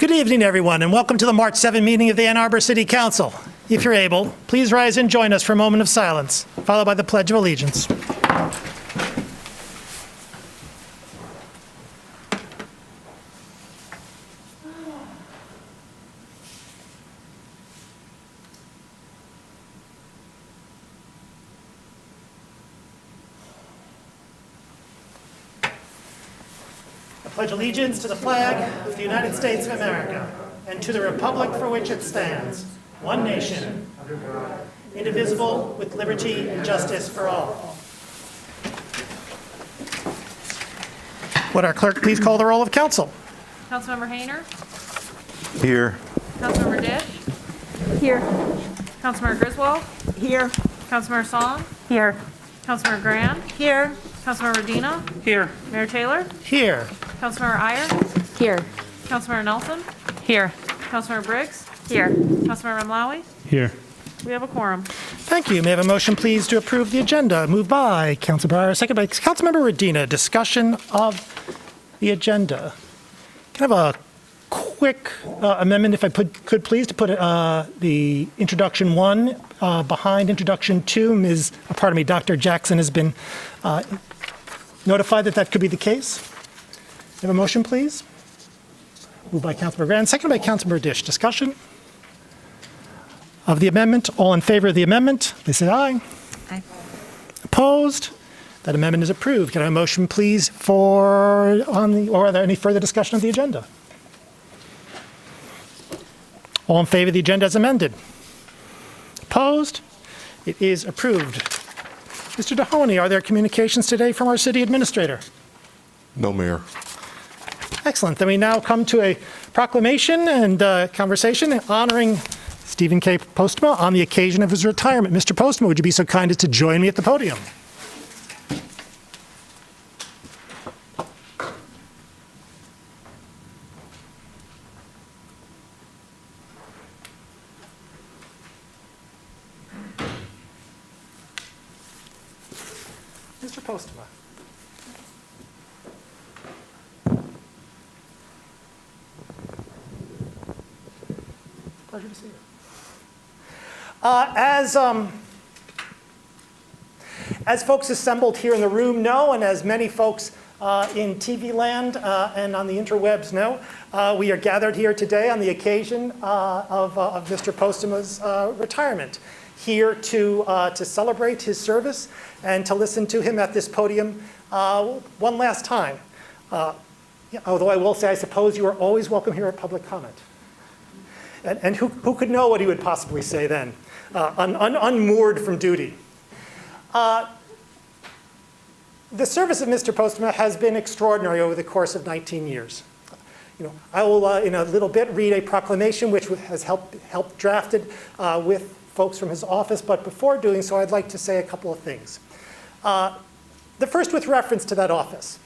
Good evening, everyone, and welcome to the March 7 meeting of the Ann Arbor City Council. If you're able, please rise and join us for a moment of silence, followed by the Pledge of Allegiance. I pledge allegiance to the flag of the United States of America and to the republic for which it stands, one nation, indivisible, with liberty and justice for all. Would our clerk please call the roll of council? Councilmember Hayner. Here. Councilmember Dish. Here. Councilmember Griswold. Here. Councilmember Song. Here. Councilmember Grand. Here. Councilmember Dina. Here. Mayor Taylor. Here. Councilmember Iyer. Here. Councilmember Nelson. Here. Councilmember Briggs. Here. Councilmember Remlawi. Here. We have a quorum. Thank you. May I have a motion, please, to approve the agenda? Moved by Councilor Breyer, second by Councilmember Redina. Discussion of the agenda. Can I have a quick amendment, if I could please, to put the introduction 1 behind introduction 2. Dr. Jackson has been notified that that could be the case. Have a motion, please? Moved by Councilmember Grand, second by Councilmember Dish. Discussion of the amendment. All in favor of the amendment, please say aye. Aye. Opposed? That amendment is approved. Can I have a motion, please, or are there any further discussion of the agenda? All in favor of the agenda as amended? Opposed? It is approved. Mr. Dohoney, are there communications today from our city administrator? No, Mayor. Excellent. Then we now come to a proclamation and conversation honoring Stephen K. Postema on the occasion of his retirement. Mr. Postema, would you be so kind as to join me at the podium? Mr. Postema. Pleasure to see you. As folks assembled here in the room know, and as many folks in TV land and on the interwebs know, we are gathered here today on the occasion of Mr. Postema's retirement, here to celebrate his service and to listen to him at this podium one last time. Although I will say, I suppose you are always welcome here at public comment. And who could know what he would possibly say then, unmoored from duty. The service of Mr. Postema has been extraordinary over the course of 19 years. I will, in a little bit, read a proclamation which has helped drafted with folks from his office, but before doing so, I'd like to say a couple of things. The first with reference to that office.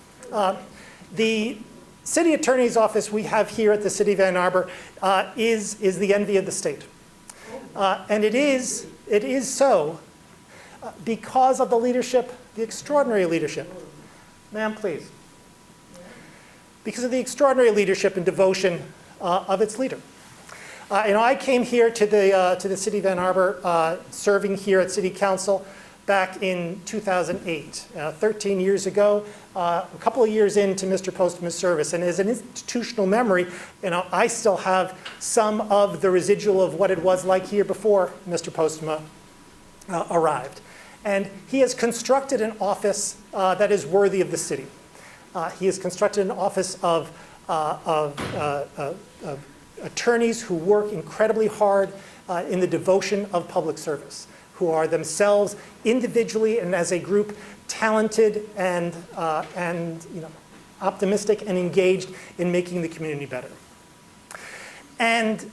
The city attorney's office we have here at the city of Ann Arbor is the envy of the state. And it is so because of the leadership, the extraordinary leadership. Ma'am, please. Because of the extraordinary leadership and devotion of its leader. I came here to the city of Ann Arbor, serving here at City Council back in 2008, 13 years ago, a couple of years into Mr. Postema's service. And as an institutional memory, I still have some of the residual of what it was like here before Mr. Postema arrived. And he has constructed an office that is worthy of the city. He has constructed an office of attorneys who work incredibly hard in the devotion of public service, who are themselves individually and as a group talented and optimistic and engaged in making the community better. And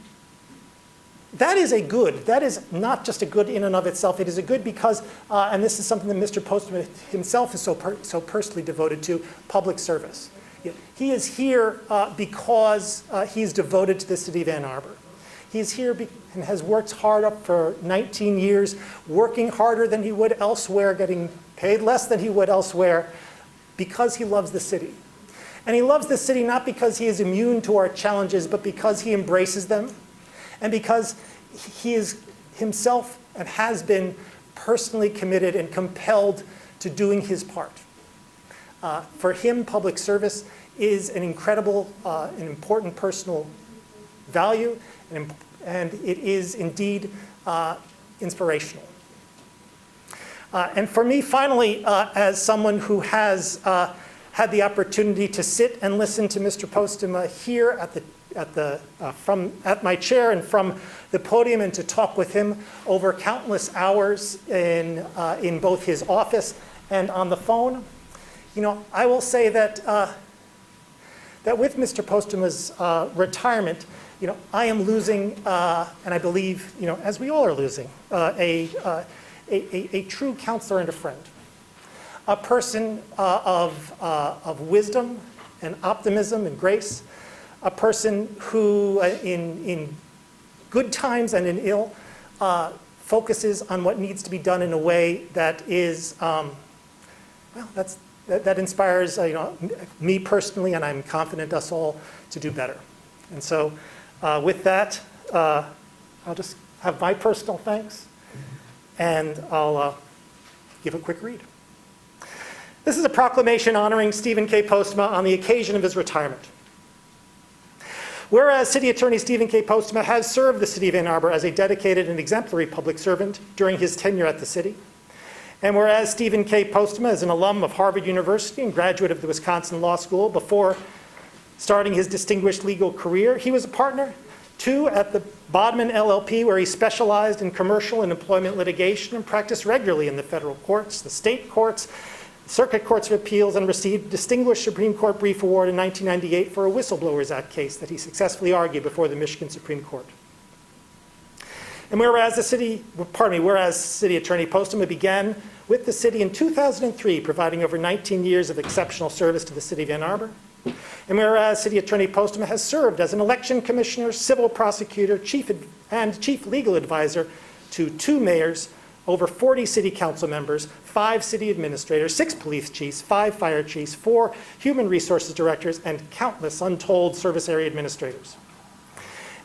that is a good. That is not just a good in and of itself. It is a good because, and this is something that Mr. Postema himself is so personally devoted to, public service. He is here because he's devoted to the city of Ann Arbor. He's here and has worked hard up for 19 years, working harder than he would elsewhere, getting paid less than he would elsewhere, because he loves the city. And he loves this city not because he is immune to our challenges, but because he embraces them, and because he is himself and has been personally committed and compelled to doing his part. For him, public service is an incredible, an important personal value, and it is indeed inspirational. And for me, finally, as someone who has had the opportunity to sit and listen to Mr. Postema here at my chair and from the podium, and to talk with him over countless hours in both his office and on the phone, I will say that that with Mr. Postema's retirement, I am losing, and I believe, as we all are losing, a true counselor and a friend, a person of wisdom and optimism and grace, a person who, in good times and in ill, focuses on what needs to be done in a way that is, that inspires me personally, and I'm confident us all to do better. And so with that, I'll just have my personal thanks, and I'll give a quick read. This is a proclamation honoring Stephen K. Postema on the occasion of his retirement. Whereas City Attorney Stephen K. Postema has served the City of Ann Arbor as a dedicated and exemplary public servant during his tenure at the city, and whereas Stephen K. Postema is an alum of Harvard University and graduate of the Wisconsin Law School, before starting his distinguished legal career, he was a partner, too, at the Bodman LLP, where he specialized in commercial and employment litigation and practiced regularly in the federal courts, the state courts, circuit courts of appeals, and received a distinguished Supreme Court brief award in 1998 for a Whistleblowers Act case that he successfully argued before the Michigan Supreme Court. And whereas City Attorney Postema began with the city in 2003, providing over 19 years of exceptional service to the City of Ann Arbor. And whereas City Attorney Postema has served as an election commissioner, civil prosecutor, chief legal advisor to 2 mayors, over 40 city council members, 5 city administrators, 6 police chiefs, 5 fire chiefs, 4 human resources directors, and countless untold service area administrators.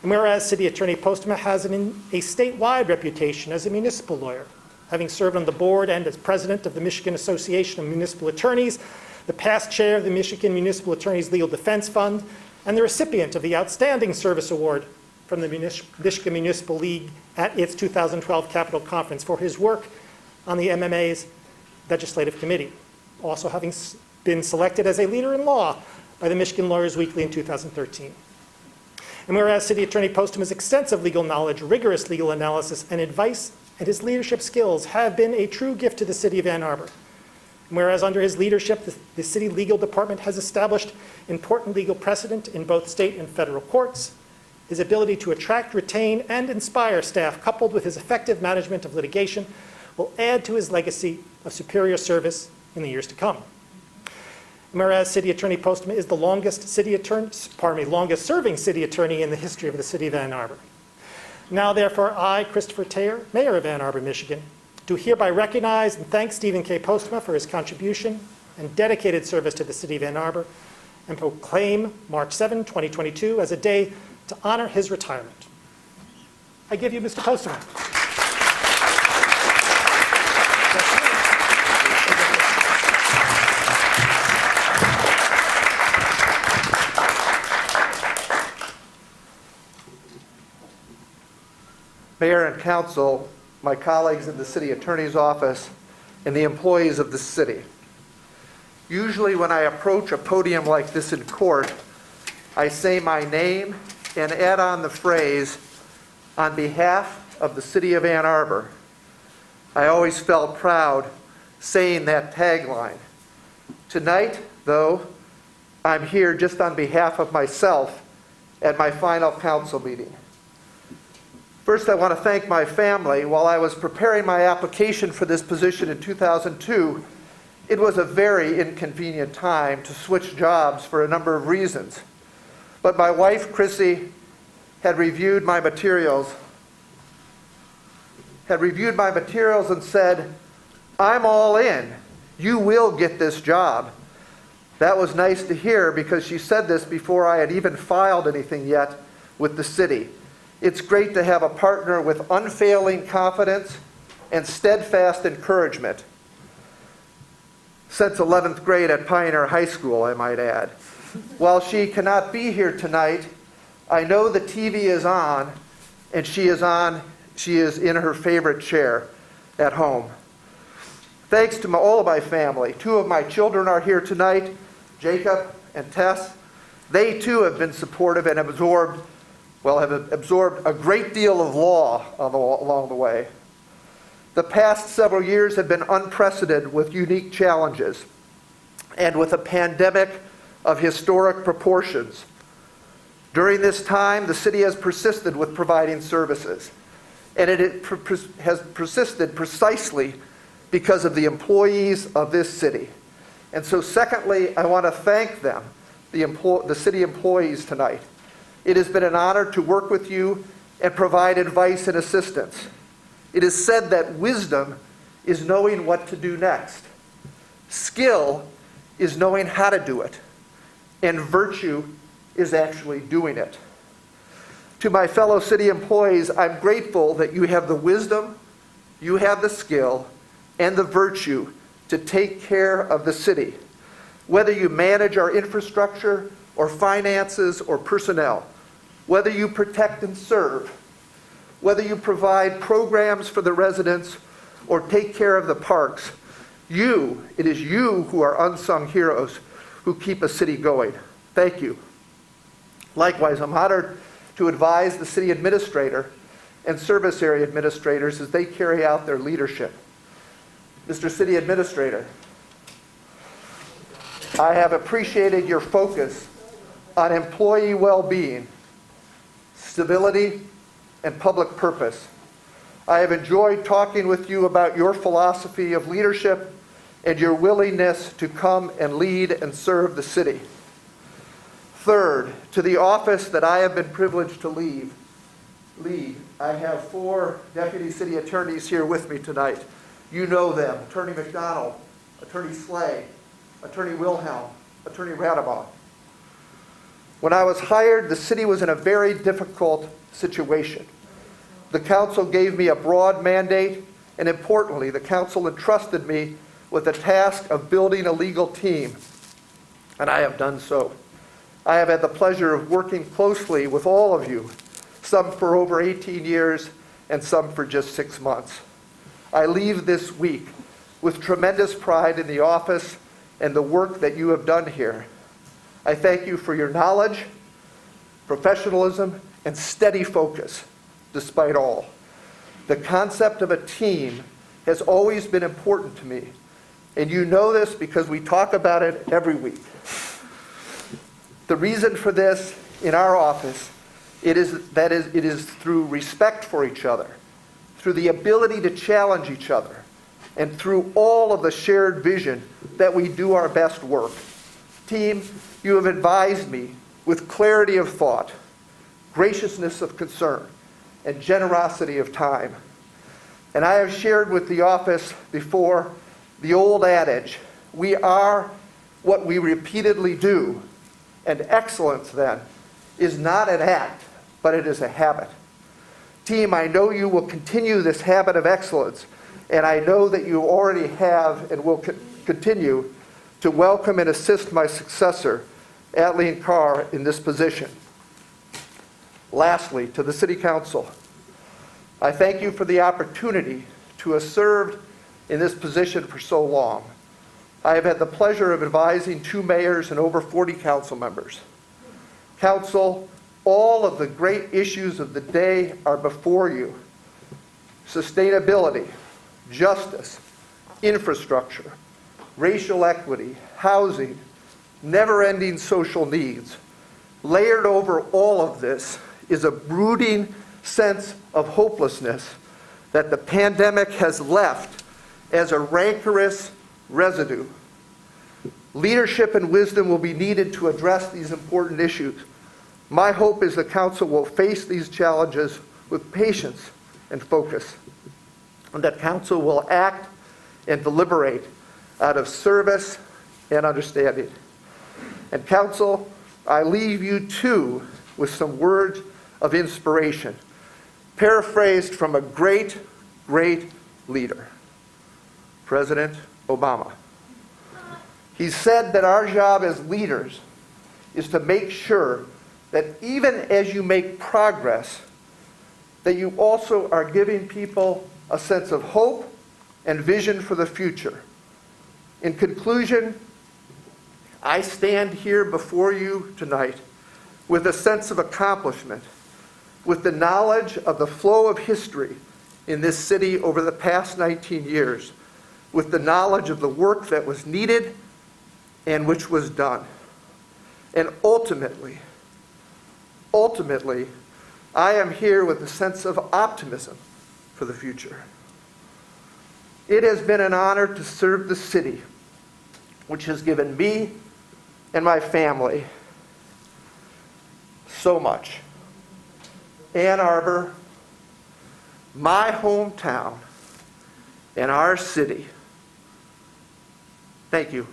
And whereas City Attorney Postema has a statewide reputation as a municipal lawyer, having served on the board and as president of the Michigan Association of Municipal Attorneys, the past chair of the Michigan Municipal Attorneys Legal Defense Fund, and the recipient of the Outstanding Service Award from the Michigan Municipal League at its 2012 Capitol Conference for his work on the MMA's Legislative Committee, also having been selected as a leader in law by the Michigan Lawyers Weekly in 2013. And whereas City Attorney Postema's extensive legal knowledge, rigorous legal analysis, and advice, and his leadership skills have been a true gift to the City of Ann Arbor. And whereas under his leadership, the City Legal Department has established important legal precedent in both state and federal courts, his ability to attract, retain, and inspire staff, coupled with his effective management of litigation, will add to his legacy of superior service in the years to come. And whereas City Attorney Postema is the longest serving city attorney in the history of the City of Ann Arbor. Now, therefore, I, Christopher Taylor, Mayor of Ann Arbor, Michigan, do hereby recognize and thank Stephen K. Postema for his contribution and dedicated service to the City of Ann Arbor, and proclaim March 7, 2022 as a day to honor his retirement. I give you Mr. Postema. Mayor and Council, my colleagues in the City Attorney's Office, and the employees of the city. Usually when I approach a podium like this in court, I say my name and add on the phrase, "On behalf of the City of Ann Arbor." I always felt proud saying that tagline. Tonight, though, I'm here just on behalf of myself at my final council meeting. First, I want to thank my family. While I was preparing my application for this position in 2002, it was a very inconvenient time to switch jobs for a number of reasons. But my wife, Chrissy, had reviewed my materials and said, "I'm all in. You will get this job." That was nice to hear because she said this before I had even filed anything yet with the city. It's great to have a partner with unfailing confidence and steadfast encouragement. Since 11th grade at Pioneer High School, I might add. While she cannot be here tonight, I know the TV is on, and she is in her favorite chair at home. Thanks to all of my family. 2 of my children are here tonight, Jacob and Tess. They too have been supportive and have absorbed a great deal of law along the way. The past several years have been unprecedented with unique challenges and with a pandemic of historic proportions. During this time, the city has persisted with providing services, and it has persisted precisely because of the employees of this city. And so secondly, I want to thank them, the city employees tonight. It has been an honor to work with you and provide advice and assistance. It is said that wisdom is knowing what to do next. Skill is knowing how to do it. And virtue is actually doing it. To my fellow city employees, I'm grateful that you have the wisdom, you have the skill, and the virtue to take care of the city. Whether you manage our infrastructure or finances or personnel, whether you protect and serve, whether you provide programs for the residents or take care of the parks, it is you who are unsung heroes who keep a city going. Thank you. Likewise, I'm honored to advise the city administrator and service area administrators as they carry out their leadership. Mr. City Administrator, I have appreciated your focus on employee well-being, stability, and public purpose. I have enjoyed talking with you about your philosophy of leadership and your willingness to come and lead and serve the city. Third, to the office that I have been privileged to lead, I have 4 deputy city attorneys here with me tonight. You know them: Attorney McDonald, Attorney Slay, Attorney Wilhelm, Attorney Rademacher. When I was hired, the city was in a very difficult situation. The council gave me a broad mandate, and importantly, the council entrusted me with the task of building a legal team, and I have done so. I have had the pleasure of working closely with all of you, some for over 18 years and some for just 6 months. I leave this week with tremendous pride in the office and the work that you have done here. I thank you for your knowledge, professionalism, and steady focus, despite all. The concept of a team has always been important to me, and you know this because we talk about it every week. The reason for this in our office, it is through respect for each other, through the ability to challenge each other, and through all of the shared vision that we do our best work. Team, you have advised me with clarity of thought, graciousness of concern, and generosity of time. And I have shared with the office before the old adage, we are what we repeatedly do, and excellence then is not an act, but it is a habit. Team, I know you will continue this habit of excellence, and I know that you already have and will continue to welcome and assist my successor, Adeline Carr, in this position. Lastly, to the City Council, I thank you for the opportunity to have served in this position for so long. I have had the pleasure of advising 2 mayors and over 40 council members. Council, all of the great issues of the day are before you. Sustainability, justice, infrastructure, racial equity, housing, never-ending social needs. Layered over all of this is a brooding sense of hopelessness that the pandemic has left as a rancorous residue. Leadership and wisdom will be needed to address these important issues. My hope is the council will face these challenges with patience and focus, and that council will act and deliberate out of service and understanding. And council, I leave you too with some words of inspiration, paraphrased from a great, great leader, President Obama. He said that our job as leaders is to make sure that even as you make progress, that you also are giving people a sense of hope and vision for the future. In conclusion, I stand here before you tonight with a sense of accomplishment, with the knowledge of the flow of history in this city over the past 19 years, with the knowledge of the work that was needed and which was done. And ultimately, I am here with a sense of optimism for the future. It has been an honor to serve the city, which has given me and my family so much. Ann Arbor, my hometown, and our city. Thank you.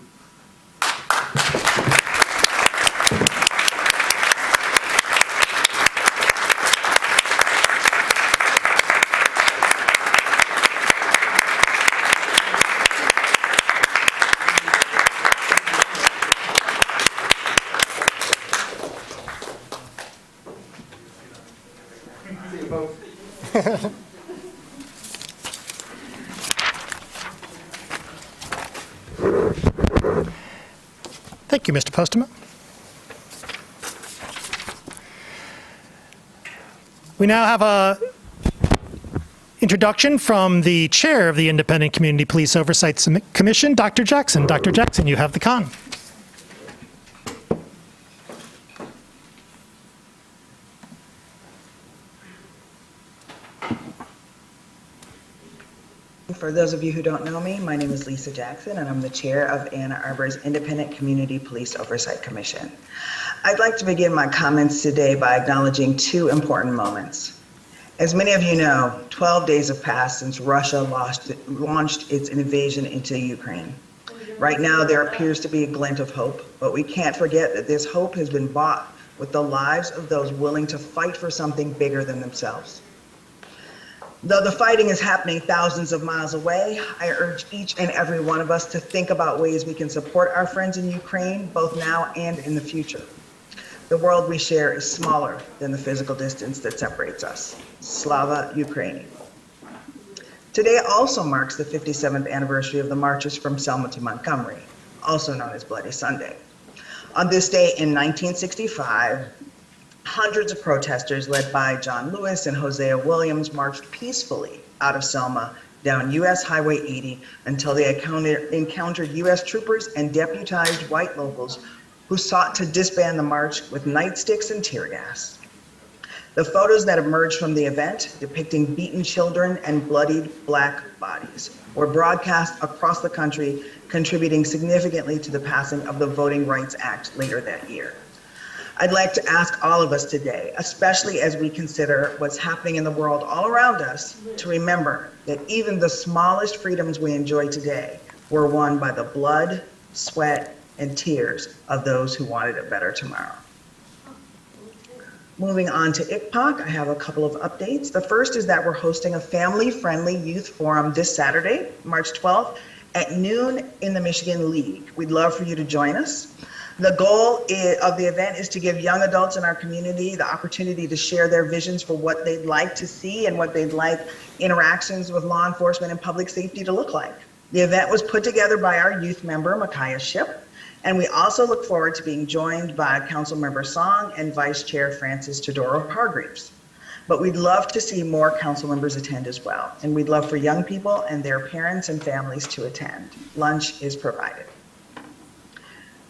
See you both. Thank you, Mr. Postema. We now have a introduction from the chair of the Independent Community Police Oversight Commission, Dr. Jackson. Dr. Jackson, you have the con. For those of you who don't know me, my name is Lisa Jackson, and I'm the chair of Ann Arbor's Independent Community Police Oversight Commission. I'd like to begin my comments today by acknowledging two important moments. As many of you know, 12 days have passed since Russia launched its invasion into Ukraine. Right now, there appears to be a glint of hope, but we can't forget that this hope has been bought with the lives of those willing to fight for something bigger than themselves. Though the fighting is happening thousands of miles away, I urge each and every one of us to think about ways we can support our friends in Ukraine, both now and in the future. The world we share is smaller than the physical distance that separates us. Slava Ukraini. Today also marks the 57th anniversary of the marches from Selma to Montgomery, also known as Bloody Sunday. On this day in 1965, hundreds of protesters led by John Lewis and Hosea Williams marched peacefully out of Selma down US Highway 80 until they encountered US troopers and deputized white locals who sought to disband the march with nightsticks and tear gas. The photos that emerged from the event depicting beaten children and bloodied Black bodies were broadcast across the country, contributing significantly to the passing of the Voting Rights Act later that year. I'd like to ask all of us today, especially as we consider what's happening in the world all around us, to remember that even the smallest freedoms we enjoy today were won by the blood, sweat, and tears of those who wanted a better tomorrow. Moving on to ICPOC, I have a couple of updates. The first is that we're hosting a family-friendly youth forum this Saturday, March 12th, at noon in the Michigan League. We'd love for you to join us. The goal of the event is to give young adults in our community the opportunity to share their visions for what they'd like to see and what they'd like interactions with law enforcement and public safety to look like. The event was put together by our youth member, Micaiah Ship, and we also look forward to being joined by Councilmember Song and Vice Chair Francis Todoro Hargreaves. But we'd love to see more council members attend as well, and we'd love for young people and their parents and families to attend. Lunch is provided.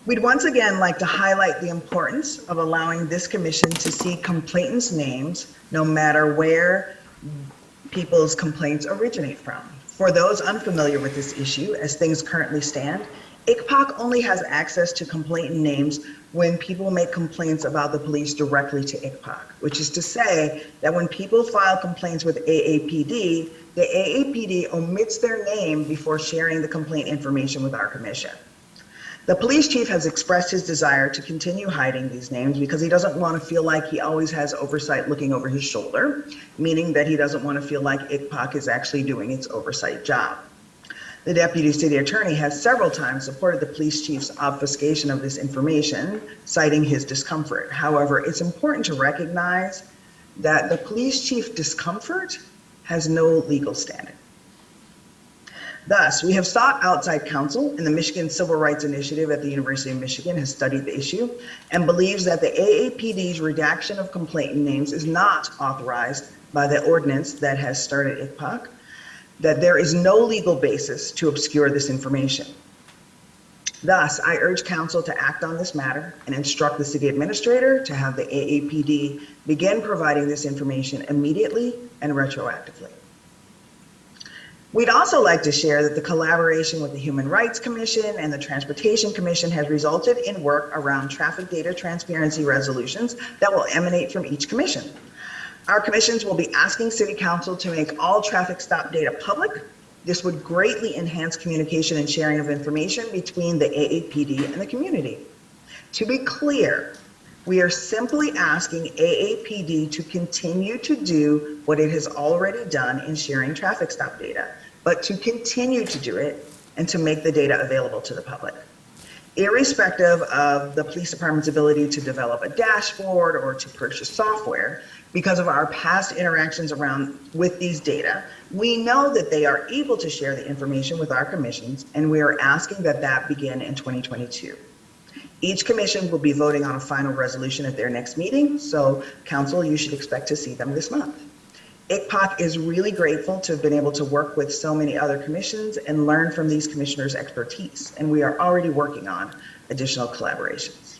We'd once again like to highlight the importance of allowing this commission to see complainants' names no matter where people's complaints originate from. For those unfamiliar with this issue, as things currently stand, ICPOC only has access to complainant names when people make complaints about the police directly to ICPOC, which is to say that when people file complaints with AAPD, the AAPD omits their name before sharing the complaint information with our commission. The police chief has expressed his desire to continue hiding these names because he doesn't want to feel like he always has oversight looking over his shoulder, meaning that he doesn't want to feel like ICPOC is actually doing its oversight job. The deputy city attorney has several times supported the police chief's obfuscation of this information, citing his discomfort. However, it's important to recognize that the police chief's discomfort has no legal standing. Thus, we have sought outside counsel, and the Michigan Civil Rights Initiative at the University of Michigan has studied the issue and believes that the AAPD's redaction of complainant names is not authorized by the ordinance that has started ICPOC, that there is no legal basis to obscure this information. Thus, I urge council to act on this matter and instruct the city administrator to have the AAPD begin providing this information immediately and retroactively. We'd also like to share that the collaboration with the Human Rights Commission and the Transportation Commission has resulted in work around traffic data transparency resolutions that will emanate from each commission. Our commissions will be asking City Council to make all traffic stop data public. This would greatly enhance communication and sharing of information between the AAPD and the community. To be clear, we are simply asking AAPD to continue to do what it has already done in sharing traffic stop data, but to continue to do it and to make the data available to the public. Irrespective of the police department's ability to develop a dashboard or to purchase software, because of our past interactions with these data, we know that they are able to share the information with our commissions, and we are asking that that begin in 2022. Each commission will be voting on a final resolution at their next meeting, so council, you should expect to see them this month. ICPOC is really grateful to have been able to work with so many other commissions and learn from these commissioners' expertise, and we are already working on additional collaborations.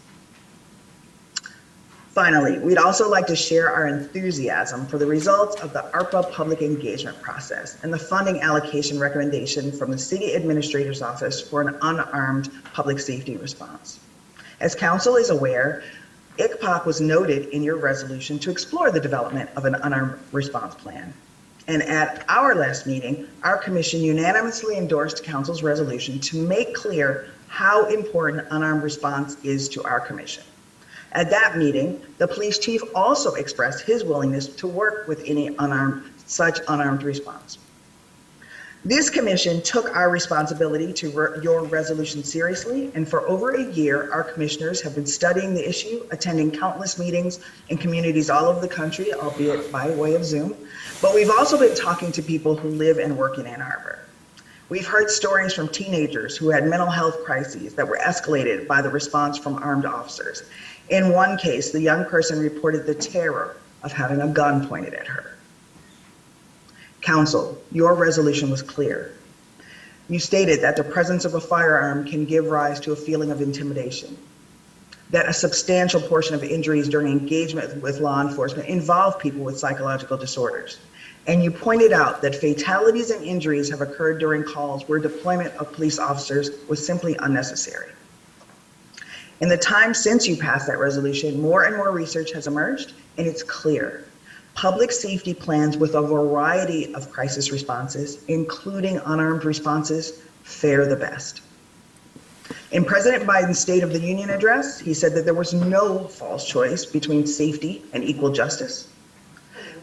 Finally, we'd also like to share our enthusiasm for the results of the ARPA public engagement process and the funding allocation recommendation from the City Administrator's Office for an unarmed public safety response. As council is aware, ICPOC was noted in your resolution to explore the development of an unarmed response plan. And at our last meeting, our commission unanimously endorsed council's resolution to make clear how important unarmed response is to our commission. At that meeting, the police chief also expressed his willingness to work with any such unarmed response. This commission took our responsibility to your resolution seriously, and for over a year, our commissioners have been studying the issue, attending countless meetings in communities all over the country, albeit by way of Zoom. But we've also been talking to people who live and work in Ann Arbor. We've heard stories from teenagers who had mental health crises that were escalated by the response from armed officers. In one case, the young person reported the terror of having a gun pointed at her. Council, your resolution was clear. You stated that the presence of a firearm can give rise to a feeling of intimidation, that a substantial portion of injuries during engagement with law enforcement involve people with psychological disorders. And you pointed out that fatalities and injuries have occurred during calls where deployment of police officers was simply unnecessary. In the time since you passed that resolution, more and more research has emerged, and it's clear. Public safety plans with a variety of crisis responses, including unarmed responses, fare the best. In President Biden's State of the Union address, he said that there was no false choice between safety and equal justice.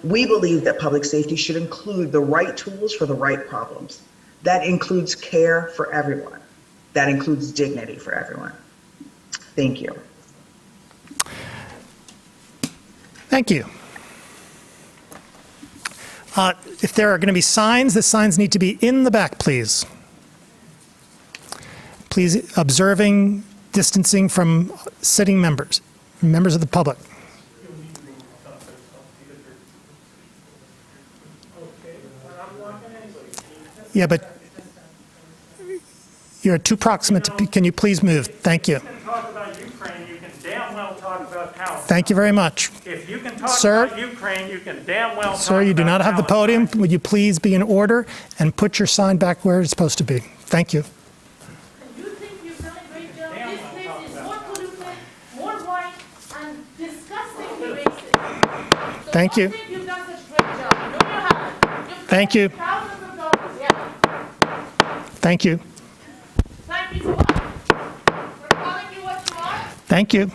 We believe that public safety should include the right tools for the right problems. That includes care for everyone. That includes dignity for everyone. Thank you. Thank you. If there are going to be signs, the signs need to be in the back, please. Please, observing distancing from sitting members of the public. Yeah, but you're too proximate to, can you please move? Thank you. If you can talk about Ukraine, you can damn well talk about Palestine. Thank you very much. If you can talk Sir? about Ukraine, you can damn well talk about Sir, you do not have the podium. Would you please be in order and put your sign back where it's supposed to be? Thank you. You think you've done a great job? This place is more polluted, more white, and disgustingly racist. So Thank you. don't think you've done such a great job. No, you haven't. You've Thank you. thousands of dollars, yeah. Thank you. Thank you for what? Thank you.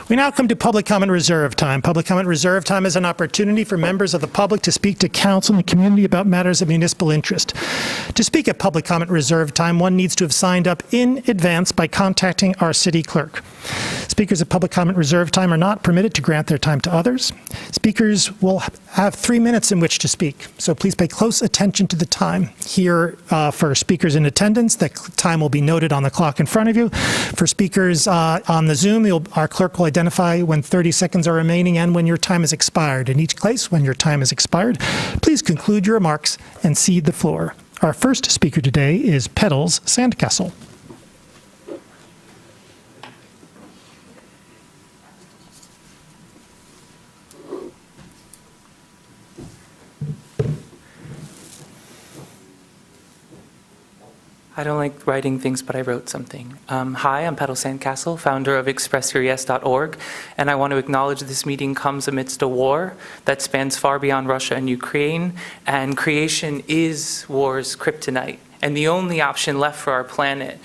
We now come to public comment reserve time. Public comment reserve time is an opportunity for members of the public to speak to council and the community about matters of municipal interest. To speak at public comment reserve time, one needs to have signed up in advance by contacting our city clerk. Speakers at public comment reserve time are not permitted to grant their time to others. Speakers will have 3 minutes in which to speak, so please pay close attention to the time. Here, for speakers in attendance, the time will be noted on the clock in front of you. For speakers on the Zoom, our clerk will identify when 30 seconds are remaining and when your time has expired. In each case, when your time has expired, please conclude your remarks and cede the floor. Our first speaker today is Pedals Sandcastle. I don't like writing things, but I wrote something. Hi, I'm Pedal Sandcastle, founder of ExpressYourYes.org, and I want to acknowledge this meeting comes amidst a war that spans far beyond Russia and Ukraine, and creation is war's kryptonite, and the only option left for our planet.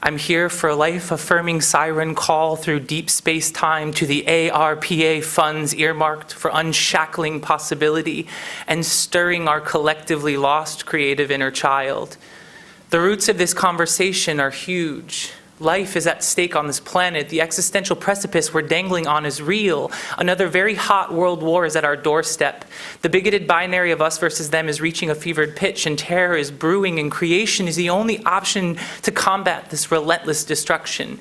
I'm here for a life-affirming siren call through deep space-time to the ARPA funds earmarked for unshackling possibility and stirring our collectively lost creative inner child. The roots of this conversation are huge. Life is at stake on this planet. The existential precipice we're dangling on is real. Another very hot world war is at our doorstep. The bigoted binary of us versus them is reaching a fevered pitch, and terror is brewing, and creation is the only option to combat this relentless destruction.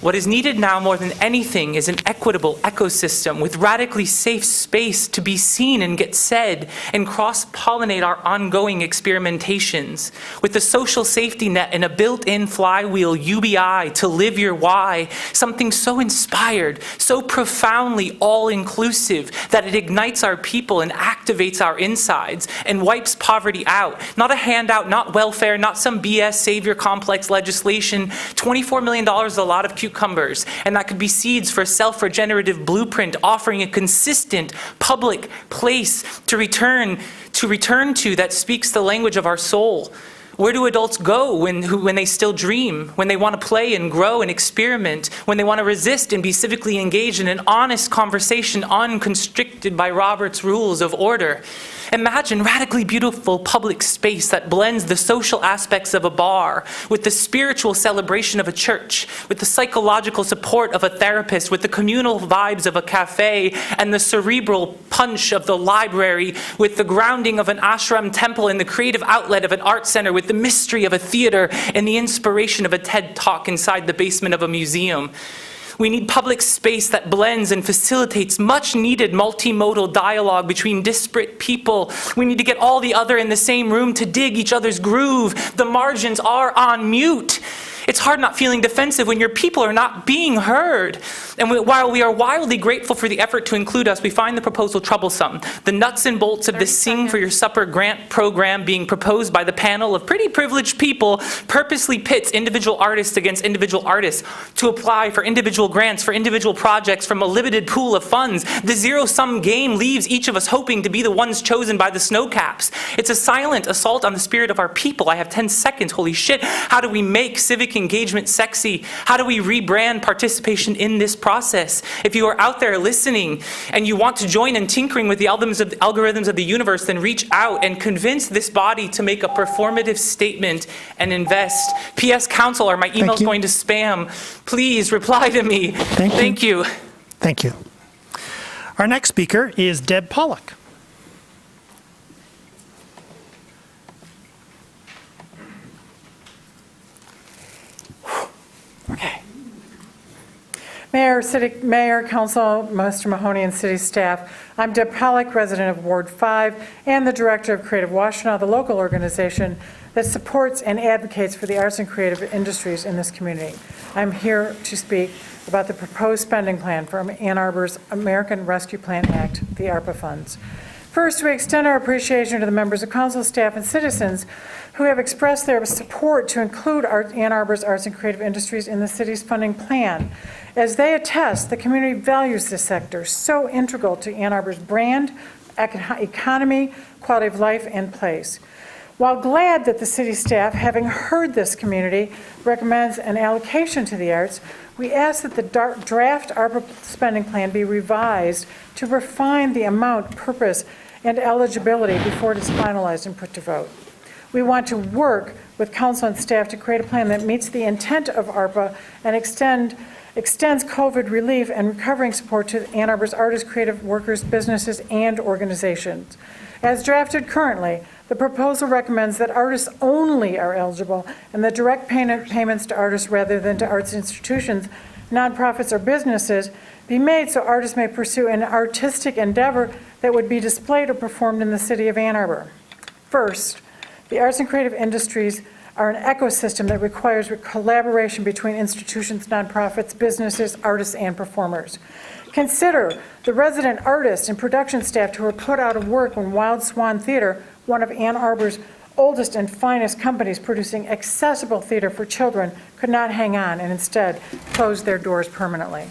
What is needed now more than anything is an equitable ecosystem with radically safe space to be seen and get said and cross-pollinate our ongoing experimentations. With a social safety net and a built-in flywheel UBI to live your why, something so inspired, so profoundly all-inclusive that it ignites our people and activates our insides and wipes poverty out. Not a handout, not welfare, not some BS savior complex legislation. $24 million is a lot of cucumbers, and that could be seeds for a self-regenerative blueprint offering a consistent public place to return to that speaks the language of our soul. Where do adults go when they still dream, when they want to play and grow and experiment, when they want to resist and be civically engaged in an honest conversation unconstricted by Robert's rules of order? Imagine radically beautiful public space that blends the social aspects of a bar with the spiritual celebration of a church, with the psychological support of a therapist, with the communal vibes of a cafe, and the cerebral punch of the library, with the grounding of an ashram temple and the creative outlet of an art center, with the mystery of a theater and the inspiration of a TED Talk inside the basement of a museum. We need public space that blends and facilitates much needed multimodal dialogue between disparate people. We need to get all the other in the same room to dig each other's groove. The margins are on mute. It's hard not feeling defensive when your people are not being heard. And while we are wildly grateful for the effort to include us, we find the proposal troublesome. The nuts and bolts of this Sing for Your Supper grant program being proposed by the panel of pretty privileged people purposely pits individual artists against individual artists to apply for individual grants for individual projects from a limited pool of funds. The zero-sum game leaves each of us hoping to be the ones chosen by the snowcaps. It's a silent assault on the spirit of our people. I have 10 seconds, holy shit. How do we make civic engagement sexy? How do we rebrand participation in this process? If you are out there listening and you want to join in tinkering with the algorithms of the universe, then reach out and convince this body to make a performative statement and invest. P.S. Council, are my emails going to spam? Please reply to me. Thank you. Thank you. Our next speaker is Deb Pollock. Okay. Mayor, Council, Mr. Mahoney, and City staff, I'm Deb Pollock, resident of Ward 5, and the Director of Creative Washtenaw, the local organization that supports and advocates for the arts and creative industries in this community. I'm here to speak about the proposed spending plan for Ann Arbor's American Rescue Plan Act, the ARPA funds. First, we extend our appreciation to the members of council, staff, and citizens who have expressed their support to include Ann Arbor's arts and creative industries in the city's funding plan. As they attest, the community values this sector, so integral to Ann Arbor's brand, economy, quality of life, and place. While glad that the city staff, having heard this community, recommends an allocation to the arts, we ask that the draft ARPA spending plan be revised to refine the amount, purpose, and eligibility before it is finalized and put to vote. We want to work with council and staff to create a plan that meets the intent of ARPA and extends COVID relief and recovering support to Ann Arbor's artists, creative workers, businesses, and organizations. As drafted currently, the proposal recommends that artists only are eligible and that direct payments to artists rather than to arts institutions, nonprofits, or businesses be made so artists may pursue an artistic endeavor that would be displayed or performed in the city of Ann Arbor. First, the arts and creative industries are an ecosystem that requires collaboration between institutions, nonprofits, businesses, artists, and performers. Consider the resident artists and production staff who were put out of work when Wild Swan Theater, one of Ann Arbor's oldest and finest companies producing accessible theater for children, could not hang on and instead closed their doors permanently.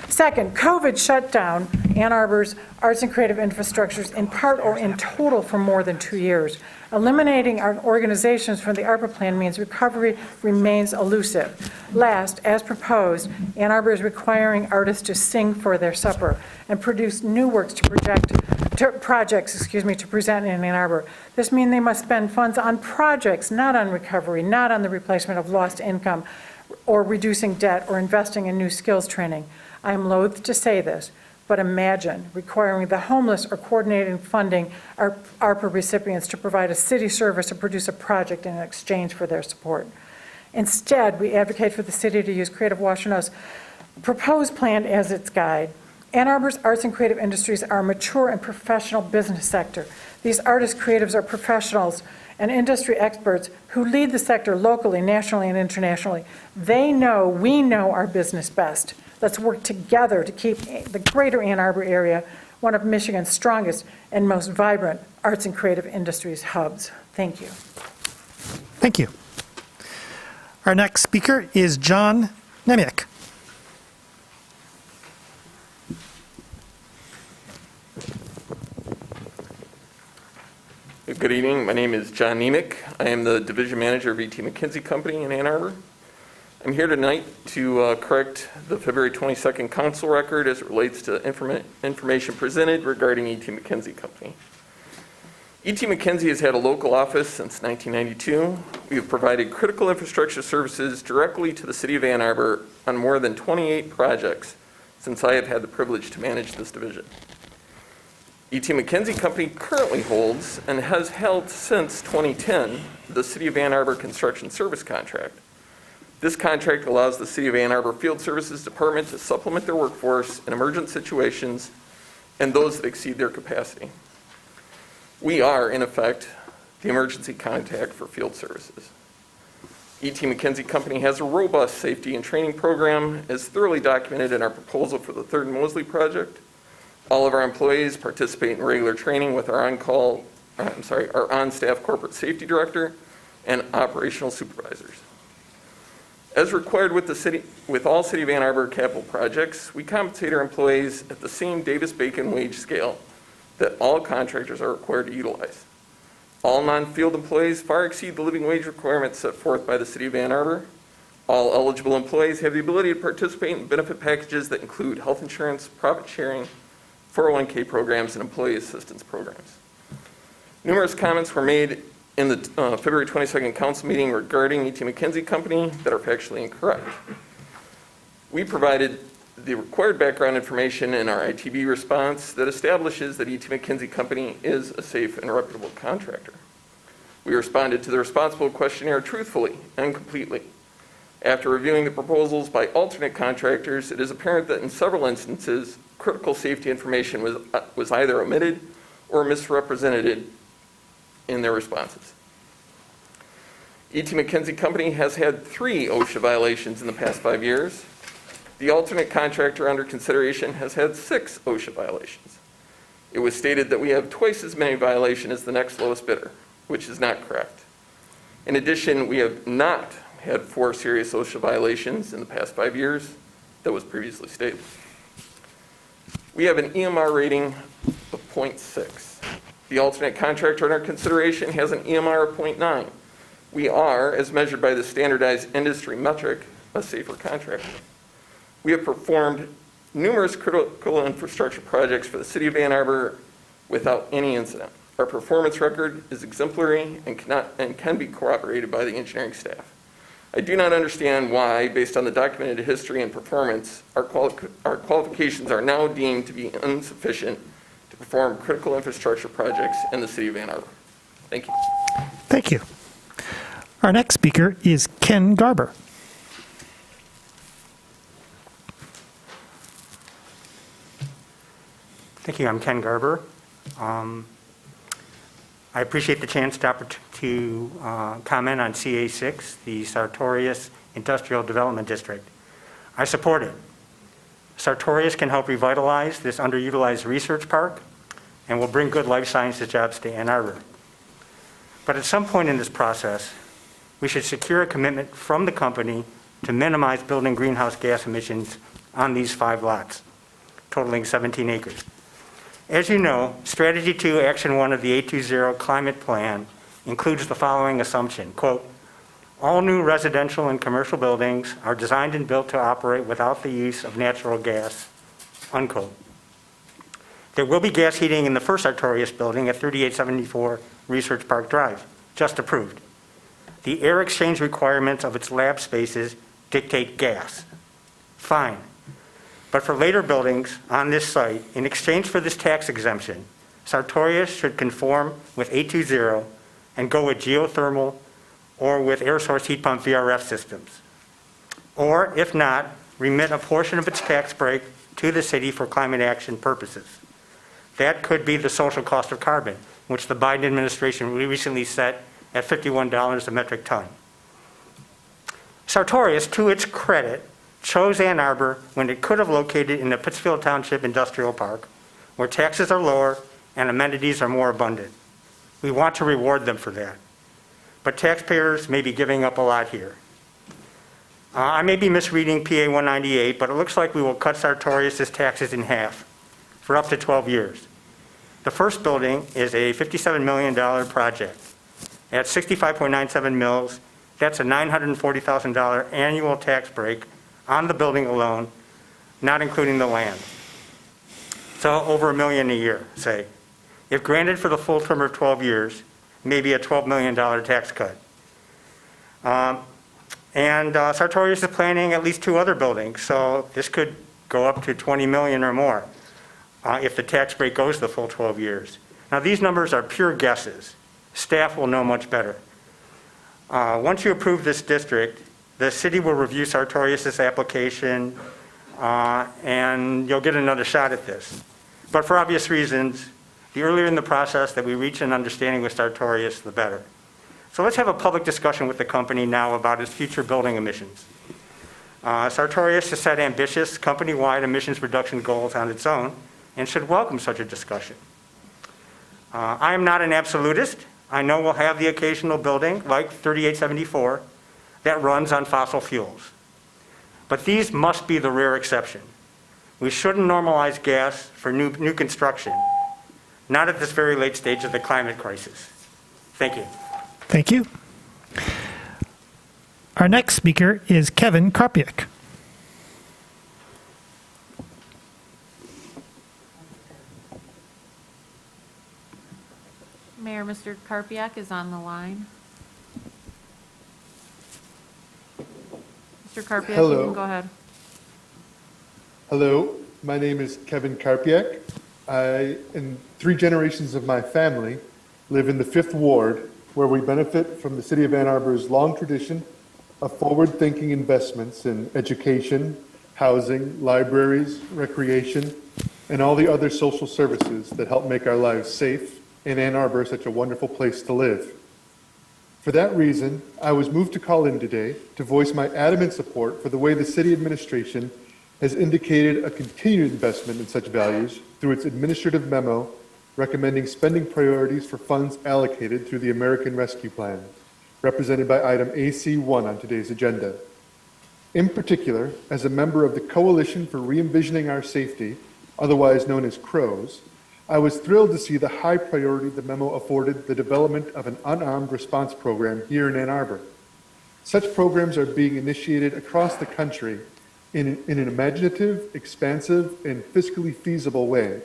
Second, COVID shut down Ann Arbor's arts and creative infrastructures in part or in total for more than 2 years. Eliminating our organizations from the ARPA plan means recovery remains elusive. Last, as proposed, Ann Arbor is requiring artists to sing for their supper and produce new works to projects to present in Ann Arbor. This means they must spend funds on projects, not on recovery, not on the replacement of lost income or reducing debt or investing in new skills training. I am loath to say this, but imagine requiring the homeless or coordinating funding ARPA recipients to provide a city service or produce a project in exchange for their support. Instead, we advocate for the city to use Creative Washtenaw proposed plan as its guide. Ann Arbor's arts and creative industries are a mature and professional business sector. These artists, creatives are professionals and industry experts who lead the sector locally, nationally, and internationally. They know we know our business best. Let's work together to keep the greater Ann Arbor area one of Michigan's strongest and most vibrant arts and creative industries hubs. Thank you. Thank you. Our next speaker is John Nemiak. Good evening. My name is John Nemick. I am the division manager of E.T. McKinsey Company in Ann Arbor. I'm here tonight to correct the February 22nd council record as it relates to information presented regarding E.T. McKinsey Company. E.T. McKinsey has had a local office since 1992. We have provided critical infrastructure services directly to the city of Ann Arbor on more than 28 projects since I have had the privilege to manage this division. E.T. McKinsey Company currently holds and has held since 2010 the City of Ann Arbor construction service contract. This contract allows the City of Ann Arbor Field Services Department to supplement their workforce in emergent situations and those that exceed their capacity. We are, in effect, the emergency contact for field services. E.T. McKinsey Company has a robust safety and training program as thoroughly documented in our proposal for the 3rd Mosley project. All of our employees participate in regular training with our on-staff corporate safety director and operational supervisors. As required with all City of Ann Arbor capital projects, we compensate our employees at the same Davis-Bacon wage scale that all contractors are required to utilize. All non-field employees far exceed the living wage requirements set forth by the City of Ann Arbor. All eligible employees have the ability to participate in benefit packages that include health insurance, profit sharing, 401k programs, and employee assistance programs. Numerous comments were made in the February 22nd council meeting regarding E.T. McKinsey Company that are factually incorrect. We provided the required background information in our ITB response that establishes that E.T. McKinsey Company is a safe and reputable contractor. We responded to the responsible questionnaire truthfully and completely. After reviewing the proposals by alternate contractors, it is apparent that in several instances, critical safety information was either omitted or misrepresented in their responses. E.T. McKinsey Company has had 3 OSHA violations in the past 5 years. The alternate contractor under consideration has had 6 OSHA violations. It was stated that we have twice as many violations as the next lowest bidder, which is not correct. In addition, we have not had 4 serious OSHA violations in the past 5 years that was previously stated. We have an EMR rating of 0.6. The alternate contractor under consideration has an EMR of 0.9. We are, as measured by the standardized industry metric, a safer contractor. We have performed numerous critical infrastructure projects for the city of Ann Arbor without any incident. Our performance record is exemplary and can be corroborated by the engineering staff. I do not understand why, based on the documented history and performance, our qualifications are now deemed to be insufficient to perform critical infrastructure projects in the city of Ann Arbor. Thank you. Thank you. Our next speaker is Ken Garber. Thank you. I'm Ken Garber. I appreciate the chance to comment on CA6, the Sartorius Industrial Development District. I support it. Sartorius can help revitalize this underutilized research park and will bring good life sciences jobs to Ann Arbor. But at some point in this process, we should secure a commitment from the company to minimize building greenhouse gas emissions on these 5 lots, totaling 17 acres. As you know, Strategy 2, Action 1 of the 820 Climate Plan includes the following assumption, quote, all new residential and commercial buildings are designed and built to operate without the use of natural gas, unquote. There will be gas heating in the first Sartorius building at 3874 Research Park Drive, just approved. The air exchange requirements of its lab spaces dictate gas. Fine. But for later buildings on this site, in exchange for this tax exemption, Sartorius should conform with 820 and go with geothermal or with air source heat pump VRF systems. Or, if not, remit a portion of its tax break to the city for climate action purposes. That could be the social cost of carbon, which the Biden administration recently set at $51 a metric ton. Sartorius, to its credit, chose Ann Arbor when it could have located in the Pittsfield Township Industrial Park, where taxes are lower and amenities are more abundant. We want to reward them for that. But taxpayers may be giving up a lot here. I may be misreading PA 198, but it looks like we will cut Sartorius' taxes in half for up to 12 years. The first building is a $57 million project. At 65.97 mils, that's a $940,000 annual tax break on the building alone, not including the land. So over $1 million a year, say. If granted for the full term of 12 years, maybe a $12 million tax cut. Sartorius is planning at least 2 other buildings, so this could go up to $20 million or more if the tax break goes the full 12 years. Now, these numbers are pure guesses. Staff will know much better. Once you approve this district, the city will review Sartorius' application, and you'll get another shot at this. But for obvious reasons, the earlier in the process that we reach an understanding with Sartorius, the better. So let's have a public discussion with the company now about its future building emissions. Sartorius has set ambitious company-wide emissions reduction goals on its own and should welcome such a discussion. I am not an absolutist. I know we'll have the occasional building, like 3874, that runs on fossil fuels. But these must be the rare exception. We shouldn't normalize gas for new construction, not at this very late stage of the climate crisis. Thank you. Thank you. Our next speaker is Kevin Karpiak. Mayor, Mr. Karpiak is on the line. Mr. Karpiak, you Hello. can go ahead. Hello, my name is Kevin Karpiak. I and 3 generations of my family live in the 5th Ward, where we benefit from the City of Ann Arbor's long tradition of forward-thinking investments in education, housing, libraries, recreation, and all the other social services that help make our lives safe and Ann Arbor such a wonderful place to live. For that reason, I was moved to call in today to voice my adamant support for the way the city administration has indicated a continued investment in such values through its administrative memo recommending spending priorities for funds allocated through the American Rescue Plan, represented by item AC1 on today's agenda. In particular, as a member of the Coalition for Re-envisioning Our Safety, otherwise known as CROWS, I was thrilled to see the high priority the memo afforded the development of an unarmed response program here in Ann Arbor. Such programs are being initiated across the country in an imaginative, expansive, and fiscally feasible way,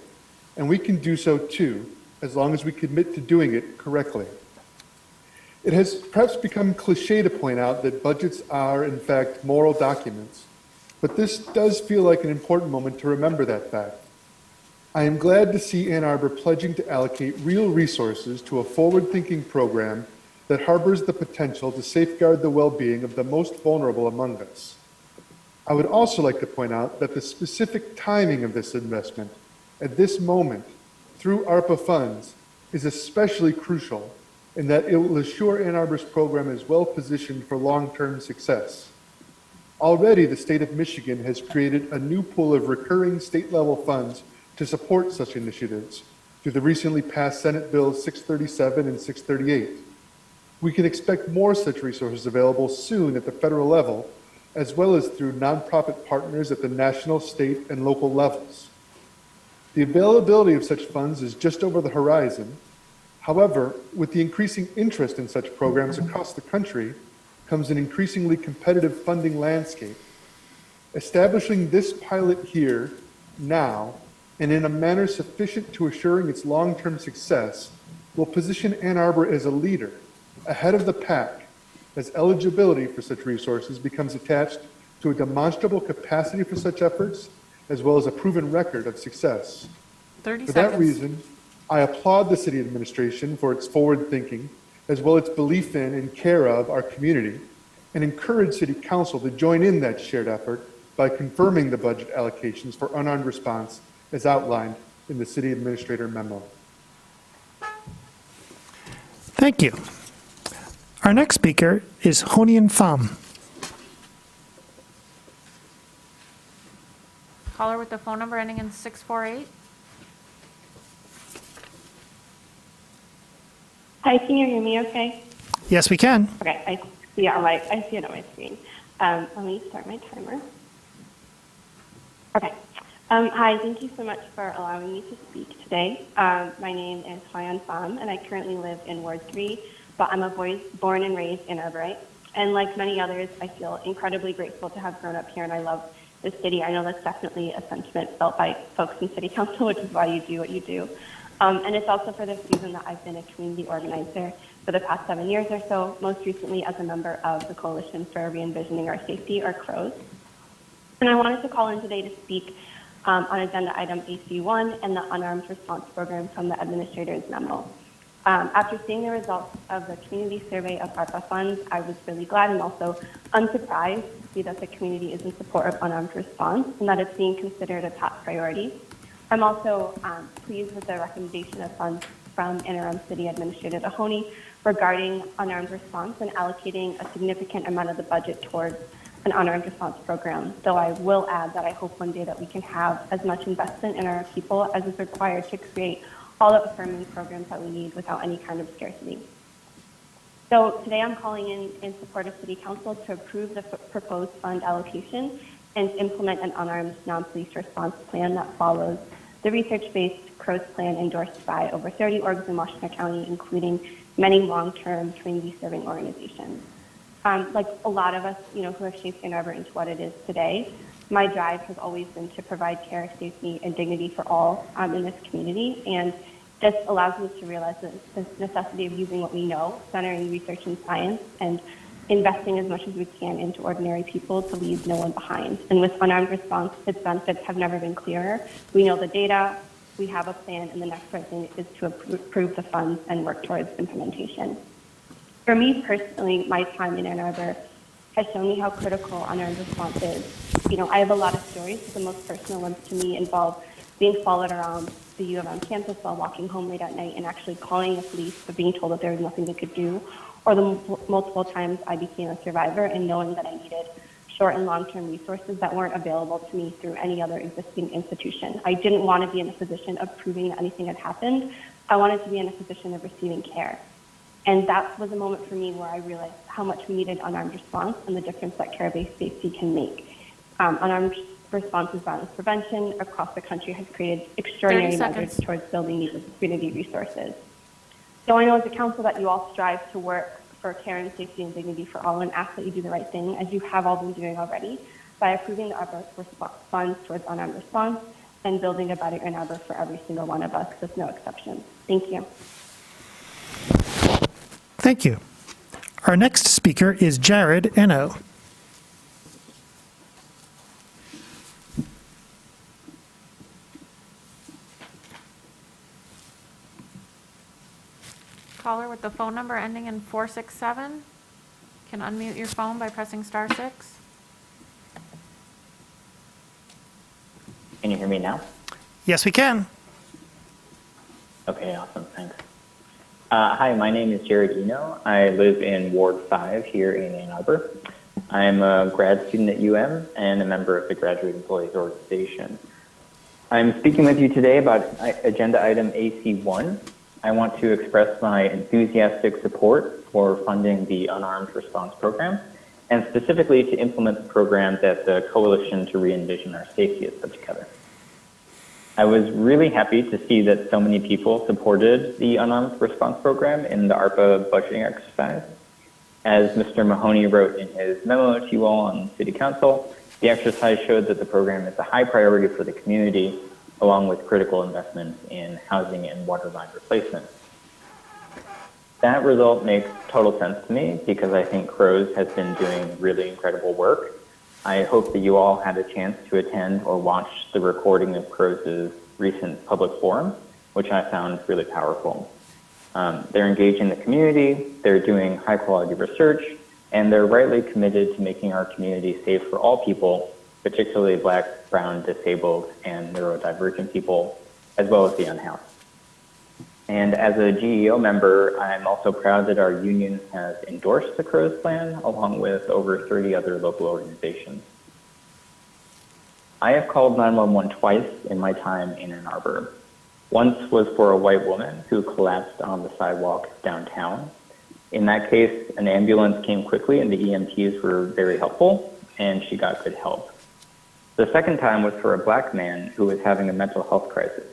and we can do so too, as long as we commit to doing it correctly. It has perhaps become cliche to point out that budgets are, in fact, moral documents, but this does feel like an important moment to remember that fact. I am glad to see Ann Arbor pledging to allocate real resources to a forward-thinking program that harbors the potential to safeguard the well-being of the most vulnerable among us. I would also like to point out that the specific timing of this investment at this moment through ARPA funds is especially crucial in that it will assure Ann Arbor's program is well positioned for long-term success. Already, the state of Michigan has created a new pool of recurring state-level funds to support such initiatives through the recently passed Senate Bills 637 and 638. We can expect more such resources available soon at the federal level, as well as through nonprofit partners at the national, state, and local levels. The availability of such funds is just over the horizon. However, with the increasing interest in such programs across the country comes an increasingly competitive funding landscape. Establishing this pilot here, now, and in a manner sufficient to assuring its long-term success will position Ann Arbor as a leader, ahead of the pack, as eligibility for such resources becomes attached to a demonstrable capacity for such efforts, as well as a proven record of success. 30 For seconds. that reason, I applaud the city administration for its forward thinking, as well as its belief in and care of our community, and encourage city council to join in that shared effort by confirming the budget allocations for unarmed response as outlined in the city administrator memo. Thank you. Our next speaker is Honian Pham. Caller with the phone number ending in 648. Hi, can you hear me okay? Yes, we can. Okay, I see it on my screen. Let me start my timer. Okay. Hi, thank you so much for allowing me to speak today. My name is Honian Pham, and I currently live in Ward 3, but I'm born and raised in Arborite. And like many others, I feel incredibly grateful to have grown up here, and I love the city. I know that's definitely a sentiment felt by folks in City Council, which is why you do what you do. And it's also for this reason that I've been a community organizer for the past 7 years or so, most recently as a member of the Coalition for Re-envisioning Our Safety, or CROWS. And I wanted to call in today to speak on agenda item AC1 and the unarmed response program from the administrator's memo. After seeing the results of the community survey of ARPA funds, I was really glad and also unsurprised to see that the community is in support of unarmed response and that it's being considered a top priority. I'm also pleased with the recommendation of funds from Interim City Administrator Mahoney regarding unarmed response and allocating a significant amount of the budget towards an unarmed response program, though I will add that I hope one day that we can have as much investment in our people as is required to create all the affirming programs that we need without any kind of scarcity. So today I'm calling in support of City Council to approve the proposed fund allocation and to implement an unarmed non-police response plan that follows the research-based CROWS plan endorsed by over 30 orgs in Washington County, including many long-term community-serving organizations. Like a lot of us, who have shaped Ann Arbor into what it is today, my drive has always been to provide care, safety, and dignity for all in this community. And this allows me to realize the necessity of using what we know, centering research and science, and investing as much as we can into ordinary people to leave no one behind. And with unarmed response, its benefits have never been clearer. We know the data, we have a plan, and the next right thing is to approve the funds and work towards implementation. For me personally, my time in Ann Arbor has shown me how critical unarmed response is. I have a lot of stories, but the most personal ones to me involve being followed around the U of M campus while walking home late at night and actually calling the police but being told that there was nothing they could do, or the multiple times I became a survivor and knowing that I needed short and long-term resources that weren't available to me through any other existing institution. I didn't want to be in a position of proving that anything had happened. I wanted to be in a position of receiving care. And that was a moment for me where I realized how much we needed unarmed response and the difference that care-based safety can make. Unarmed responses violence prevention across the country has created extraordinary 30 measures seconds. towards building these community resources. So I know as a council that you all strive to work for care and safety and dignity for all and ask that you do the right thing, as you have all been doing already, by approving the Arbor funds towards unarmed response and building a better Ann Arbor for every single one of us, with no exception. Thank you. Thank you. Our next speaker is Jared Eno. Caller with the phone number ending in 467 can unmute your phone by pressing *6. Can you hear me now? Yes, we can. Okay, awesome, thanks. Hi, my name is Jared Eno. I live in Ward 5 here in Ann Arbor. I'm a grad student at UM and a member of the Graduate Employees Organization. I'm speaking with you today about agenda item AC1. I want to express my enthusiastic support for funding the Unarmed Response Program, and specifically to implement the program that the Coalition to Re-Envision Our Safety has put together. I was really happy to see that so many people supported the Unarmed Response Program in the ARPA budgeting exercise. As Mr. Mahoney wrote in his memo to you all on City Council, the exercise showed that the program is a high priority for the community, along with critical investments in housing and water line replacement. That result makes total sense to me because I think CROWS has been doing really incredible work. I hope that you all had a chance to attend or watch the recording of CROWS' recent public forum, which I found really powerful. They're engaging the community, they're doing high quality research, and they're rightly committed to making our community safe for all people, particularly Black, Brown, disabled, and neurodivergent people, as well as the unhoused. And as a GEO member, I'm also proud that our union has endorsed the CROWS plan, along with over 30 other local organizations. I have called 911 twice in my time in Ann Arbor. Once was for a white woman who collapsed on the sidewalk downtown. In that case, an ambulance came quickly and the EMTs were very helpful, and she got good help. The second time was for a Black man who was having a mental health crisis.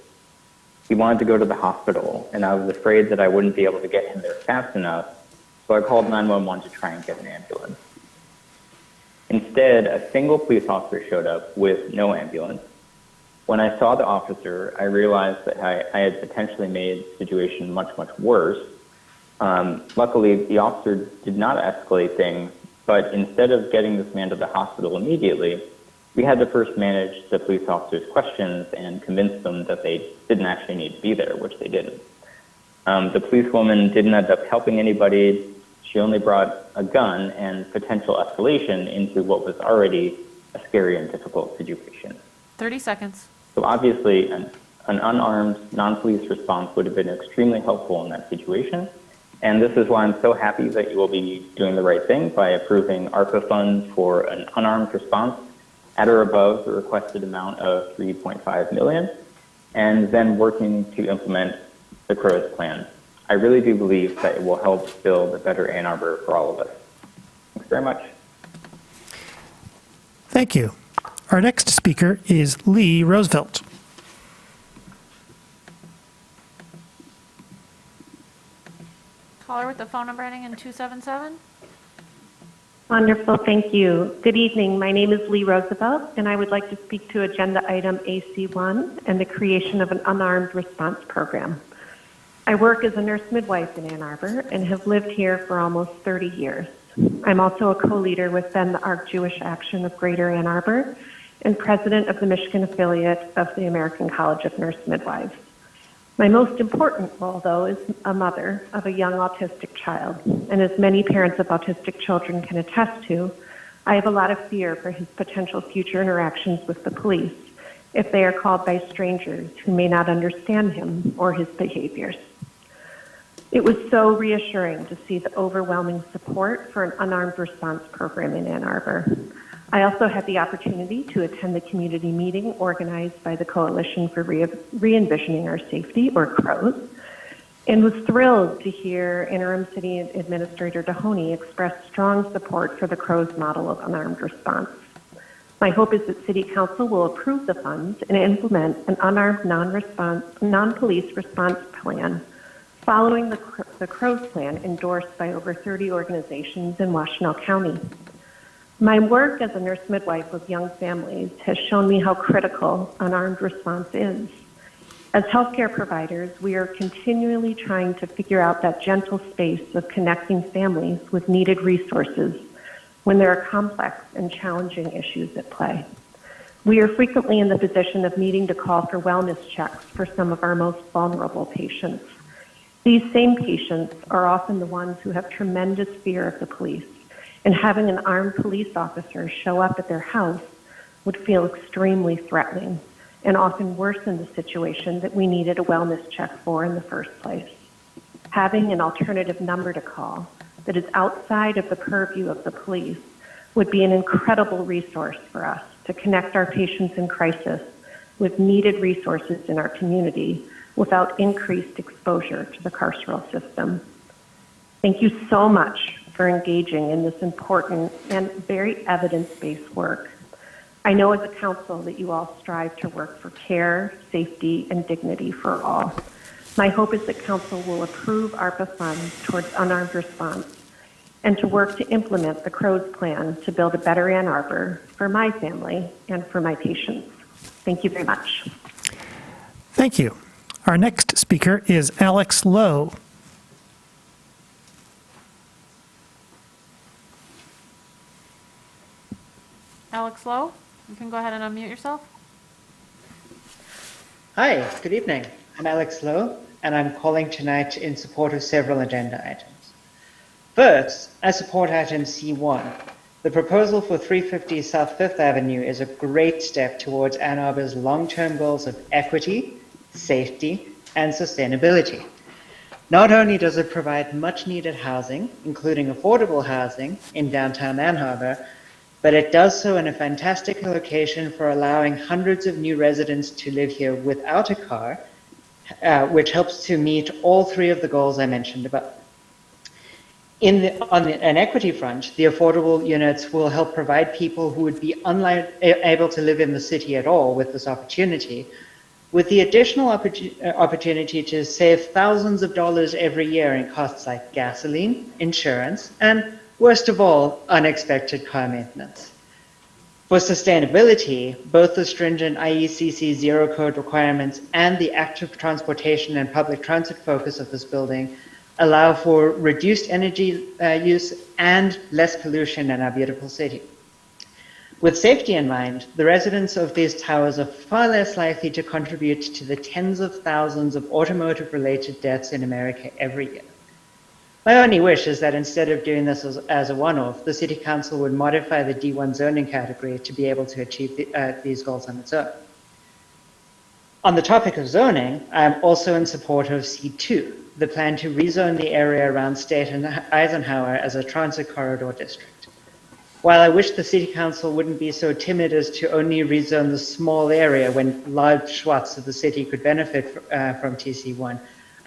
He wanted to go to the hospital, and I was afraid that I wouldn't be able to get him there fast enough, so I called 911 to try and get an ambulance. Instead, a single police officer showed up with no ambulance. When I saw the officer, I realized that I had potentially made the situation much, much worse. Luckily, the officer did not escalate things, but instead of getting this man to the hospital immediately, we had to first manage the police officer's questions and convince them that they didn't actually need to be there, which they didn't. The policewoman didn't end up helping anybody. She only brought a gun and potential escalation into what was already a scary and difficult situation. 30 seconds. So obviously, an unarmed, non-police response would have been extremely helpful in that situation. And this is why I'm so happy that you will be doing the right thing by approving ARPA funds for an unarmed response at or above the requested amount of $3.5 million, and then working to implement the CROWS plan. I really do believe that it will help build a better Ann Arbor for all of us. Thanks very much. Thank you. Our next speaker is Lee Roosevelt. Caller with the phone number ending in 277. Wonderful, thank you. Good evening. My name is Lee Roosevelt, and I would like to speak to agenda item AC1 and the creation of an unarmed response program. I work as a nurse midwife in Ann Arbor and have lived here for almost 30 years. I'm also a co-leader with Then the Arc Jewish Action of Greater Ann Arbor and president of the Michigan affiliate of the American College of Nurse Midwives. My most important role, though, is a mother of a young autistic child. And as many parents of autistic children can attest to, I have a lot of fear for his potential future interactions with the police if they are called by strangers who may not understand him or his behaviors. It was so reassuring to see the overwhelming support for an unarmed response program in Ann Arbor. I also had the opportunity to attend the community meeting organized by the Coalition for Re-Envisioning Our Safety, or CROWS, and was thrilled to hear Interim City Administrator Mahoney express strong support for the CROWS model of unarmed response. My hope is that City Council will approve the funds and implement an unarmed non-police response plan following the CROWS plan endorsed by over 30 organizations in Washtenaw County. My work as a nurse midwife with young families has shown me how critical unarmed response is. As healthcare providers, we are continually trying to figure out that gentle space of connecting families with needed resources when there are complex and challenging issues at play. We are frequently in the position of needing to call for wellness checks for some of our most vulnerable patients. These same patients are often the ones who have tremendous fear of the police, and having an armed police officer show up at their house would feel extremely threatening and often worsen the situation that we needed a wellness check for in the first place. Having an alternative number to call that is outside of the purview of the police would be an incredible resource for us to connect our patients in crisis with needed resources in our community without increased exposure to the carceral system. Thank you so much for engaging in this important and very evidence-based work. I know as a council that you all strive to work for care, safety, and dignity for all. My hope is that council will approve ARPA funds towards unarmed response and to work to implement the CROWS plan to build a better Ann Arbor for my family and for my patients. Thank you very much. Thank you. Our next speaker is Alex Lowe. Alex Lowe, you can go ahead and unmute yourself. Hi, good evening. I'm Alex Lowe, and I'm calling tonight in support of several agenda items. First, I support item C1. The proposal for 350 South Fifth Avenue is a great step towards Ann Arbor's long-term goals of equity, safety, and sustainability. Not only does it provide much-needed housing, including affordable housing in downtown Ann Arbor, but it does so in a fantastic location for allowing hundreds of new residents to live here without a car, which helps to meet all three of the goals I mentioned above. On an equity front, the affordable units will help provide people who would be unable to live in the city at all with this opportunity, with the additional opportunity to save thousands of dollars every year in costs like gasoline, insurance, and worst of all, unexpected car maintenance. For sustainability, both the stringent IECC zero code requirements and the active transportation and public transit focus of this building allow for reduced energy use and less pollution in our beautiful city. With safety in mind, the residents of these towers are far less likely to contribute to the tens of thousands of automotive-related deaths in America every year. My only wish is that instead of doing this as a one-off, the City Council would modify the D1 zoning category to be able to achieve these goals on its own. On the topic of zoning, I am also in support of C2, the plan to rezone the area around State and Eisenhower as a transit corridor district. While I wish the City Council wouldn't be so timid as to only rezone the small area when large swaths of the city could benefit from TC1,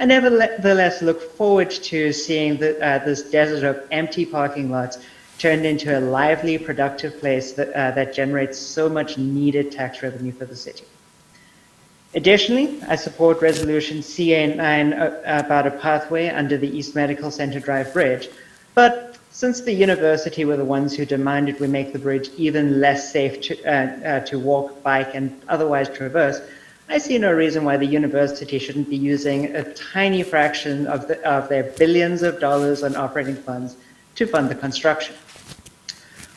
I nevertheless look forward to seeing this desert of empty parking lots turned into a lively, productive place that generates so much needed tax revenue for the city. Additionally, I support Resolution CA9 about a pathway under the East Medical Center Drive Bridge, but since the university were the ones who demanded we make the bridge even less safe to walk, bike, and otherwise traverse, I see no reason why the university shouldn't be using a tiny fraction of their billions of dollars on operating funds to fund the construction.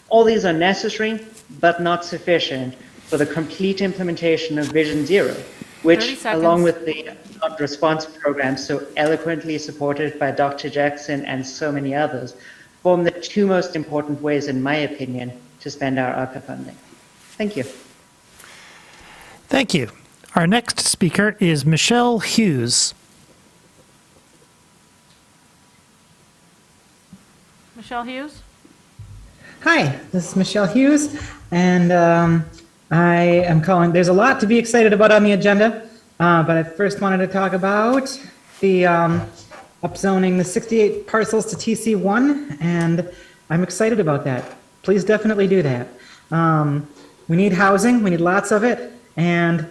All these are necessary, but not sufficient for the complete implementation of Vision Zero, which, along with the response program so eloquently supported by Dr. Jackson and so many others, form the two most important ways, in my opinion, to spend our ARPA funding. Thank you. Thank you. Our next speaker is Michelle Hughes. Michelle Hughes? Hi, this is Michelle Hughes, and I am calling. There's a lot to be excited about on the agenda, but I first wanted to talk about the upzoning the 68 parcels to TC1, and I'm excited about that. Please definitely do that. we need housing, we need lots of it, and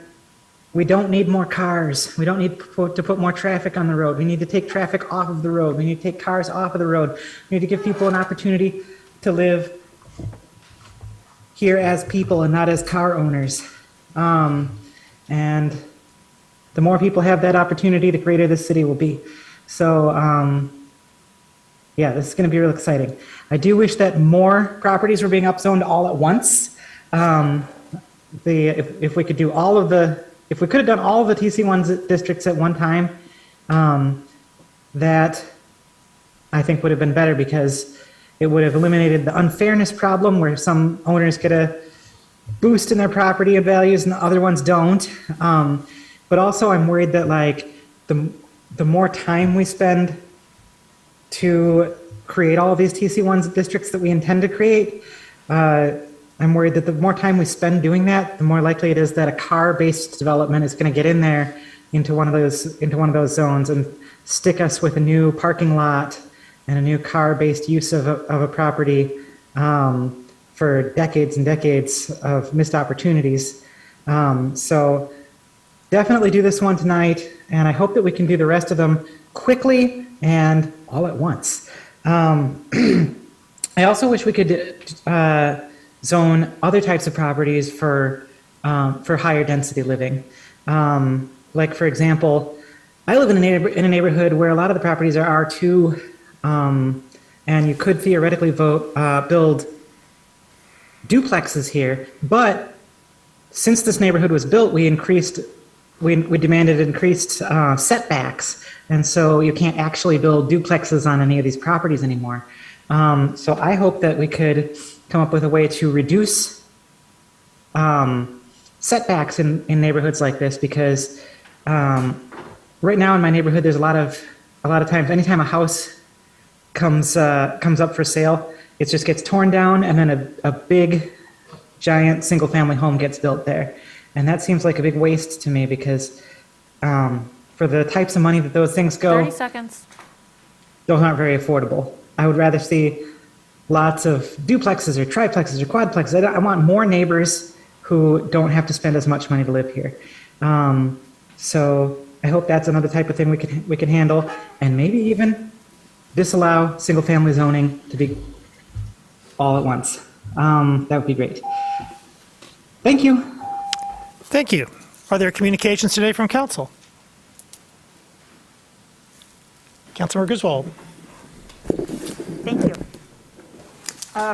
we don't need more cars. We don't need to put more traffic on the road. We need to take traffic off of the road. We need to take cars off of the road. We need to give people an opportunity to live here as people and not as car owners. And the more people have that opportunity, the greater the city will be. So, yeah, this is going to be real exciting. I do wish that more properties were being upzoned all at once. If we could do all of the, if we could have done all of the TC1 districts at one time, that I think would have been better, because it would have eliminated the unfairness problem where some owners get a boost in their property values and the other ones don't. But also I'm worried that like the more time we spend to create all of these TC1 districts that we intend to create, I'm worried that the more time we spend doing that, the more likely it is that a car-based development is going to get in there into one of those zones and stick us with a new parking lot and a new car-based use of a property for decades and decades of missed opportunities. So definitely do this one tonight, and I hope that we can do the rest of them quickly and all at once. I also wish we could zone other types of properties for higher density living. Like, for example, I live in a neighborhood where a lot of the properties are R2, and you could theoretically build duplexes here, but since this neighborhood was built, we demanded increased setbacks, and so you can't actually build duplexes on any of these properties anymore. So I hope that we could come up with a way to reduce setbacks in neighborhoods like this, because right now in my neighborhood, there's a lot of times, anytime a house comes up for sale, it just gets torn down, and then a big, giant single-family home gets built there. And that seems like a big waste to me, because for the types of money that those things go, 30 seconds. those aren't very affordable. I would rather see lots of duplexes or triplexes or quadplexes. I want more neighbors who don't have to spend as much money to live here. So I hope that's another type of thing we can handle, and maybe even disallow single-family zoning to be all at once. That would be great. Thank you. Thank you. Are there communications today from council? Councilmember Griswold. Thank you.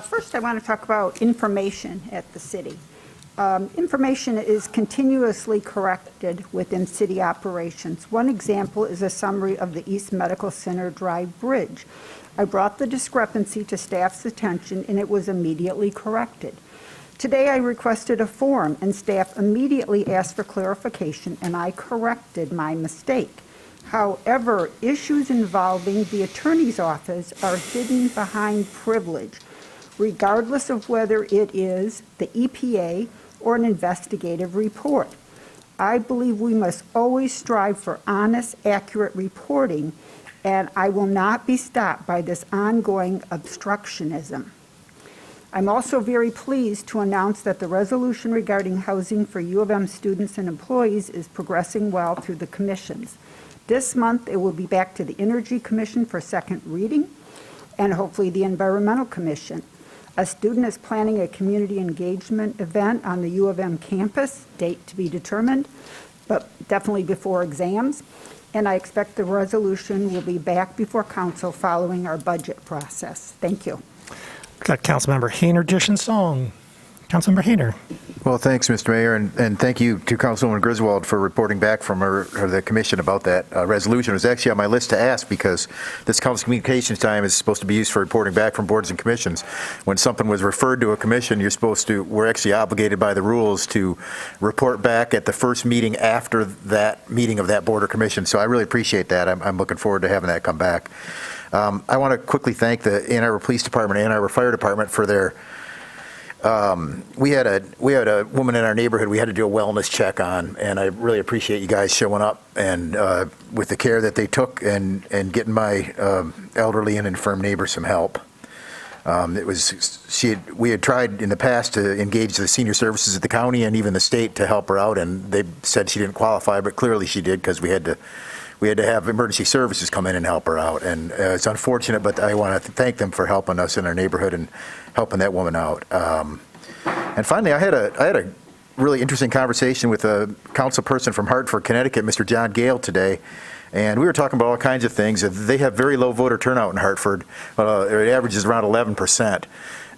First, I want to talk about information at the city. Information is continuously corrected within city operations. One example is a summary of the East Medical Center Drive Bridge. I brought the discrepancy to staff's attention, and it was immediately corrected. Today, I requested a form, and staff immediately asked for clarification, and I corrected my mistake. However, issues involving the attorney's office are hidden behind privilege, regardless of whether it is the EPA or an investigative report. I believe we must always strive for honest, accurate reporting, and I will not be stopped by this ongoing obstructionism. I'm also very pleased to announce that the resolution regarding housing for U of M students and employees is progressing well through the commissions. This month, it will be back to the Energy Commission for second reading, and hopefully the Environmental Commission. A student is planning a community engagement event on the U of M campus, date to be determined, but definitely before exams. And I expect the resolution will be back before council following our budget process. Thank you. Got Councilmember Hayner, Dish and Song. Councilmember Hayner. Well, thanks, Mr. Mayor, and thank you to Councilwoman Griswold for reporting back from the commission about that resolution. It was actually on my list to ask, because this council communications time is supposed to be used for reporting back from boards and commissions. When something was referred to a commission, we're actually obligated by the rules to report back at the first meeting after that meeting of that board or commission. So I really appreciate that. I'm looking forward to having that come back. I want to quickly thank the Ann Arbor Police Department and Ann Arbor Fire Department for their we had a woman in our neighborhood we had to do a wellness check on, and I really appreciate you guys showing up and with the care that they took and getting my elderly and infirm neighbor some help. We had tried in the past to engage the senior services at the county and even the state to help her out, and they said she didn't qualify, but clearly she did because we had to have emergency services come in and help her out. And it's unfortunate, but I want to thank them for helping us in our neighborhood and helping that woman out. And finally, I had a really interesting conversation with a council person from Hartford, Connecticut, Mr. John Gale, today. And we were talking about all kinds of things. They have very low voter turnout in Hartford. It averages around 11%.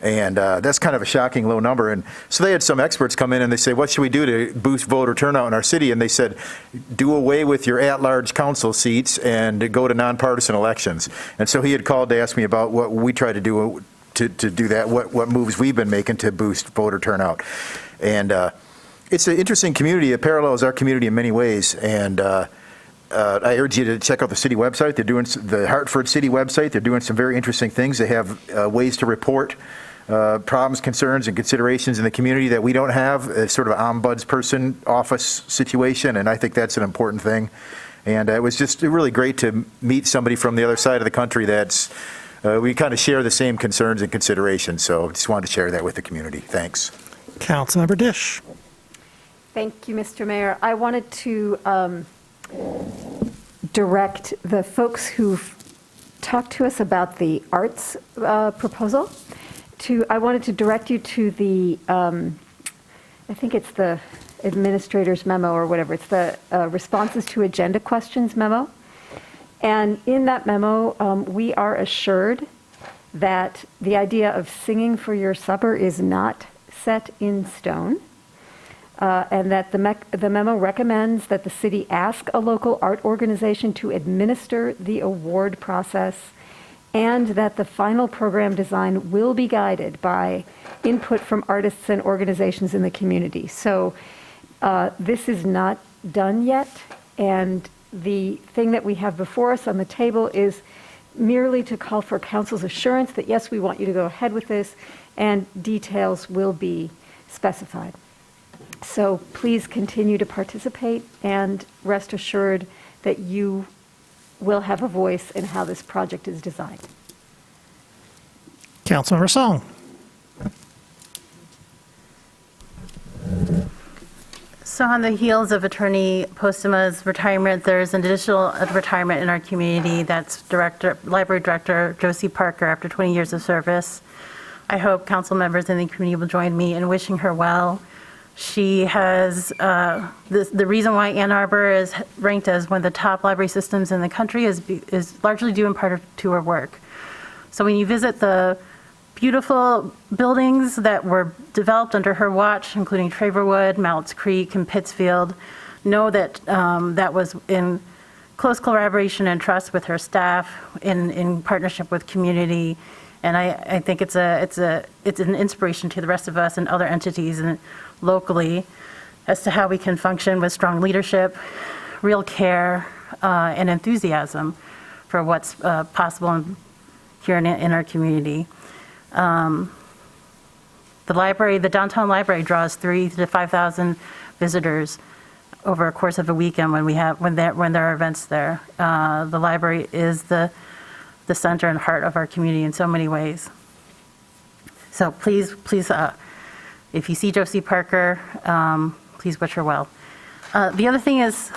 And that's kind of a shocking low number. And so they had some experts come in and they say, what should we do to boost voter turnout in our city? And they said, do away with your at-large council seats and go to nonpartisan elections. And so he had called to ask me about what we try to do to do that, what moves we've been making to boost voter turnout. And it's an interesting community. It parallels our community in many ways. And I urge you to check out the city website. They're doing the Hartford City website. They're doing some very interesting things. They have ways to report problems, concerns, and considerations in the community that we don't have. It's sort of an ombudsperson office situation, and I think that's an important thing. And it was just really great to meet somebody from the other side of the country that's we kind of share the same concerns and considerations. So just wanted to share that with the community. Thanks. Councilmember Dish. Thank you, Mr. Mayor. I wanted to direct the folks who've talked to us about the arts proposal I wanted to direct you to the, I think it's the administrator's memo or whatever. It's the responses to agenda questions memo. And in that memo, we are assured that the idea of singing for your supper is not set in stone. And that the memo recommends that the city ask a local art organization to administer the award process, and that the final program design will be guided by input from artists and organizations in the community. So this is not done yet, and the thing that we have before us on the table is merely to call for council's assurance that, yes, we want you to go ahead with this, and details will be specified. So please continue to participate and rest assured that you will have a voice in how this project is designed. Councilmember Song. So on the heels of Attorney Postema's retirement, there's an additional retirement in our community. That's Library Director Josie Parker, after 20 years of service. I hope council members in the community will join me in wishing her well. She has, the reason why Ann Arbor is ranked as one of the top library systems in the country is largely due in part to her work. So when you visit the beautiful buildings that were developed under her watch, including Traverwood, Mallett's Creek, and Pittsfield, know that that was in close collaboration and trust with her staff, in partnership with community. And I think it's an inspiration to the rest of us and other entities and locally as to how we can function with strong leadership, real care, and enthusiasm for what's possible here in our community. The downtown library draws 3,000 to 5,000 visitors over a course of a weekend when there are events there. The library is the center and heart of our community in so many ways. So please, if you see Josie Parker, please wish her well. The other thing is,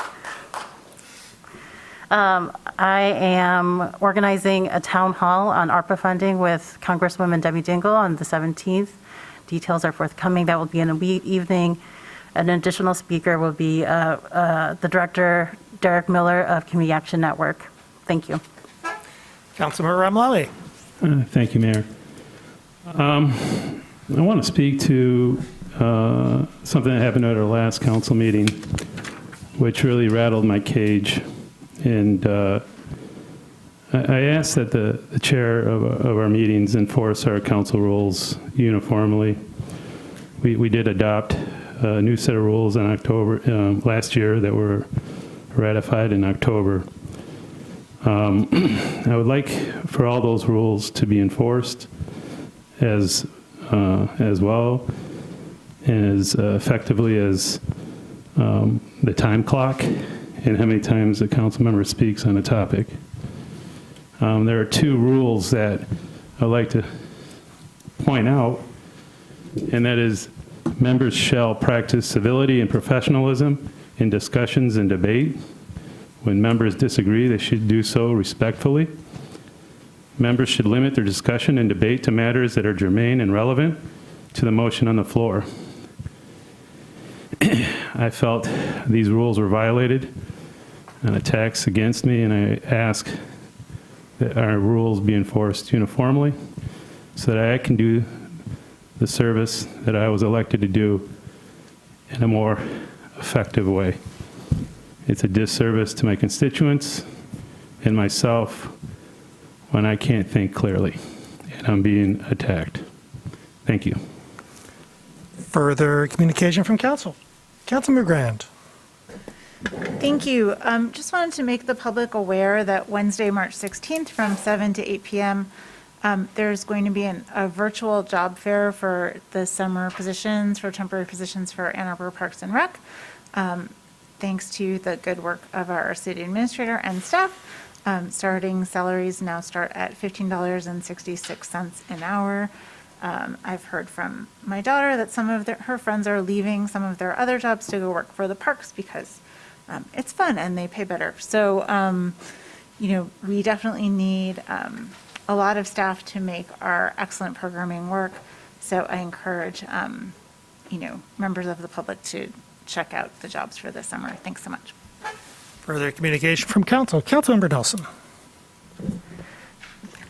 I am organizing a town hall on ARPA funding with Congresswoman Debbie Dingell on the 17th. Details are forthcoming. That will be in a evening. An additional speaker will be the Director, Derek Miller of Community Action Network. Thank you. Councilmember Ramlali. Thank you, Mayor. I want to speak to something that happened at our last council meeting, which really rattled my cage. And I asked that the chair of our meetings enforce our council rules uniformly. We did adopt a new set of rules in October last year that were ratified in October. I would like for all those rules to be enforced as well and as effectively as the time clock and how many times a council member speaks on a topic. There are two rules that I'd like to point out, and that is members shall practice civility and professionalism in discussions and debate. When members disagree, they should do so respectfully. Members should limit their discussion and debate to matters that are germane and relevant to the motion on the floor. I felt these rules were violated and attacks against me, and I ask that our rules be enforced uniformly so that I can do the service that I was elected to do in a more effective way. It's a disservice to my constituents and myself when I can't think clearly, and I'm being attacked. Thank you. Further communication from council. Councilmember Grand. Thank you. Just wanted to make the public aware that Wednesday, March 16th from 7 to 8 p.m., there's going to be a virtual job fair for the summer positions, for temporary positions for Ann Arbor Parks and Rec. Thanks to the good work of our city administrator and staff. Starting salaries now start at $15.66 an hour. I've heard from my daughter that some of her friends are leaving some of their other jobs to go work for the parks because it's fun and they pay better. So, we definitely need a lot of staff to make our excellent programming work. So I encourage, members of the public to check out the jobs for this summer. Thanks so much. Further communication from council. Councilmember Nelson.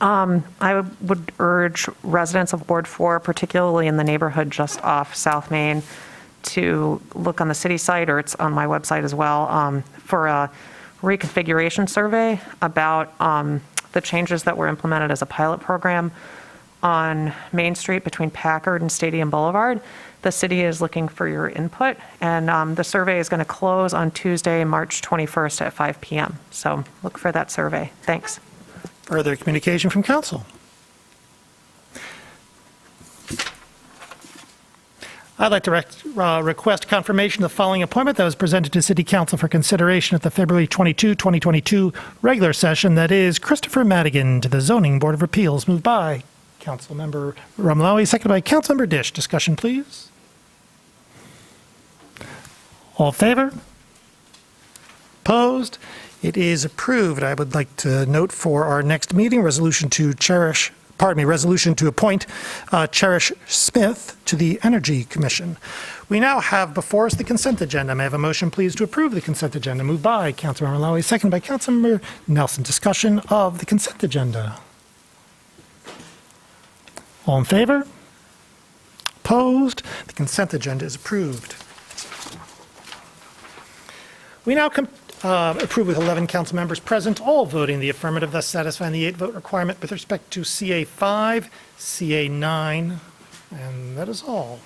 I would urge residents of Ward 4, particularly in the neighborhood just off South Main, to look on the city site, or it's on my website as well, for a reconfiguration survey about the changes that were implemented as a pilot program on Main Street between Packard and Stadium Boulevard. The city is looking for your input, and the survey is going to close on Tuesday, March 21st at 5 p.m. So look for that survey. Thanks. Further communication from council. I'd like to request confirmation of the following appointment that was presented to City Council for consideration at the February 22, 2022 regular session. That is Christopher Madigan to the Zoning Board of Appeals. Moved by Councilmember Ramalawi, seconded by Councilmember Dish. Discussion, please. All in favor? Opposed? It is approved. I would like to note for our next meeting, resolution to appoint Cherish Smith to the Energy Commission. We now have before us the consent agenda. May I have a motion, please, to approve the consent agenda? Moved by Councilmember Malawi, seconded by Councilmember Nelson. Discussion of the consent agenda. All in favor? Opposed? The consent agenda is approved. We now approve with 11 council members present, all voting the affirmative, thus satisfying the 8-vote requirement with respect to CA5, CA9, and that is all.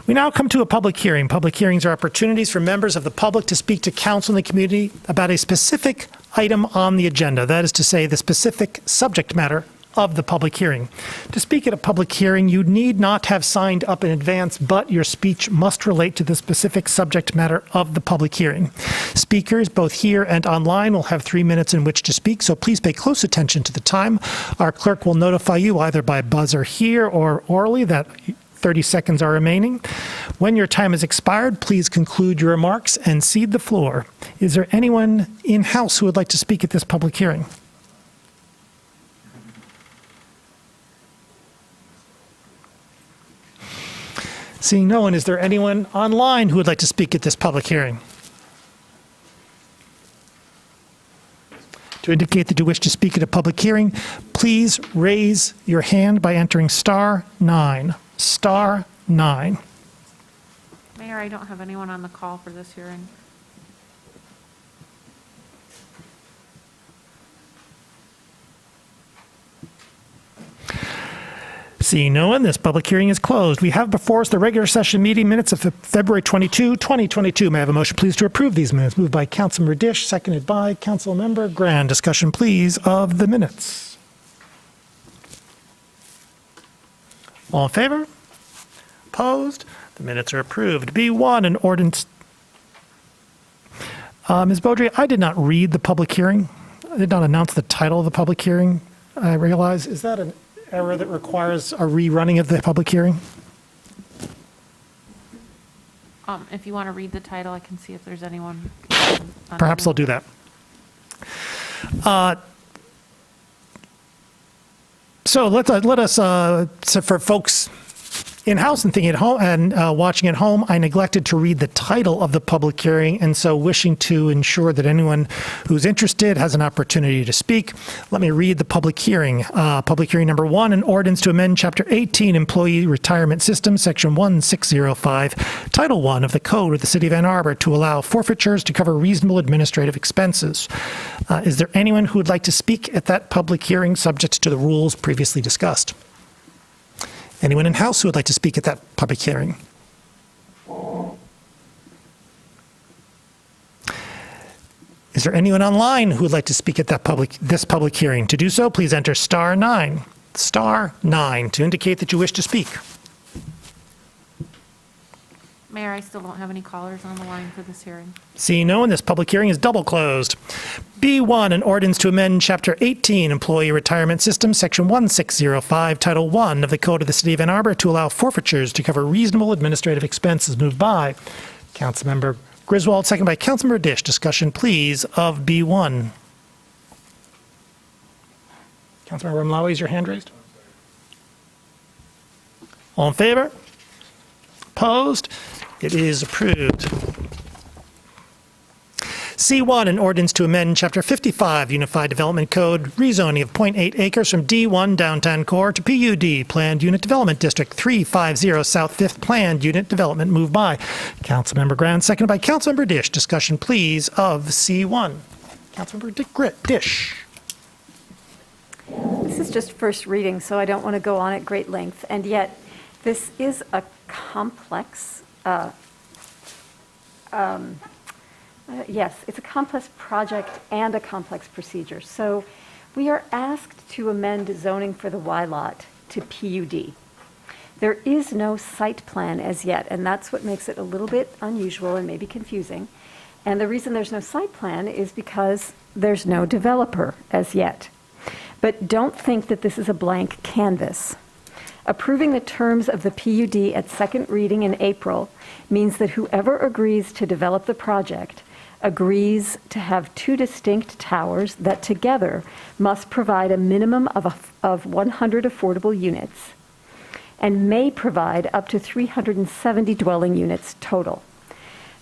We now come to a public hearing. Public hearings are opportunities for members of the public to speak to council and the community about a specific item on the agenda. That is to say, the specific subject matter of the public hearing. To speak at a public hearing, you need not have signed up in advance, but your speech must relate to the specific subject matter of the public hearing. Speakers, both here and online, will have 3 minutes in which to speak, so please pay close attention to the time. Our clerk will notify you either by buzzer here or orally that 30 seconds are remaining. When your time has expired, please conclude your remarks and cede the floor. Is there anyone in-house who would like to speak at this public hearing? Seeing no one, is there anyone online who would like to speak at this public hearing? To indicate that you wish to speak at a public hearing, please raise your hand by entering *9. *9. Mayor, I don't have anyone on the call for this hearing. Seeing no one, this public hearing is closed. We have before us the regular session meeting minutes of February 22, 2022. May I have a motion, please, to approve these minutes? Moved by Councilmember Dish, seconded by Councilmember Grand. Discussion, please, of the minutes. All in favor? Opposed? The minutes are approved. B1, an ordinance. Ms. Beaudry, I did not read the public hearing. I did not announce the title of the public hearing. I realize, is that an error that requires a rerunning of the public hearing? If you want to read the title, I can see if there's anyone. Perhaps I'll do that. So let us, so for folks in-house and thinking at home and watching at home, I neglected to read the title of the public hearing, and so wishing to ensure that anyone who's interested has an opportunity to speak, let me read the public hearing. Public hearing number 1, an ordinance to amend Chapter 18, Employee Retirement System, Section 1605, Title 1 of the Code of the City of Ann Arbor to allow forfeitures to cover reasonable administrative expenses. Is there anyone who would like to speak at that public hearing subject to the rules previously discussed? Anyone in-house who would like to speak at that public hearing? Is there anyone online who would like to speak at this public hearing? To do so, please enter *9, *9 to indicate that you wish to speak. Mayor, I still don't have any callers on the line for this hearing. Seeing no one, this public hearing is double closed. B1, an ordinance to amend Chapter 18, Employee Retirement System, Section 1605, Title 1 of the Code of the City of Ann Arbor to allow forfeitures to cover reasonable administrative expenses. Moved by Councilmember Griswold, second by Councilmember Dish. Discussion, please, of B1. Councilmember Mlawi, is your hand raised? All in favor? Opposed? It is approved. C1, an ordinance to amend Chapter 55, Unified Development Code, rezoning of 0.8 acres from D1 Downtown Core to PUD, Planned Unit Development District 350 South 5th Planned Unit Development. Moved by Councilmember Brown, seconded by Councilmember Dish. Discussion, please, of C1. Councilmember Dish. This is just first reading, so I don't want to go on at great length, and yet this is a complex, yes, it's a complex project and a complex procedure. So we are asked to amend zoning for the Y lot to PUD. There is no site plan as yet, and that's what makes it a little bit unusual and maybe confusing. And the reason there's no site plan is because there's no developer as yet. But don't think that this is a blank canvas. Approving the terms of the PUD at second reading in April means that whoever agrees to develop the project agrees to have two distinct towers that together must provide a minimum of 100 affordable units and may provide up to 370 dwelling units total.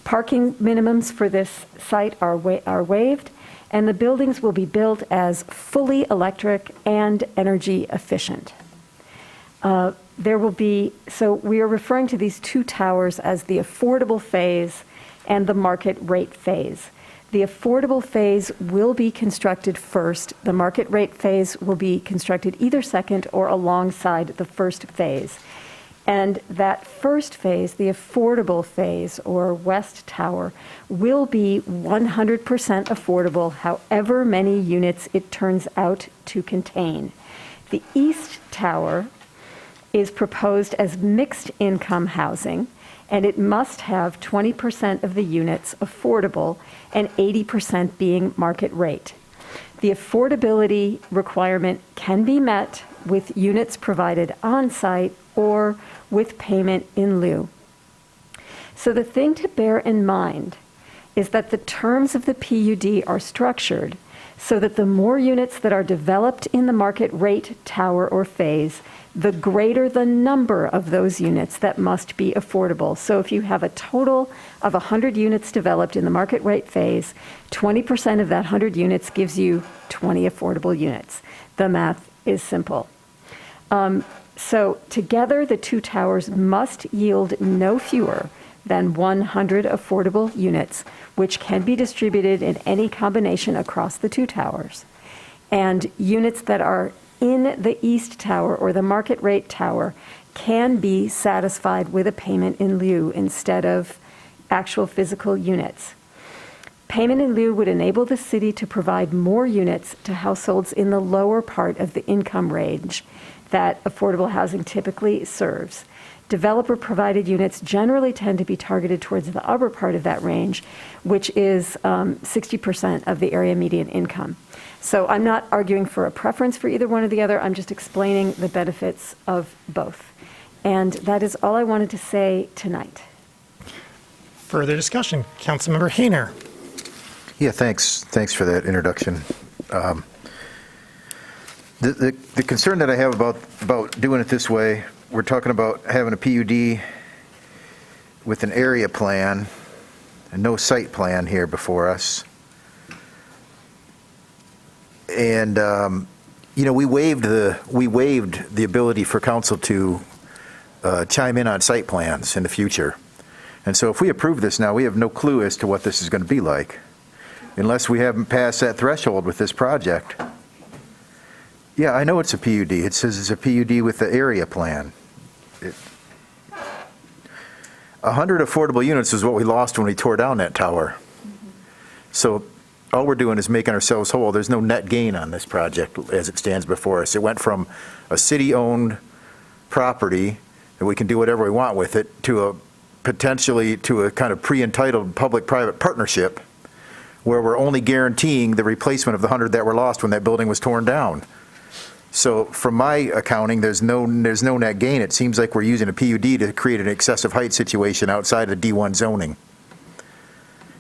Parking minimums for this site are waived, and the buildings will be built as fully electric and energy efficient. There will be, so we are referring to these two towers as the affordable phase and the market rate phase. The affordable phase will be constructed first. The market rate phase will be constructed either second or alongside the first phase. And that first phase, the affordable phase or West Tower, will be 100% affordable, however many units it turns out to contain. The East Tower is proposed as mixed income housing, and it must have 20% of the units affordable and 80% being market rate. The affordability requirement can be met with units provided on-site or with payment in lieu. So the thing to bear in mind is that the terms of the PUD are structured so that the more units that are developed in the market rate tower or phase, the greater the number of those units that must be affordable. So if you have a total of 100 units developed in the market rate phase, 20% of that 100 units gives you 20 affordable units. The math is simple. So together, the two towers must yield no fewer than 100 affordable units, which can be distributed in any combination across the two towers. And units that are in the East Tower or the market rate tower can be satisfied with a payment in lieu instead of actual physical units. Payment in lieu would enable the city to provide more units to households in the lower part of the income range that affordable housing typically serves. Developer-provided units generally tend to be targeted towards the upper part of that range, which is 60% of the area median income. So I'm not arguing for a preference for either one or the other. I'm just explaining the benefits of both. And that is all I wanted to say tonight. Further discussion, Councilmember Hayner. Yeah, thanks. Thanks for that introduction. The concern that I have about doing it this way, we're talking about having a PUD with an area plan and no site plan here before us. And, we waived the ability for council to chime in on site plans in the future. And so if we approve this now, we have no clue as to what this is going to be like, unless we haven't passed that threshold with this project. Yeah, I know it's a PUD. It says it's a PUD with the area plan. 100 affordable units is what we lost when we tore down that tower. So all we're doing is making ourselves whole. There's no net gain on this project as it stands before us. It went from a city-owned property that we can do whatever we want with it to a potentially to a kind of pre-entitled public-private partnership where we're only guaranteeing the replacement of the 100 that were lost when that building was torn down. So from my accounting, there's no net gain. It seems like we're using a PUD to create an excessive height situation outside of the D1 zoning.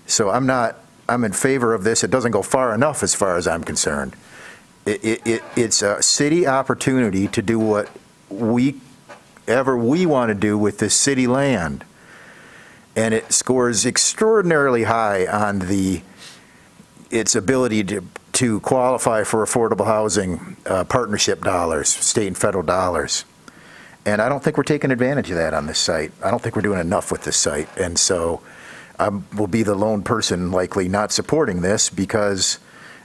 So I'm in favor of this. It doesn't go far enough as far as I'm concerned. It's a city opportunity to do whatever we want to do with this city land. And it scores extraordinarily high on its ability to qualify for affordable housing partnership dollars, state and federal dollars. And I don't think we're taking advantage of that on this site. I don't think we're doing enough with this site. And so I will be the lone person likely not supporting this because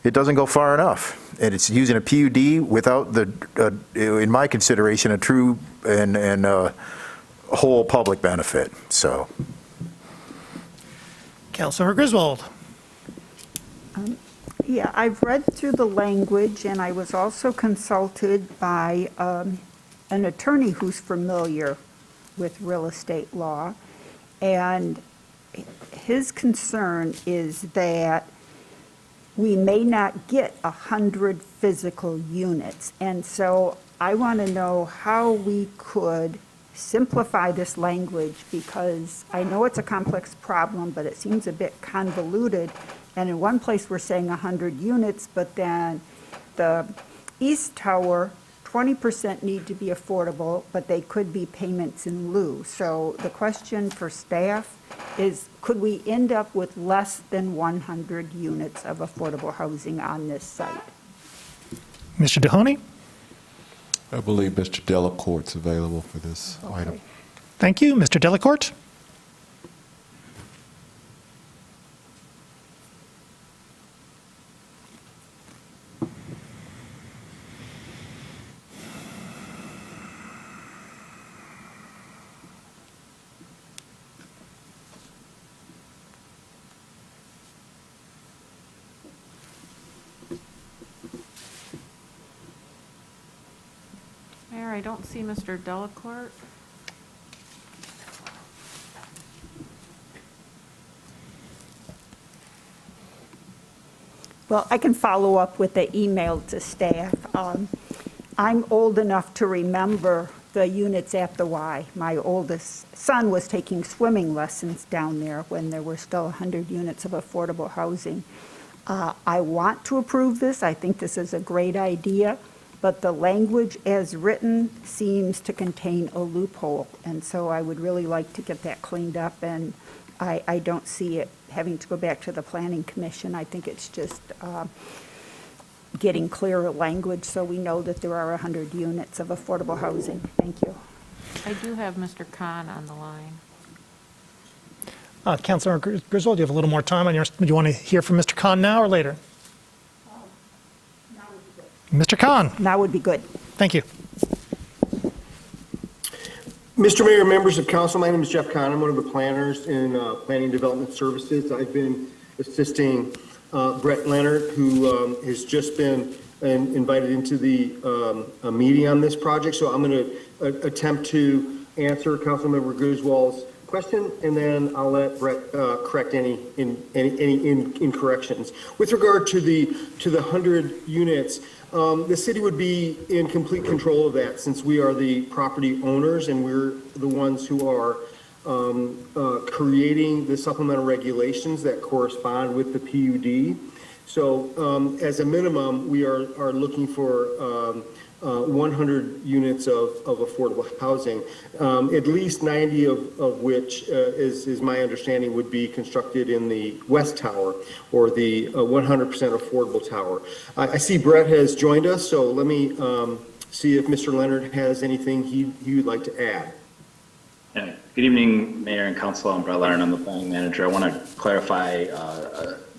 it doesn't go far enough. And it's using a PUD without in my consideration, a true and whole public benefit. So. Councilmember Griswold. Yeah, I've read through the language, and I was also consulted by an attorney who's familiar with real estate law, and his concern is that we may not get 100 physical units, and so I want to know how we could simplify this language, because I know it's a complex problem, but it seems a bit convoluted. And in one place, we're saying 100 units, but then the East Tower, 20% need to be affordable, but they could be payments in lieu. So the question for staff is, could we end up with less than 100 units of affordable housing on this site? Mr. Mahoney? I believe Mr. Delacourt's available for this item. Thank you. Mr. Delacourt? Mayor, I don't see Mr. Delacourt. Well, I can follow up with the email to staff. I'm old enough to remember the units at the Y. My oldest son was taking swimming lessons down there when there were still 100 units of affordable housing. I want to approve this. I think this is a great idea, but the language as written seems to contain a loophole, and so I would really like to get that cleaned up, and I don't see it having to go back to the Planning Commission. I think it's just getting clearer language so we know that there are 100 units of affordable housing. Thank you. I do have Mr. Khan on the line. Councilmember Griswold, you have a little more time on yours. Do you want to hear from Mr. Khan now or later? Mr. Khan. Now would be good. Thank you. Mr. Mayor, members of council, my name is Jeff Kahn. I'm one of the planners in Planning Development Services. I've been assisting Brett Leonard, who has just been invited into the meeting on this project. So I'm going to attempt to answer Councilmember Griswold's question, and then I'll let Brett correct any incorrections. With regard to the 100 units, the city would be in complete control of that, since we are the property owners and we're the ones who are creating the supplemental regulations that correspond with the PUD. So as a minimum, we are looking for 100 units of affordable housing, at least 90 of which is my understanding would be constructed in the West Tower, or the 100% affordable tower. I see Brett has joined us, so let me see if Mr. Leonard has anything he would like to add. Yeah. Good evening, Mayor and Council. I'm Brett Leonard. I'm the planning manager. I want to clarify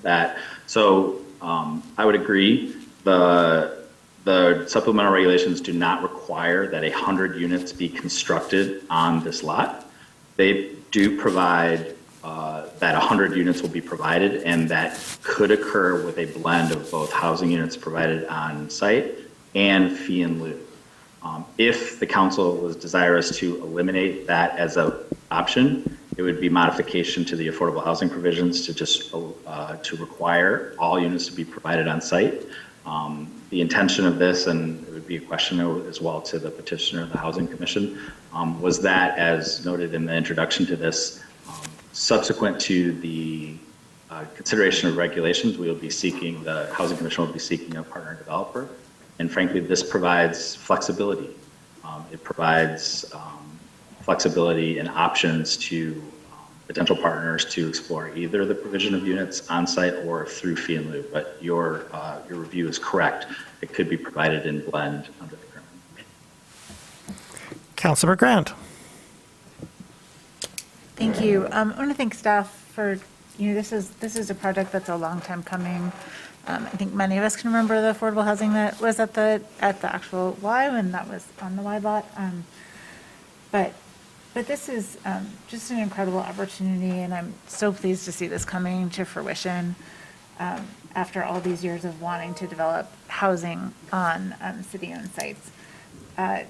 that. So I would agree. The supplemental regulations do not require that 100 units be constructed on this lot. They do provide that 100 units will be provided, and that could occur with a blend of both housing units provided on site and fee in lieu. If the council was desirous to eliminate that as an option, it would be modification to the affordable housing provisions to just to require all units to be provided on site. The intention of this, and it would be a question as well to the petitioner of the Housing Commission, was that, as noted in the introduction to this, subsequent to the consideration of regulations, we will be seeking, the Housing Commission will be seeking a partner developer. And frankly, this provides flexibility. It provides flexibility and options to potential partners to explore either the provision of units on site or through fee and lieu. But your review is correct. It could be provided in blend under the current. Councilor Grant. Thank you. I want to thank staff for, this is a project that's a long time coming. I think many of us can remember the affordable housing that was at the actual Y when that was on the Y lot. But this is just an incredible opportunity, and I'm so pleased to see this coming to fruition after all these years of wanting to develop housing on city-owned sites. I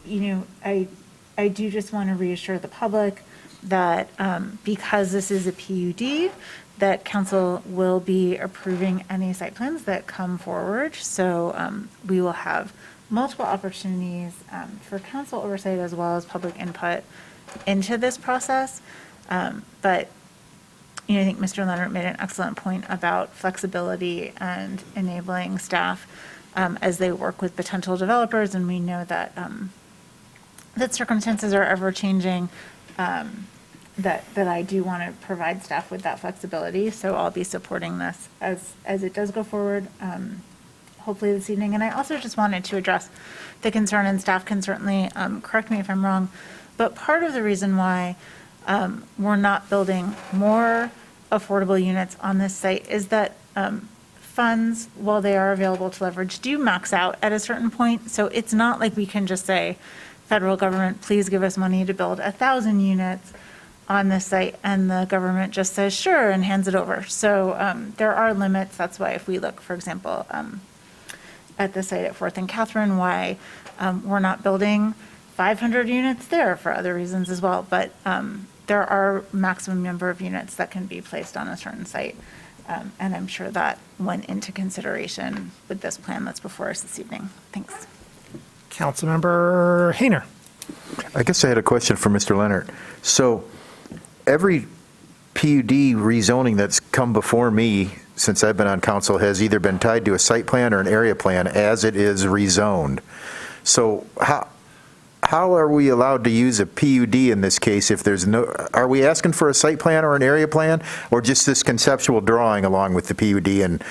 do just want to reassure the public that because this is a PUD, that council will be approving any site plans that come forward. So we will have multiple opportunities for council oversight as well as public input into this process. But I think Mr. Leonard made an excellent point about flexibility and enabling staff as they work with potential developers. And we know that that circumstances are ever changing. That I do want to provide staff with that flexibility. So I'll be supporting this as it does go forward, hopefully this evening. And I also just wanted to address the concern, and staff can certainly correct me if I'm wrong, but part of the reason why we're not building more affordable units on this site is that funds, while they are available to leverage, do max out at a certain point. So it's not like we can just say, federal government, please give us money to build 1,000 units on this site, and the government just says sure and hands it over. So there are limits. That's why if we look, for example, at the site at 4th and Catherine, why we're not building 500 units there for other reasons as well. But there are maximum number of units that can be placed on a certain site. And I'm sure that went into consideration with this plan that's before us this evening. Thanks. Councilmember Hayner. I guess I had a question for Mr. Leonard. So every PUD rezoning that's come before me since I've been on council has either been tied to a site plan or an area plan as it is rezoned. So how are we allowed to use a PUD in this case if there's no, are we asking for a site plan or an area plan, or just this conceptual drawing along with the PUD and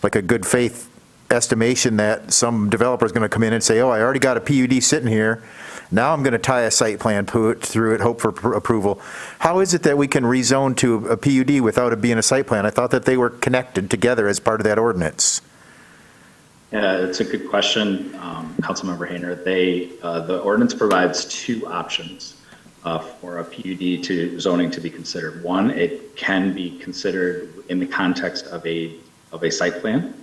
like a good faith estimation that some developer is going to come in and say, oh, I already got a PUD sitting here. Now I'm going to tie a site plan through it, hope for approval. How is it that we can rezone to a PUD without it being a site plan? I thought that they were connected together as part of that ordinance. Yeah, it's a good question, Councilmember Hayner. The ordinance provides two options for a PUD to zoning to be considered. One, it can be considered in the context of a site plan.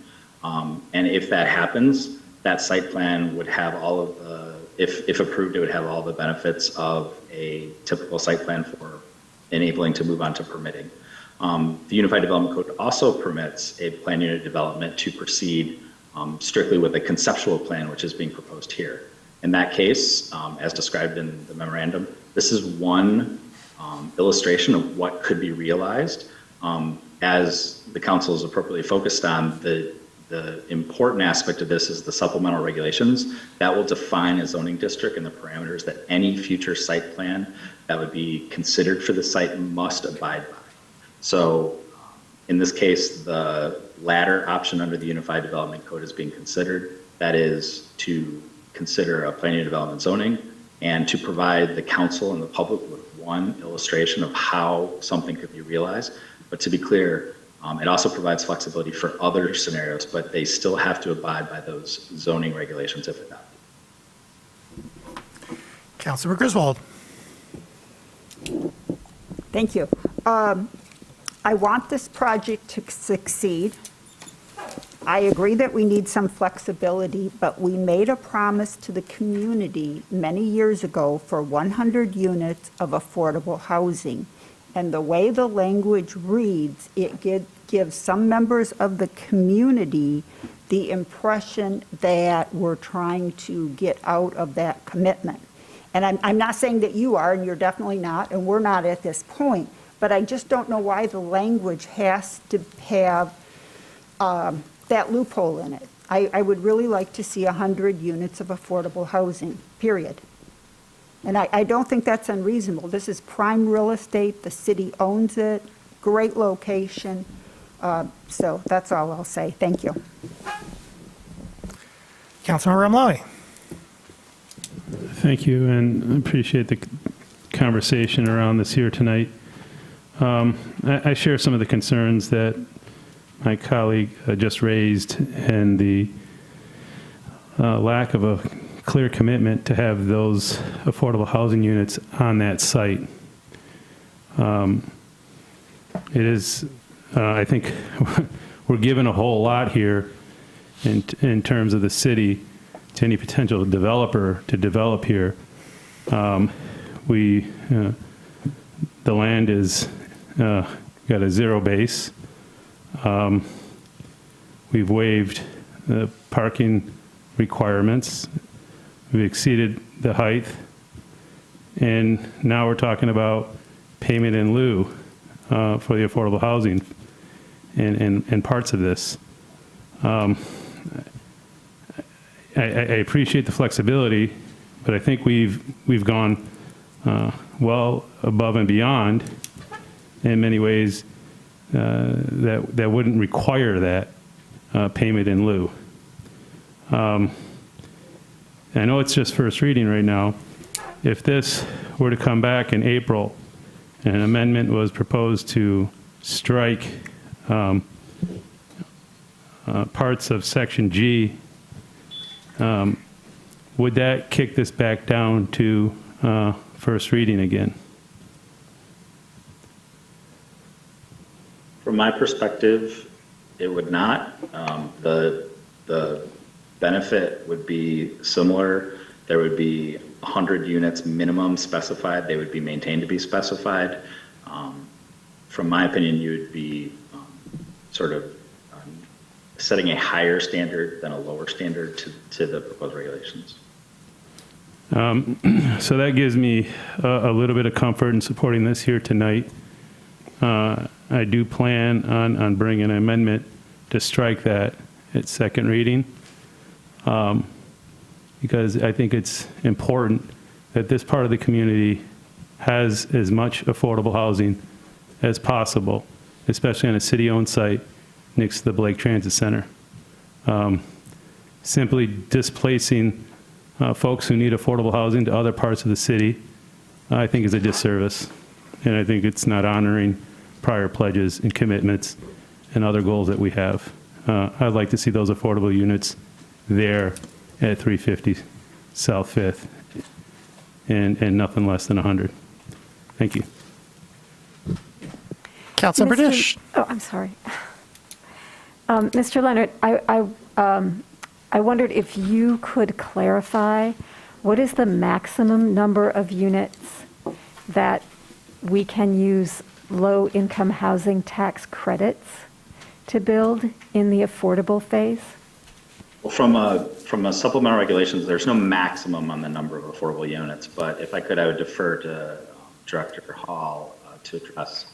And if that happens, that site plan would have all of the, if approved, it would have all the benefits of a typical site plan for enabling to move on to permitting. The Unified Development Code also permits a plan unit development to proceed strictly with a conceptual plan, which is being proposed here. In that case, as described in the memorandum, this is one illustration of what could be realized. As the council is appropriately focused on, the important aspect of this is the supplemental regulations that will define a zoning district and the parameters that any future site plan that would be considered for the site must abide by. So in this case, the latter option under the Unified Development Code is being considered. That is to consider a planning and development zoning and to provide the council and the public with one illustration of how something could be realized. But to be clear, it also provides flexibility for other scenarios, but they still have to abide by those zoning regulations if adopted. Councilor Griswold. Thank you. I want this project to succeed. I agree that we need some flexibility, but we made a promise to the community many years ago for 100 units of affordable housing. And the way the language reads, it gives some members of the community the impression that we're trying to get out of that commitment. And I'm not saying that you are, and you're definitely not, and we're not at this point, but I just don't know why the language has to have that loophole in it. I would really like to see 100 units of affordable housing, period. And I don't think that's unreasonable. This is prime real estate. The city owns it. Great location. So that's all I'll say. Thank you. Councilmember Ramlawi. Thank you, and I appreciate the conversation around this here tonight. I share some of the concerns that my colleague just raised and the lack of a clear commitment to have those affordable housing units on that site. It is, I think, we're given a whole lot here in terms of the city to any potential developer to develop here. The land is got a zero base. We've waived the parking requirements. We've exceeded the height. And now we're talking about payment in lieu for the affordable housing and parts of this. I appreciate the flexibility, but I think we've gone well above and beyond in many ways that wouldn't require that payment in lieu. I know it's just first reading right now. If this were to come back in April and an amendment was proposed to strike parts of Section G, would that kick this back down to first reading again? From my perspective, it would not. The benefit would be similar. There would be 100 units minimum specified. They would be maintained to be specified. From my opinion, you would be sort of setting a higher standard than a lower standard to the proposed regulations. So that gives me a little bit of comfort in supporting this here tonight. I do plan on bringing an amendment to strike that at second reading, because I think it's important that this part of the community has as much affordable housing as possible, especially on a city-owned site next to the Blake Transit Center. Simply displacing folks who need affordable housing to other parts of the city, I think is a disservice. And I think it's not honoring prior pledges and commitments and other goals that we have. I'd like to see those affordable units there at 350 South 5th and nothing less than 100. Thank you. Councilmember Dish. Oh, I'm sorry. Mr. Leonard, I wondered if you could clarify, what is the maximum number of units that we can use low-income housing tax credits to build in the affordable phase? Well, from a supplemental regulations, there's no maximum on the number of affordable units, but if I could, I would defer to Director Hall to address.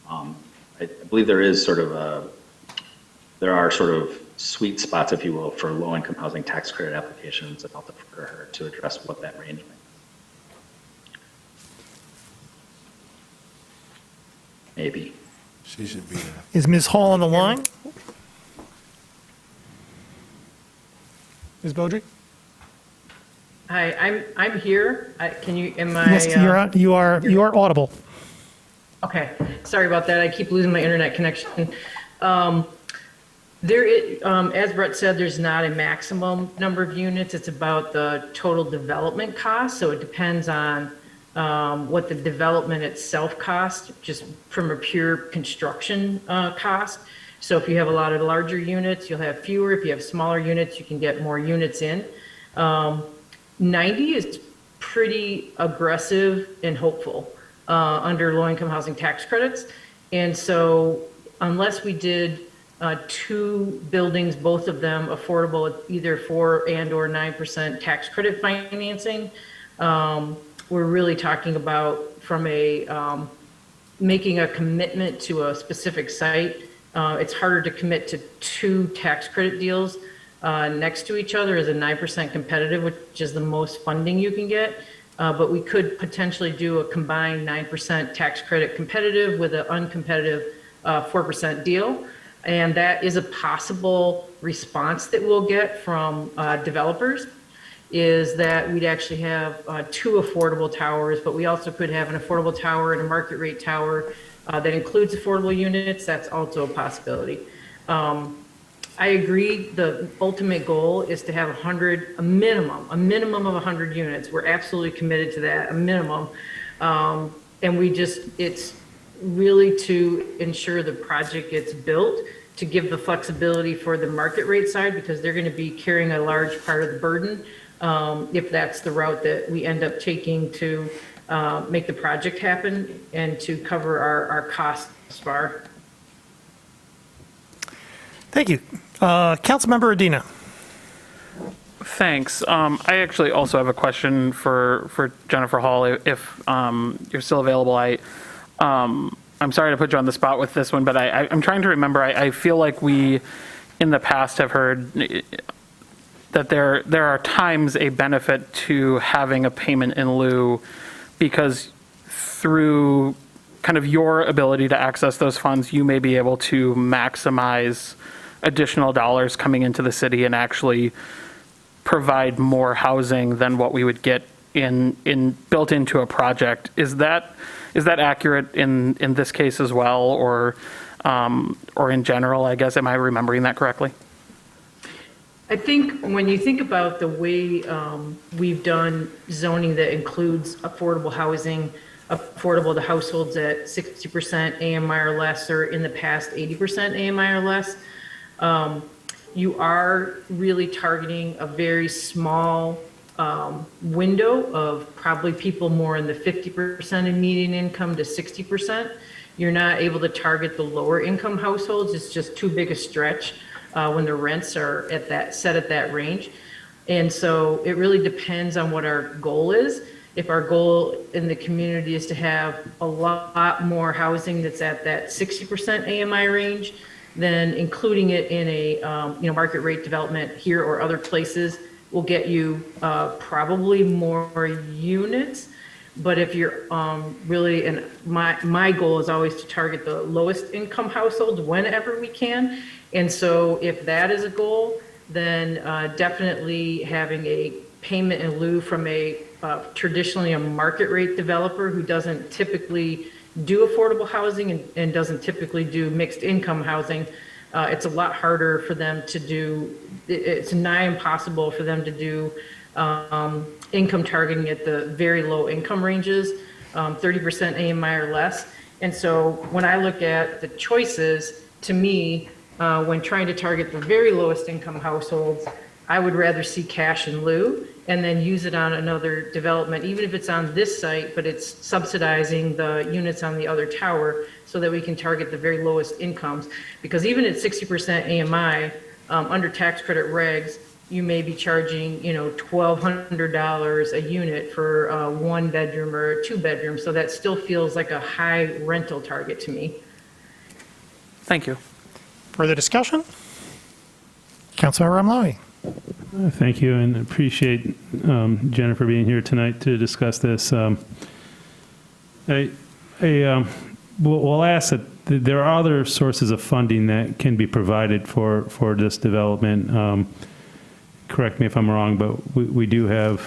I believe there is there are sort of sweet spots, if you will, for low-income housing tax credit applications, and I'll defer her to address what that range means. Maybe. She should be there. Is Ms. Hall on the line? Ms. Beaudry? Hi, I'm here. Am I? Yes, you are audible. Okay, sorry about that. I keep losing my internet connection. As Brett said, there's not a maximum number of units. It's about the total development cost. So it depends on what the development itself costs, just from a pure construction cost. So if you have a lot of larger units, you'll have fewer. If you have smaller units, you can get more units in. 90 is pretty aggressive and hopeful under low-income housing tax credits. And so unless we did 2 buildings, both of them affordable at either 4 and or 9% tax credit financing, we're really talking about from a making a commitment to a specific site. It's harder to commit to 2 tax credit deals next to each other as a 9% competitive, which is the most funding you can get. But we could potentially do a combined 9% tax credit competitive with an uncompetitive 4% deal. And that is a possible response that we'll get from developers, is that we'd actually have 2 affordable towers, but we also could have an affordable tower and a market rate tower that includes affordable units. That's also a possibility. I agree, the ultimate goal is to have a minimum of 100 units. We're absolutely committed to that, a minimum. And it's really to ensure the project gets built, to give the flexibility for the market rate side, because they're going to be carrying a large part of the burden if that's the route that we end up taking to make the project happen and to cover our costs thus far. Thank you. Councilmember Adina. Thanks. I actually also have a question for Jennifer Hall, if you're still available. I'm sorry to put you on the spot with this one, but I'm trying to remember. I feel like we, in the past, have heard that there are times a benefit to having a payment in lieu, because through kind of your ability to access those funds, you may be able to maximize additional dollars coming into the city and actually provide more housing than what we would get in built into a project. Is that accurate in this case as well, or in general, I guess? Am I remembering that correctly? I think when you think about the way we've done zoning that includes affordable housing, affordable to households at 60% AMI or less, or in the past 80% AMI or less, you are really targeting a very small window of probably people more in the 50% in median income to 60%. You're not able to target the lower income households. It's just too big a stretch when the rents are set at that range. And so it really depends on what our goal is. If our goal in the community is to have a lot more housing that's at that 60% AMI range, then including it in a market rate development here or other places will get you probably more units. But if you're really, and my goal is always to target the lowest income households whenever we can. And so if that is a goal, then definitely having a payment in lieu from traditionally a market rate developer who doesn't typically do affordable housing and doesn't typically do mixed income housing, it's a lot harder for them to do. It's nigh impossible for them to do income targeting at the very low income ranges, 30% AMI or less. And so when I look at the choices, to me, when trying to target the very lowest income households, I would rather see cash in lieu and then use it on another development, even if it's on this site, but it's subsidizing the units on the other tower so that we can target the very lowest incomes. Because even at 60% AMI, under tax credit regs, you may be charging, $1,200 a unit for a 1-bedroom or a 2-bedroom. So that still feels like a high rental target to me. Thank you. Further discussion? Councilmember Ramlawi. Thank you, and appreciate Jennifer being here tonight to discuss this. We'll ask that there are other sources of funding that can be provided for this development. Correct me if I'm wrong, but we do have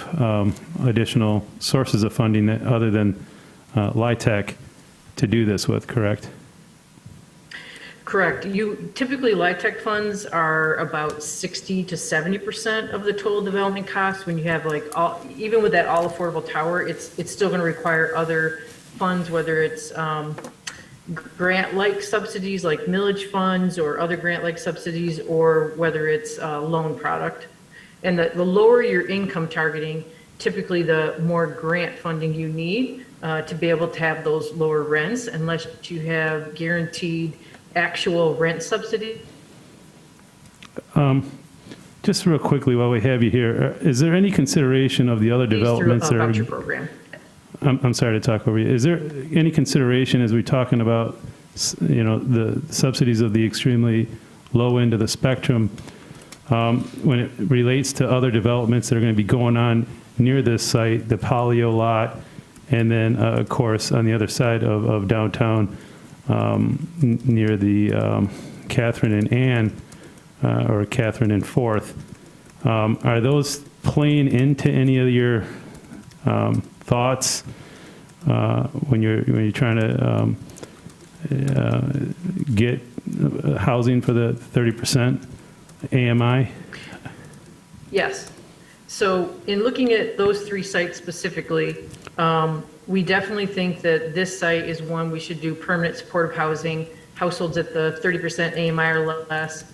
additional sources of funding that, other than LIHTC, to do this with, correct? Correct. Typically, LIHTC funds are about 60 to 70% of the total development cost. When you have even with that all affordable tower, it's still going to require other funds, whether it's grant-like subsidies like millage funds or other grant-like subsidies, or whether it's a loan product. And the lower your income targeting, typically the more grant funding you need to be able to have those lower rents, unless you have guaranteed actual rent subsidy. Just real quickly while we have you here, is there any consideration of the other developments through that a are... voucher program. I'm sorry to talk over you. Is there any consideration as we're talking about, the subsidies of the extremely low end of the spectrum, when it relates to other developments that are going to be going on near this site, the Polio lot, and then, of course, on the other side of downtown, near the Catherine and Ann, or Catherine and Fourth. Are those playing into any of your thoughts when you're trying to get housing for the 30% AMI? Yes. So in looking at those 3 sites specifically, we definitely think that this site is one we should do permanent supportive housing, households at the 30% AMI or less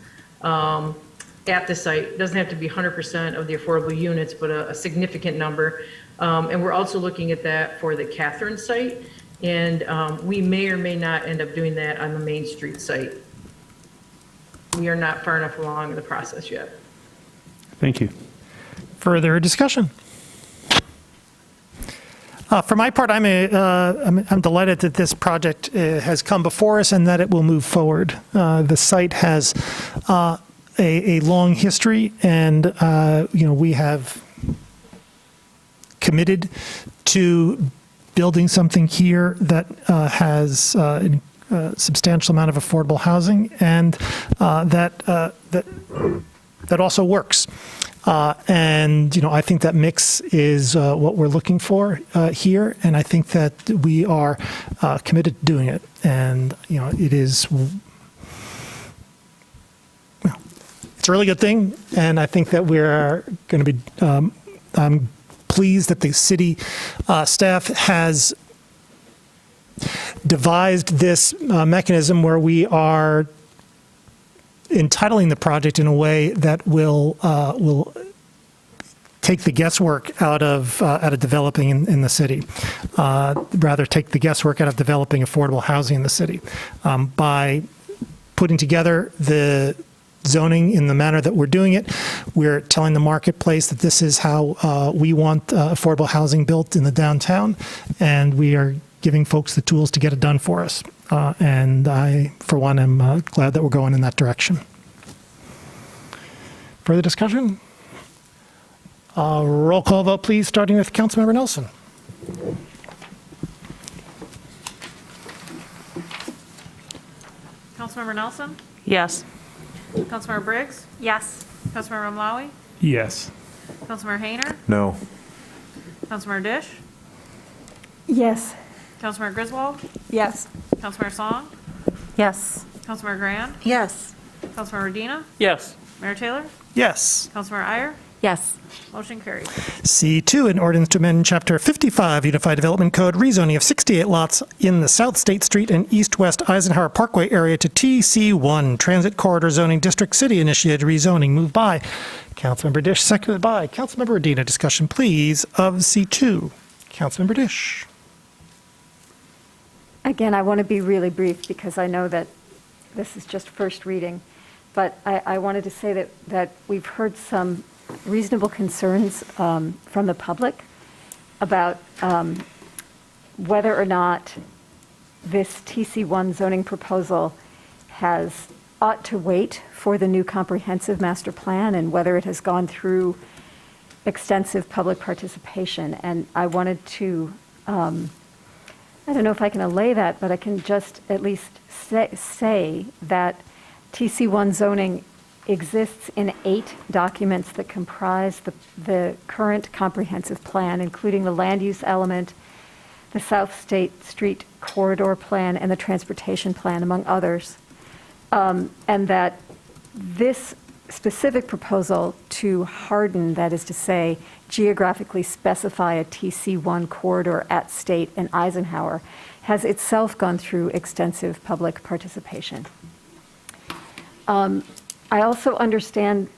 at the site. It doesn't have to be 100% of the affordable units, but a significant number. And we're also looking at that for the Catherine site. And we may or may not end up doing that on the Main Street site. We are not far enough along in the process yet. Thank you. Further discussion? For my part, I'm delighted that this project has come before us and that it will move forward. The site has a long history, and we have committed to building something here that has a substantial amount of affordable housing, and that also works. And I think that mix is what we're looking for here, and I think that we are committed to doing it. And it is, it's a really good thing, and I think that we're going to be. I'm pleased that the city staff has devised this mechanism where we are entitling the project in a way that will take the guesswork out of developing in the city. Rather, take the guesswork out of developing affordable housing in the city by putting together the zoning in the manner that we're doing it. We're telling the marketplace that this is how we want affordable housing built in the downtown, and we are giving folks the tools to get it done for us. And I, for one, am glad that we're going in that direction. Further discussion? Roll call vote, please, starting with Councilmember Nelson. Councilmember Nelson? Yes. Councilmember Briggs? Yes. Councilmember Ramlawi? Yes. Councilmember Hayner? No. Councilmember Dish? Yes. Councilmember Griswold? Yes. Councilmember Song? Yes. Councilmember Grand? Yes. Councilmember Dina? Yes. Mayor Taylor? Yes. Councilmember Iyer? Yes. Motion carries. C2, an ordinance to amend Chapter 55 Unified Development Code, rezoning of 68 lots in the South State Street and East-West Eisenhower Parkway area to TC1, Transit Corridor Zoning District, City-initiated rezoning. Moved by Councilmember Dish, seconded by Councilmember Medina. Discussion, please, of C2. Councilmember Dish. Again, I want to be really brief because I know that this is just first reading, but I wanted to say that we've heard some reasonable concerns from the public about whether or not this TC1 zoning proposal ought to wait for the new comprehensive master plan and whether it has gone through extensive public participation. And I wanted to, I don't know if I can allay that, but I can just at least say that TC1 zoning exists in 8 documents that comprise the current comprehensive plan, including the land use element, the South State Street Corridor Plan, and the Transportation Plan, among others. And that this specific proposal to harden, that is to say, geographically specify a TC1 corridor at State and Eisenhower, has itself gone through extensive public participation. I also understand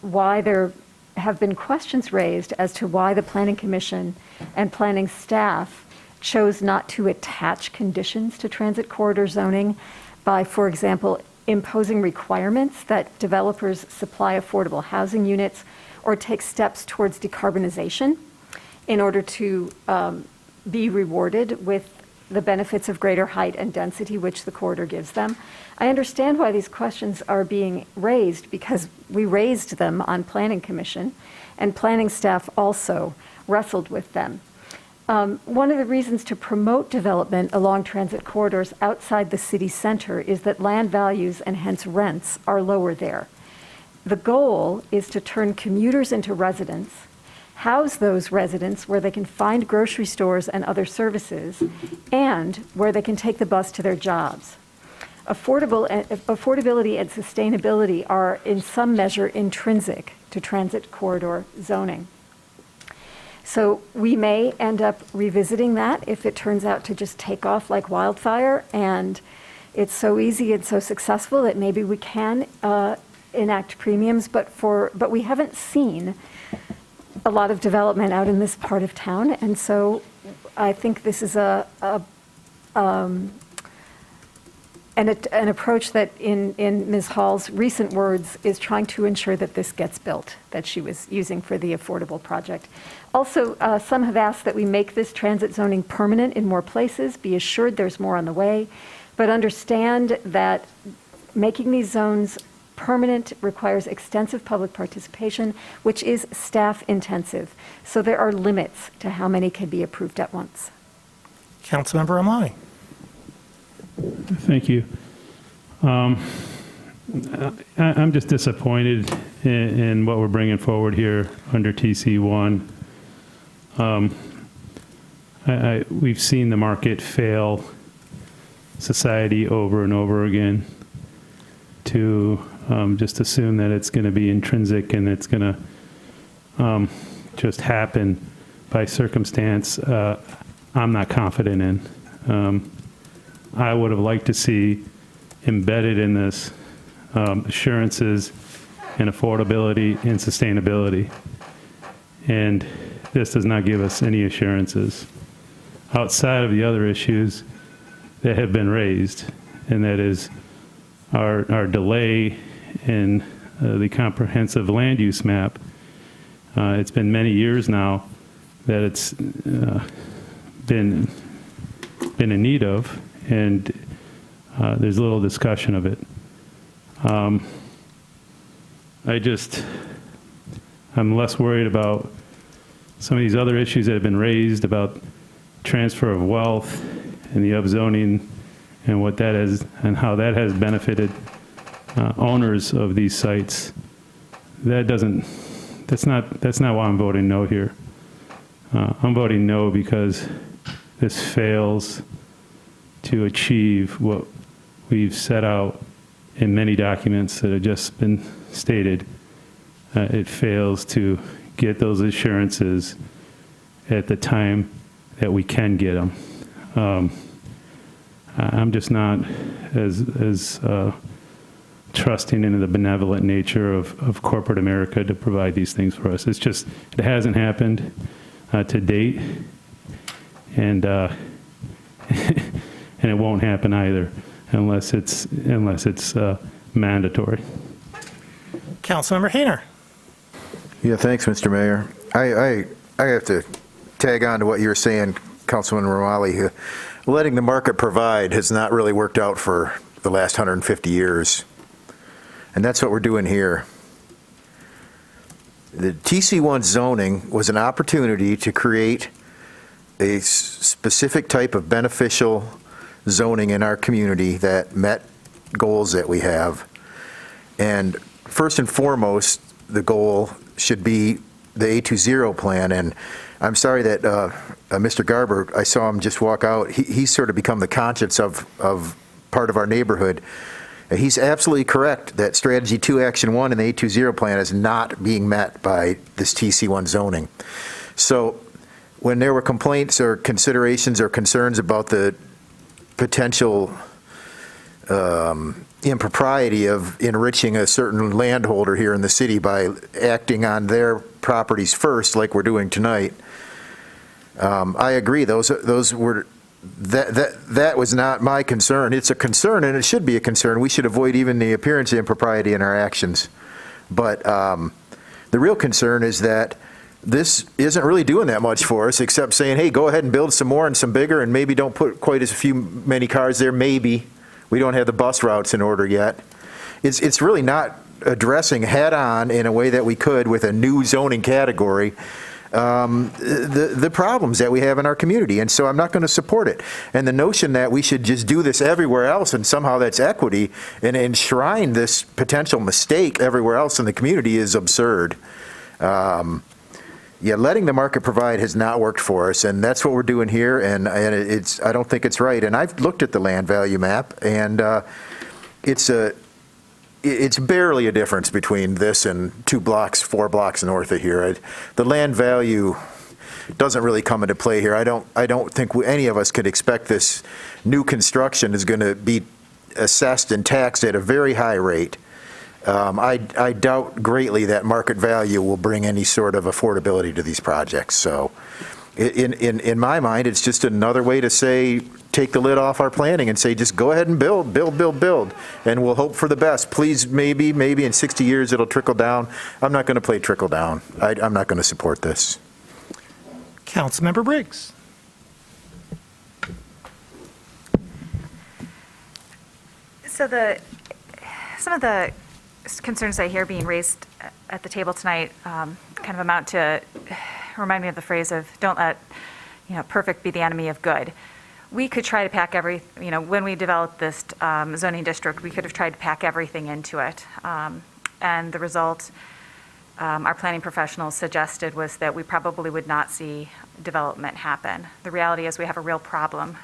why there have been questions raised as to why the Planning Commission and planning staff chose not to attach conditions to transit corridor zoning by, for example, imposing requirements that developers supply affordable housing units or take steps towards decarbonization in order to be rewarded with the benefits of greater height and density which the corridor gives them. I understand why these questions are being raised because we raised them on Planning Commission and planning staff also wrestled with them. One of the reasons to promote development along transit corridors outside the city center is that land values and hence rents are lower there. The goal is to turn commuters into residents, house those residents where they can find grocery stores and other services, and where they can take the bus to their jobs. Affordability and sustainability are in some measure intrinsic to transit corridor zoning. So we may end up revisiting that if it turns out to just take off like wildfire and it's so easy and so successful that maybe we can enact premiums, but we haven't seen a lot of development out in this part of town, and so I think this is an approach that, in Ms. Hall's recent words, is trying to ensure that this gets built, that she was using for the affordable project. Also, some have asked that we make this transit zoning permanent in more places, be assured there's more on the way, but understand that making these zones permanent requires extensive public participation, which is staff intensive. So there are limits to how many can be approved at once. Councilmember Amani. Thank you. I'm just disappointed in what we're bringing forward here under TC1. We've seen the market fail society over and over again to just assume that it's going to be intrinsic and it's going to just happen by circumstance. I'm not confident in. I would have liked to see embedded in this assurances and affordability and sustainability. And this does not give us any assurances outside of the other issues that have been raised, and that is our delay in the comprehensive land use map. It's been many years now that it's been in need of, and there's little discussion of it. I'm less worried about some of these other issues that have been raised about transfer of wealth and the upzoning and what that is and how that has benefited owners of these sites. That's not why I'm voting no here. I'm voting no because this fails to achieve what we've set out in many documents that have just been stated it fails to get those assurances at the time that we can get them. I'm just not as trusting in the benevolent nature of corporate America to provide these things for us. It's just, it hasn't happened to date, and and it won't happen either unless it's mandatory. Councilmember Hayner. Yeah, thanks, Mr. Mayor. I have to tag on to what you were saying, Councilman Ramali. Letting the market provide has not really worked out for the last 150 years. And that's what we're doing here. The TC1 zoning was an opportunity to create a specific type of beneficial zoning in our community that met goals that we have. And first and foremost, the goal should be the A20 plan. And I'm sorry that Mr. Garber, I saw him just walk out. He's sort of become the conscience of part of our neighborhood. He's absolutely correct that Strategy 2 Action 1 and the A20 plan is not being met by this TC1 zoning. So when there were complaints or considerations or concerns about the potential impropriety of enriching a certain landholder here in the city by acting on their properties first, like we're doing tonight, I agree. Those were that was not my concern. It's a concern, and it should be a concern. We should avoid even the appearance of impropriety in our actions. But the real concern is that this isn't really doing that much for us, except saying, hey, go ahead and build some more and some bigger, and maybe don't put quite as many cars there. Maybe. We don't have the bus routes in order yet. It's really not addressing head-on in a way that we could with a new zoning category the problems that we have in our community. And so I'm not going to support it. And the notion that we should just do this everywhere else and somehow that's equity and enshrine this potential mistake everywhere else in the community is absurd. Yeah, letting the market provide has not worked for us, and that's what we're doing here, and I don't think it's right. And I've looked at the land value map, and it's barely a difference between this and 4 blocks north of here. The land value doesn't really come into play here. I don't think any of us could expect this new construction is going to be assessed and taxed at a very high rate. I doubt greatly that market value will bring any sort of affordability to these projects. So in my mind, it's just another way to say, take the lid off our planning and say, just go ahead and build, and we'll hope for the best. Please, maybe in 60 years it'll trickle down. I'm not going to play trickle down. I'm not going to support this. Councilmember Briggs. So some of the concerns I hear being raised at the table tonight kind of amount to remind me of the phrase of don't let perfect be the enemy of good. We could try to pack when we developed this zoning district, we could have tried to pack everything into it. And the result our planning professionals suggested was that we probably would not see development happen. The reality is we have a real problem.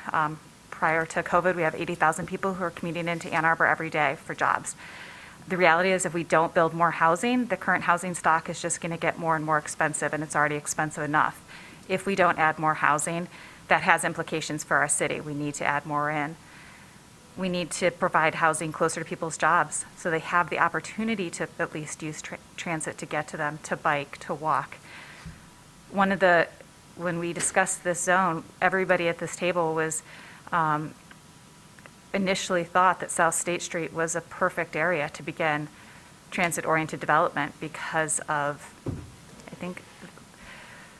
Prior to COVID, we have 80,000 people who are commuting into Ann Arbor every day for jobs. The reality is if we don't build more housing, the current housing stock is just going to get more and more expensive, and it's already expensive enough. If we don't add more housing, that has implications for our city. We need to add more in. We need to provide housing closer to people's jobs so they have the opportunity to at least use transit to get to them, to bike, to walk. When we discussed this zone, everybody at this table was initially thought that South State Street was a perfect area to begin transit-oriented development because of, I think,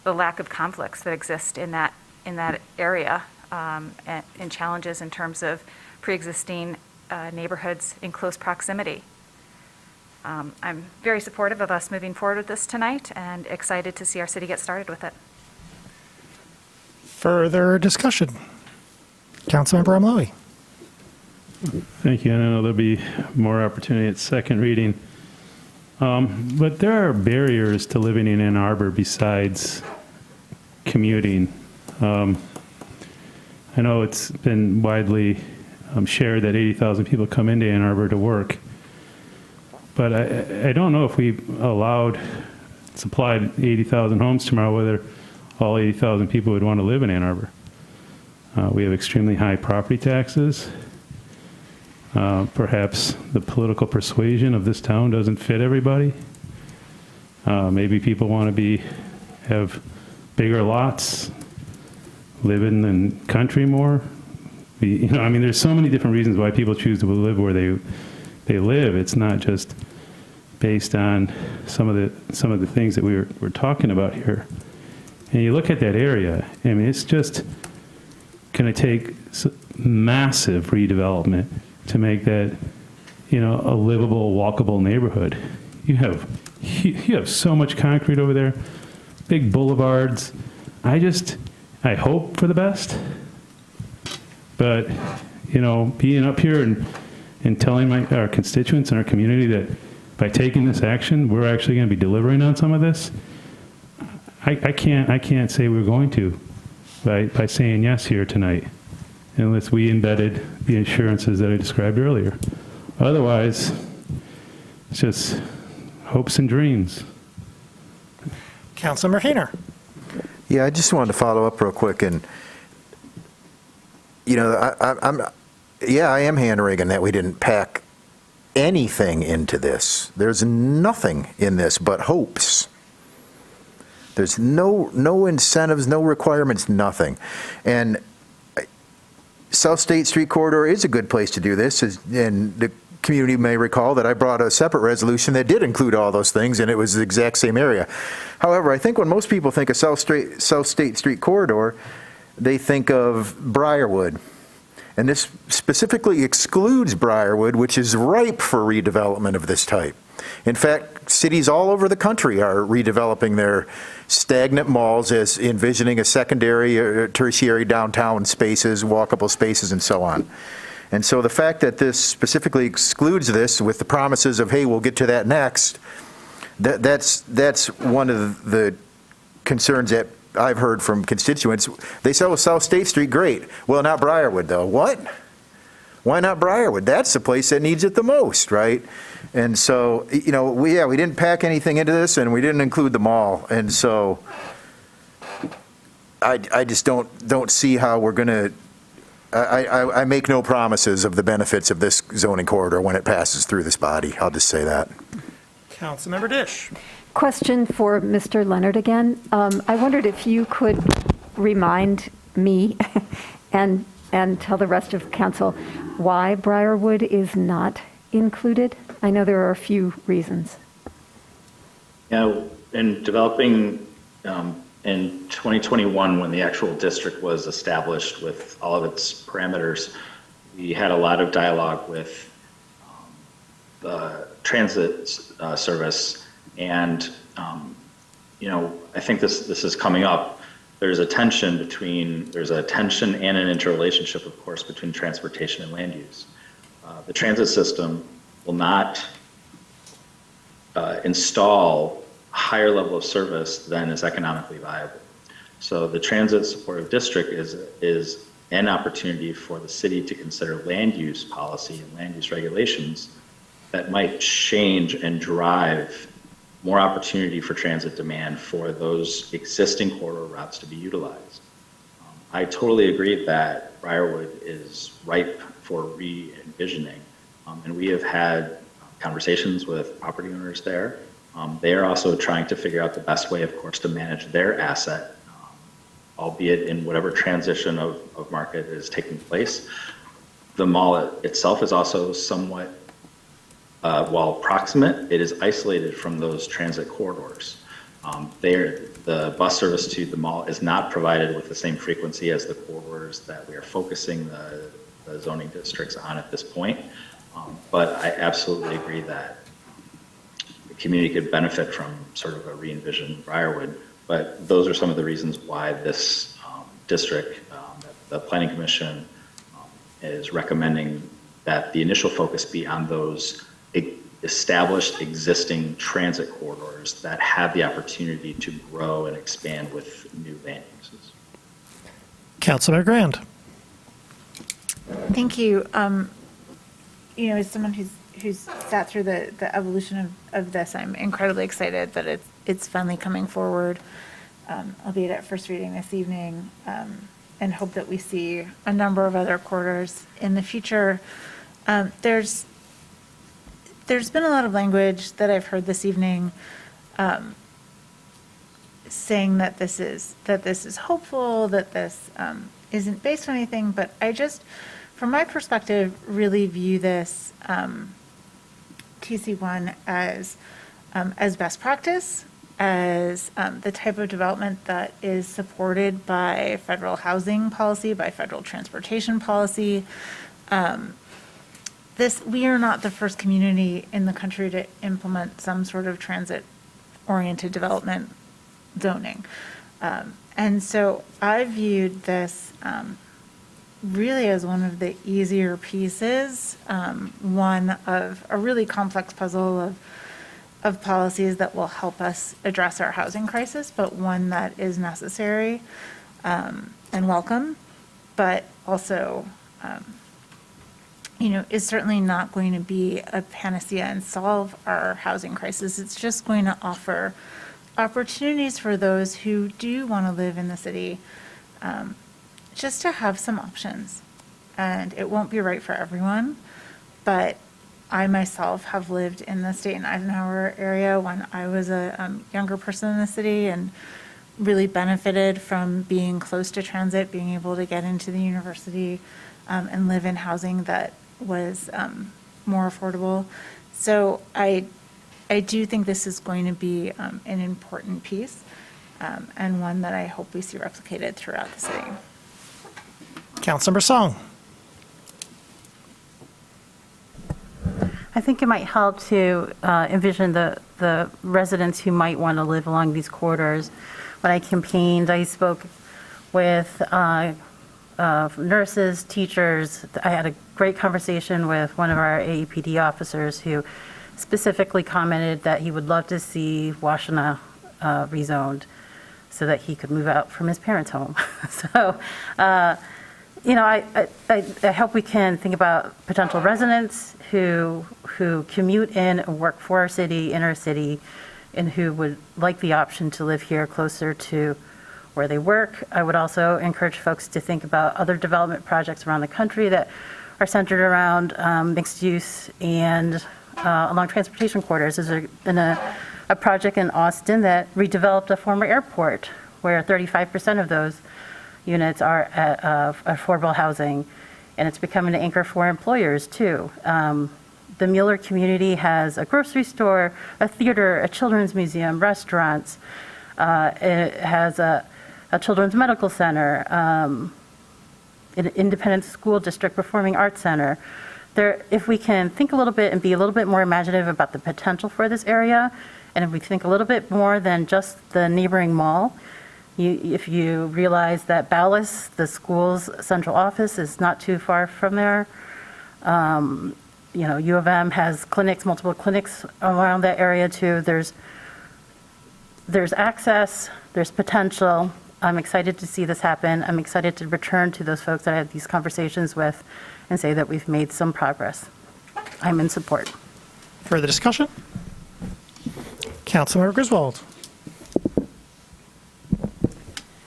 the lack of conflicts that exist in that area and challenges in terms of pre-existing neighborhoods in close proximity. I'm very supportive of us moving forward with this tonight and excited to see our city get started with it. Further discussion. Councilmember Amlawi. Thank you. I know there'll be more opportunity at second reading. But there are barriers to living in Ann Arbor besides commuting. I know it's been widely shared that 80,000 people come into Ann Arbor to work. But I don't know if we supplied 80,000 homes tomorrow, whether all 80,000 people would want to live in Ann Arbor. We have extremely high property taxes. Perhaps the political persuasion of this town doesn't fit everybody. Maybe people want to have bigger lots, live in the country more. There's so many different reasons why people choose to live where they live. It's not just based on some of the things that we're talking about here. And you look at that area, it's just going to take massive redevelopment to make that, a livable, walkable neighborhood. You have so much concrete over there, big boulevards. I hope for the best, but being up here and telling our constituents and our community that by taking this action, we're actually going to be delivering on some of this. I can't say we're going to by saying yes here tonight, unless we embedded the assurances that I described earlier. Otherwise, it's just hopes and dreams. Councilmember Hayner. Yeah, I just wanted to follow up real quick, and I am hand-wringing that we didn't pack anything into this. There's nothing in this but hopes. There's no incentives, no requirements, nothing. And South State Street Corridor is a good place to do this, and the community may recall that I brought a separate resolution that did include all those things, and it was the exact same area. However, I think when most people think of South State Street Corridor, they think of Briarwood. And this specifically excludes Briarwood, which is ripe for redevelopment of this type. In fact, cities all over the country are redeveloping their stagnant malls as envisioning a secondary or tertiary downtown spaces, walkable spaces, and so on. And so the fact that this specifically excludes this with the promises of, hey, we'll get to that next, that's one of the concerns that I've heard from constituents. They say, oh, South State Street, great. Well, not Briarwood, though. What? Why not Briarwood? That's the place that needs it the most, right? And so, we didn't pack anything into this, and we didn't include the mall. And so I just don't see how we're going to, I make no promises of the benefits of this zoning corridor when it passes through this body. I'll just say that. Councilmember Dish. Question for Mr. Leonard again. I wondered if you could remind me and tell the rest of council why Briarwood is not included. I know there are a few reasons. In developing in 2021, when the actual district was established with all of its parameters, we had a lot of dialogue with the transit service. And, I think this is coming up. There's a tension and an interrelationship, of course, between transportation and land use. The transit system will not install a higher level of service than is economically viable. So the transit supportive district is an opportunity for the city to consider land use policy and land use regulations that might change and drive more opportunity for transit demand for those existing corridor routes to be utilized. I totally agree that Briarwood is ripe for re-envisioning, and we have had conversations with property owners there. They are also trying to figure out the best way, of course, to manage their asset, albeit in whatever transition of market is taking place. The mall itself is also somewhat, while proximate, it is isolated from those transit corridors. The bus service to the mall is not provided with the same frequency as the corridors that we are focusing the zoning districts on at this point. But I absolutely agree that the community could benefit from sort of a re-envisioned Briarwood. But those are some of the reasons why this district, the Planning Commission is recommending that the initial focus be on those established existing transit corridors that have the opportunity to grow and expand with new land uses. Councilmember Grand. Thank you. As someone who's who's sat through the evolution of this, I'm incredibly excited that it's finally coming forward, albeit at first reading this evening, and hope that we see a number of other corridors in the future. There's been a lot of language that I've heard this evening saying that this is hopeful, that this isn't based on anything, but I just, from my perspective, really view this TC1 as best practice, as the type of development that is supported by federal housing policy, by federal transportation policy. We are not the first community in the country to implement some sort of transit-oriented development zoning. And so I viewed this really as one of the easier pieces, one of a really complex puzzle of policies that will help us address our housing crisis, but one that is necessary and welcome, but also is certainly not going to be a panacea and solve our housing crisis. It's just going to offer opportunities for those who do want to live in the city, just to have some options. And it won't be right for everyone, but I myself have lived in the State and Eisenhower area when I was a younger person in the city, and really benefited from being close to transit, being able to get into the university, and live in housing that was more affordable. So I do think this is going to be an important piece, and one that I hope we see replicated throughout the city. Councilmember Song. I think it might help to envision the residents who might want to live along these corridors. When I campaigned, I spoke with nurses, teachers. I had a great conversation with one of our AEPD officers who specifically commented that he would love to see Washtenaw rezoned so that he could move out from his parents' home. So, I hope we can think about potential residents who commute in and work for our city, inner city, and who would like the option to live here closer to where they work. I would also encourage folks to think about other development projects around the country that are centered around mixed use and along transportation corridors. There's been a project in Austin that redeveloped a former airport where 35% of those units are at affordable housing, and it's becoming an anchor for employers too. The Mueller community has a grocery store, a theater, a children's museum, restaurants. It has a children's medical center, an independent school district performing arts center. If we can think a little bit and be a little bit more imaginative about the potential for this area, and if we think a little bit more than just the neighboring mall, if you realize that Ballas, the school's central office, is not too far from there. U of M has clinics, multiple clinics around that area too. There's access, there's potential. I'm excited to see this happen. I'm excited to return to those folks that I had these conversations with and say that we've made some progress. I'm in support. Further discussion? Councilmember Griswold.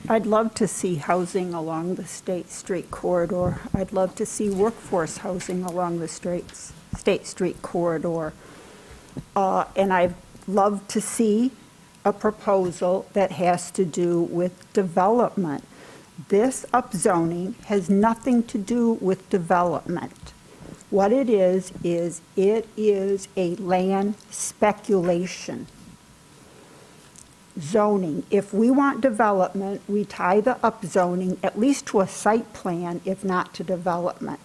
I'd love to see housing along the State Street corridor. I'd love to see workforce housing along the State Street corridor. And I'd love to see a proposal that has to do with development. This upzoning has nothing to do with development. What it is it is a land speculation zoning. If we want development, we tie the upzoning at least to a site plan, if not to development.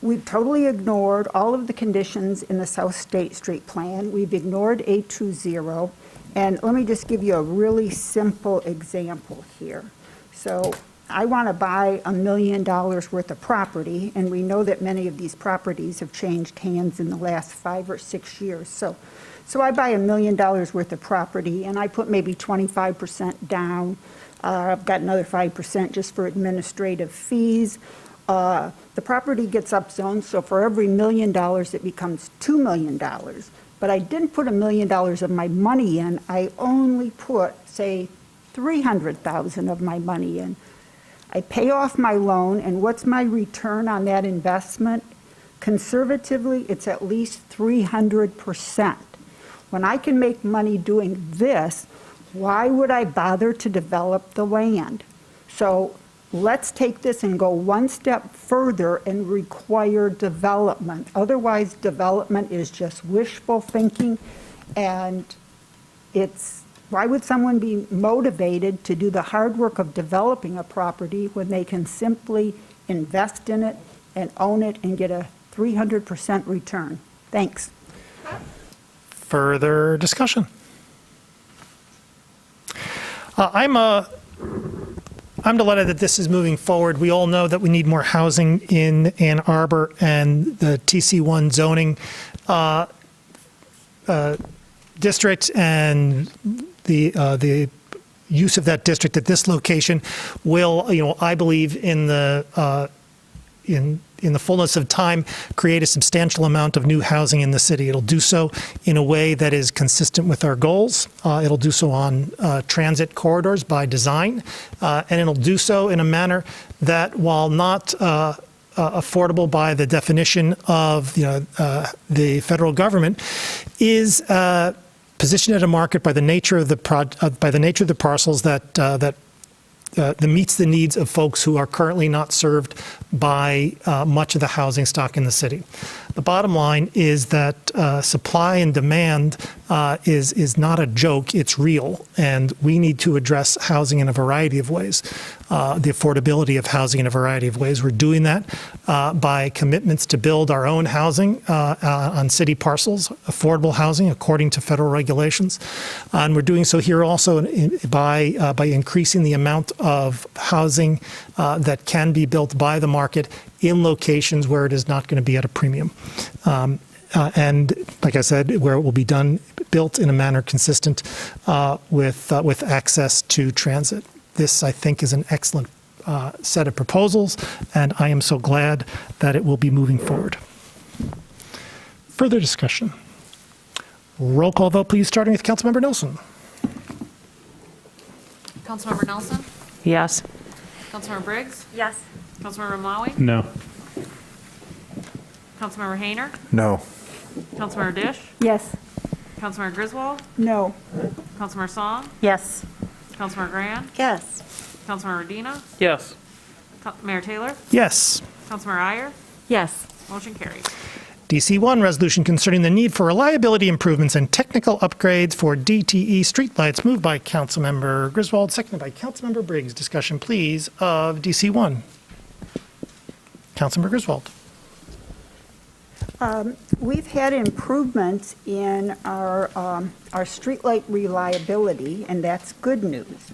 We've totally ignored all of the conditions in the South State Street plan. We've ignored 820. And let me just give you a really simple example here. So I want to buy $1 million worth of property, and we know that many of these properties have changed hands in the last 5 or 6 years. So I buy $1 million worth of property, and I put maybe 25% down. I've got another 5% just for administrative fees. The property gets upzoned, so for every $1 million, it becomes $2 million. But I didn't put $1 million of my money in. I only put, say, $300,000 of my money in. I pay off my loan, and what's my return on that investment? Conservatively, it's at least 300%. When I can make money doing this, why would I bother to develop the land? So let's take this and go one step further and require development. Otherwise, development is just wishful thinking, and why would someone be motivated to do the hard work of developing a property when they can simply invest in it and own it and get a 300% return? Thanks. Further discussion? I'm delighted that this is moving forward. We all know that we need more housing in Ann Arbor, and the TC1 zoning district and the use of that district at this location will, I believe, in the fullness of time, create a substantial amount of new housing in the city. It'll do so in a way that is consistent with our goals. It'll do so on transit corridors by design, and it'll do so in a manner that, while not affordable by the definition of the federal government, is positioned at a market by the nature of the parcels that meets the needs of folks who are currently not served by much of the housing stock in the city. The bottom line is that supply and demand is not a joke, it's real, and we need to address housing in a variety of ways, the affordability of housing in a variety of ways. We're doing that by commitments to build our own housing on city parcels, affordable housing according to federal regulations, and we're doing so here also by increasing the amount of housing that can be built by the market in locations where it is not going to be at a premium. And like I said, where it will be built in a manner consistent with access to transit. This, I think, is an excellent set of proposals, and I am so glad that it will be moving forward. Further discussion. Roll call vote, please, starting with Councilmember Nelson. Councilmember Nelson? Yes. Councilmember Briggs? Yes. Councilmember Maui? No. Councilmember Hayner? No. Councilmember Dish? Yes. Councilmember Griswold? No. Councilmember Song? Yes. Councilmember Grand? Yes. Councilmember Medina? Yes. Mayor Taylor? Yes. Councilmember Iyer? Yes. Motion carries. DC1, resolution concerning the need for reliability improvements and technical upgrades for DTE streetlights, moved by Councilmember Griswold, seconded by Councilmember Briggs. Discussion, please, of DC1. Councilmember Griswold. We've had improvements in our streetlight reliability, and that's good news.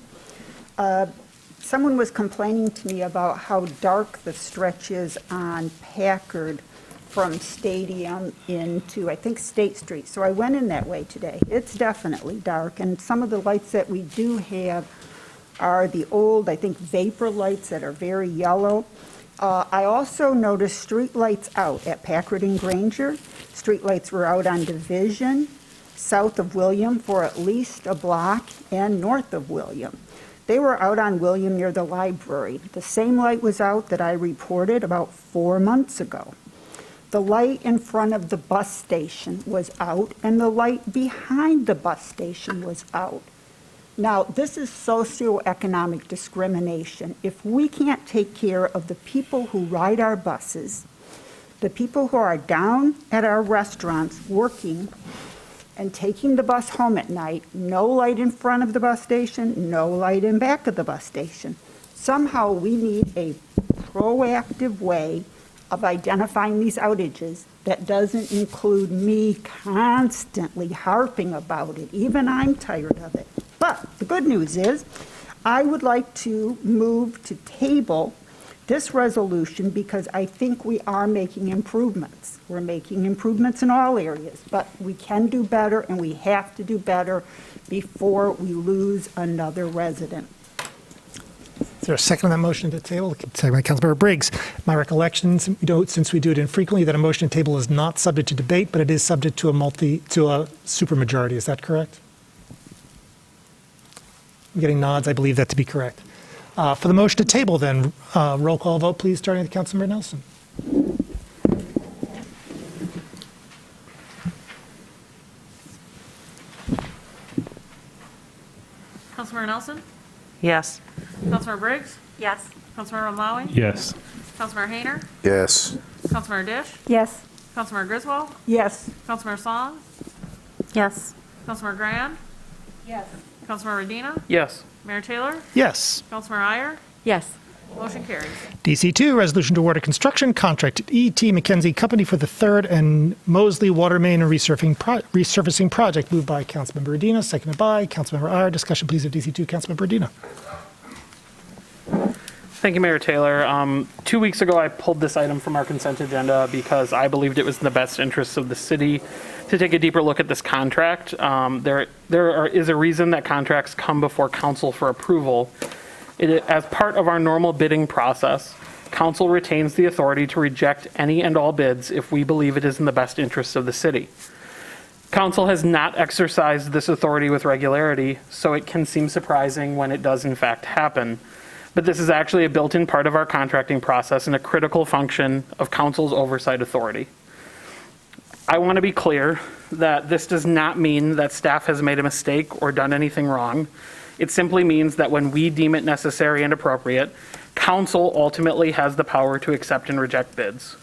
Someone was complaining to me about how dark the stretch is on Packard from Stadium into, I think, State Street. So I went in that way today. It's definitely dark, and some of the lights that we do have are the old, I think, vapor lights that are very yellow. I also noticed street lights out at Packard and Granger. Street lights were out on Division, south of William for at least a block, and north of William. They were out on William near the library. The same light was out that I reported about 4 months ago. The light in front of the bus station was out, and the light behind the bus station was out. Now, this is socioeconomic discrimination. If we can't take care of the people who ride our buses, the people who are down at our restaurants working and taking the bus home at night, no light in front of the bus station, no light in back of the bus station. Somehow we need a proactive way of identifying these outages that doesn't include me constantly harping about it. Even I'm tired of it. But the good news is, I would like to move to table this resolution because I think we are making improvements. We're making improvements in all areas, but we can do better, and we have to do better before we lose another resident. Is there a second on that motion to table? Second by Councilmember Briggs. My recollection, since we do it infrequently, that a motion to table is not subject to debate, but it is subject to a supermajority. Is that correct? I'm getting nods. I believe that to be correct. For the motion to table, then, roll call vote, please, starting with Councilmember Nelson. Councilmember Nelson? Yes. Councilmember Briggs? Yes. Councilmember Malawi? Yes. Councilmember Hayner? Yes. Councilmember Dish? Yes. Councilmember Griswold? Yes. Councilmember Song? Yes. Councilmember Grand? Yes. Councilmember Medina? Yes. Mayor Taylor? Yes. Councilmember Iyer? Yes. Motion carries. DC2, resolution to award a construction contract to E.T. McKenzie Company for the Third and Mosley Water Main and Resurfacing Project. Moved by Councilmember Medina, seconded by Councilmember Iyer. Discussion, please, of DC2. Councilmember Medina. Thank you, Mayor Taylor. 2 weeks ago, I pulled this item from our consent agenda because I believed it was in the best interests of the city to take a deeper look at this contract. There is a reason that contracts come before council for approval. As part of our normal bidding process, council retains the authority to reject any and all bids if we believe it is in the best interests of the city. Council has not exercised this authority with regularity, so it can seem surprising when it does in fact happen. But this is actually a built-in part of our contracting process and a critical function of council's oversight authority. I want to be clear that this does not mean that staff has made a mistake or done anything wrong. It simply means that when we deem it necessary and appropriate, council ultimately has the power to accept and reject bids.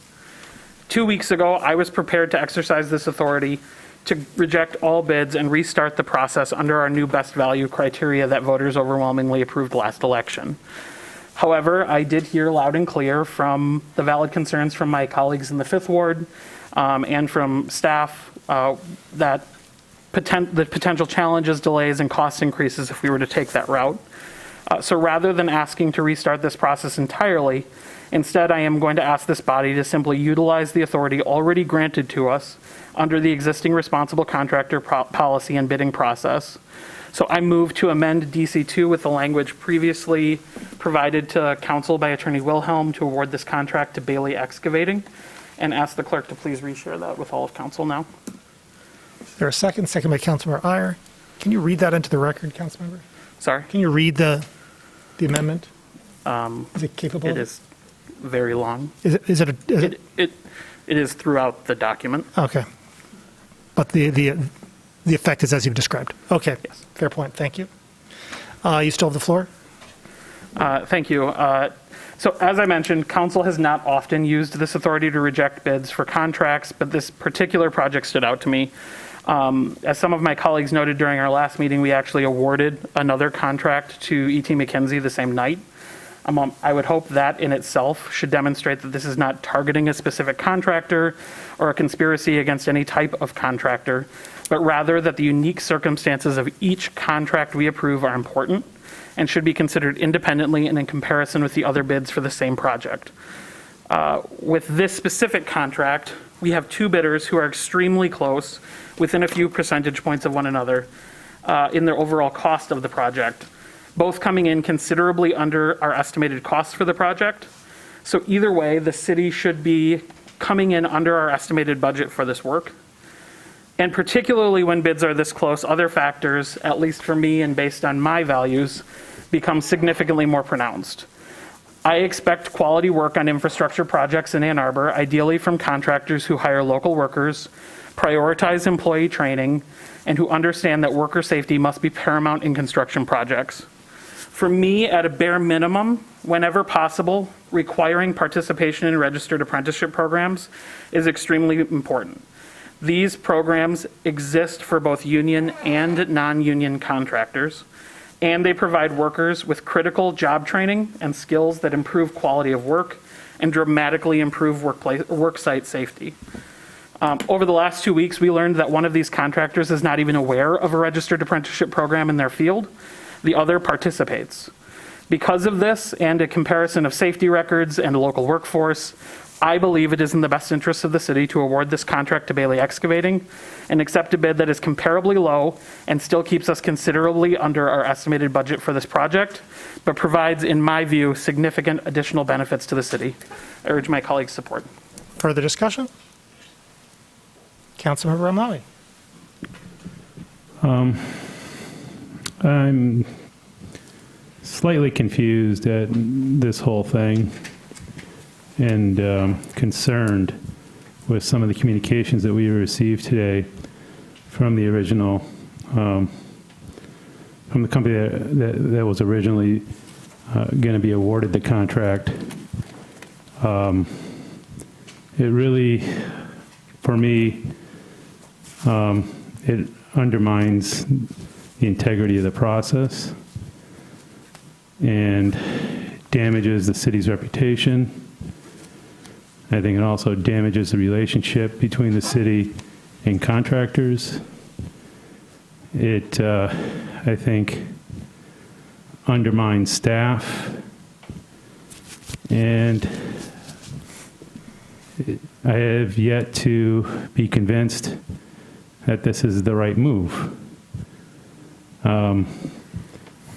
2 weeks ago, I was prepared to exercise this authority to reject all bids and restart the process under our new best value criteria that voters overwhelmingly approved last election. However, I did hear loud and clear from the valid concerns from my colleagues in the 5th Ward and from staff that the potential challenges, delays, and cost increases if we were to take that route. So rather than asking to restart this process entirely, instead I am going to ask this body to simply utilize the authority already granted to us under the existing responsible contractor policy and bidding process. So I move to amend DC2 with the language previously provided to council by Attorney Wilhelm to award this contract to Bailey Excavating, and ask the clerk to please reshare that with all of council now. Is there a second? Second by Councilmember Iyer. Can you read that into the record, Councilmember? Sorry? Can you read the amendment? Is it capable? It is very long. It is throughout the document. Okay. But the effect is as you've described. Okay. Yes. Fair point. Thank you. You still have the floor? Thank you. So as I mentioned, council has not often used this authority to reject bids for contracts, but this particular project stood out to me. As some of my colleagues noted during our last meeting, we actually awarded another contract to E.T. McKenzie the same night. I would hope that in itself should demonstrate that this is not targeting a specific contractor or a conspiracy against any type of contractor, but rather that the unique circumstances of each contract we approve are important and should be considered independently and in comparison with the other bids for the same project. With this specific contract, we have two bidders who are extremely close, within a few percentage points of one another, in their overall cost of the project, both coming in considerably under our estimated costs for the project. So either way, the city should be coming in under our estimated budget for this work. And particularly when bids are this close, other factors, at least for me and based on my values, become significantly more pronounced. I expect quality work on infrastructure projects in Ann Arbor, ideally from contractors who hire local workers, prioritize employee training, and who understand that worker safety must be paramount in construction projects. For me, at a bare minimum, whenever possible, requiring participation in registered apprenticeship programs is extremely important. These programs exist for both union and non-union contractors, and they provide workers with critical job training and skills that improve quality of work and dramatically improve worksite safety. Over the last 2 weeks, we learned that one of these contractors is not even aware of a registered apprenticeship program in their field. The other participates. Because of this and a comparison of safety records and a local workforce, I believe it is in the best interest of the city to award this contract to Bailey Excavating and accept a bid that is comparably low and still keeps us considerably under our estimated budget for this project, but provides, in my view, significant additional benefits to the city. I urge my colleagues' support. Further discussion? Councilmember O'Malley. I'm slightly confused at this whole thing and concerned with some of the communications that we received today from the original, from the company that was originally going to be awarded the contract. It really, for me, it undermines the integrity of the process and damages the city's reputation. I think it also damages the relationship between the city and contractors. It, I think, undermines staff, and I have yet to be convinced that this is the right move.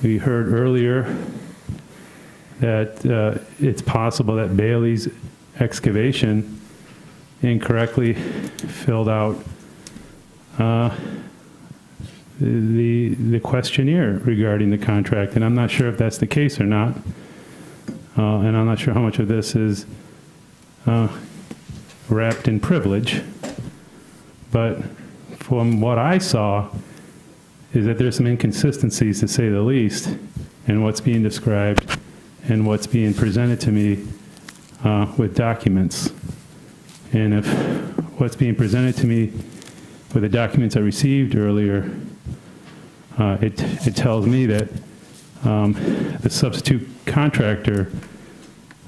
We heard earlier that it's possible that Bailey's excavation incorrectly filled out the questionnaire regarding the contract, and I'm not sure if that's the case or not, and I'm not sure how much of this is wrapped in privilege, but from what I saw is that there's some inconsistencies, to say the least, in what's being described and what's being presented to me with documents. And if what's being presented to me with the documents I received earlier, it tells me that the substitute contractor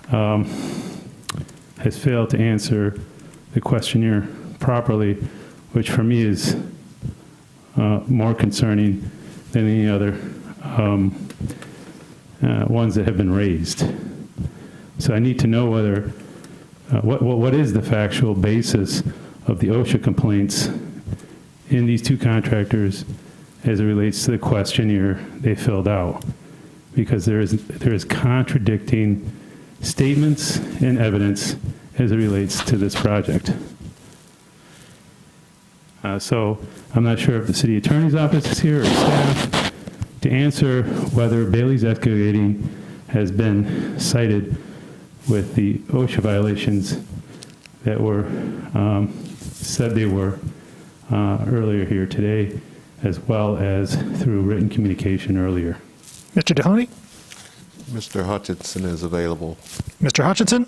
has failed to answer the questionnaire properly, which for me is more concerning than any other ones that have been raised. So I need to know whether, what is the factual basis of the OSHA complaints in these two contractors as it relates to the questionnaire they filled out, because there is contradicting statements and evidence as it relates to this project. So I'm not sure if the city attorney's office is here or staff to answer whether Bailey's Excavating has been cited with the OSHA violations that were said they were earlier here today, as well as through written communication earlier. Mr. Mahoney? Mr. Hutchinson is available. Mr. Hutchinson?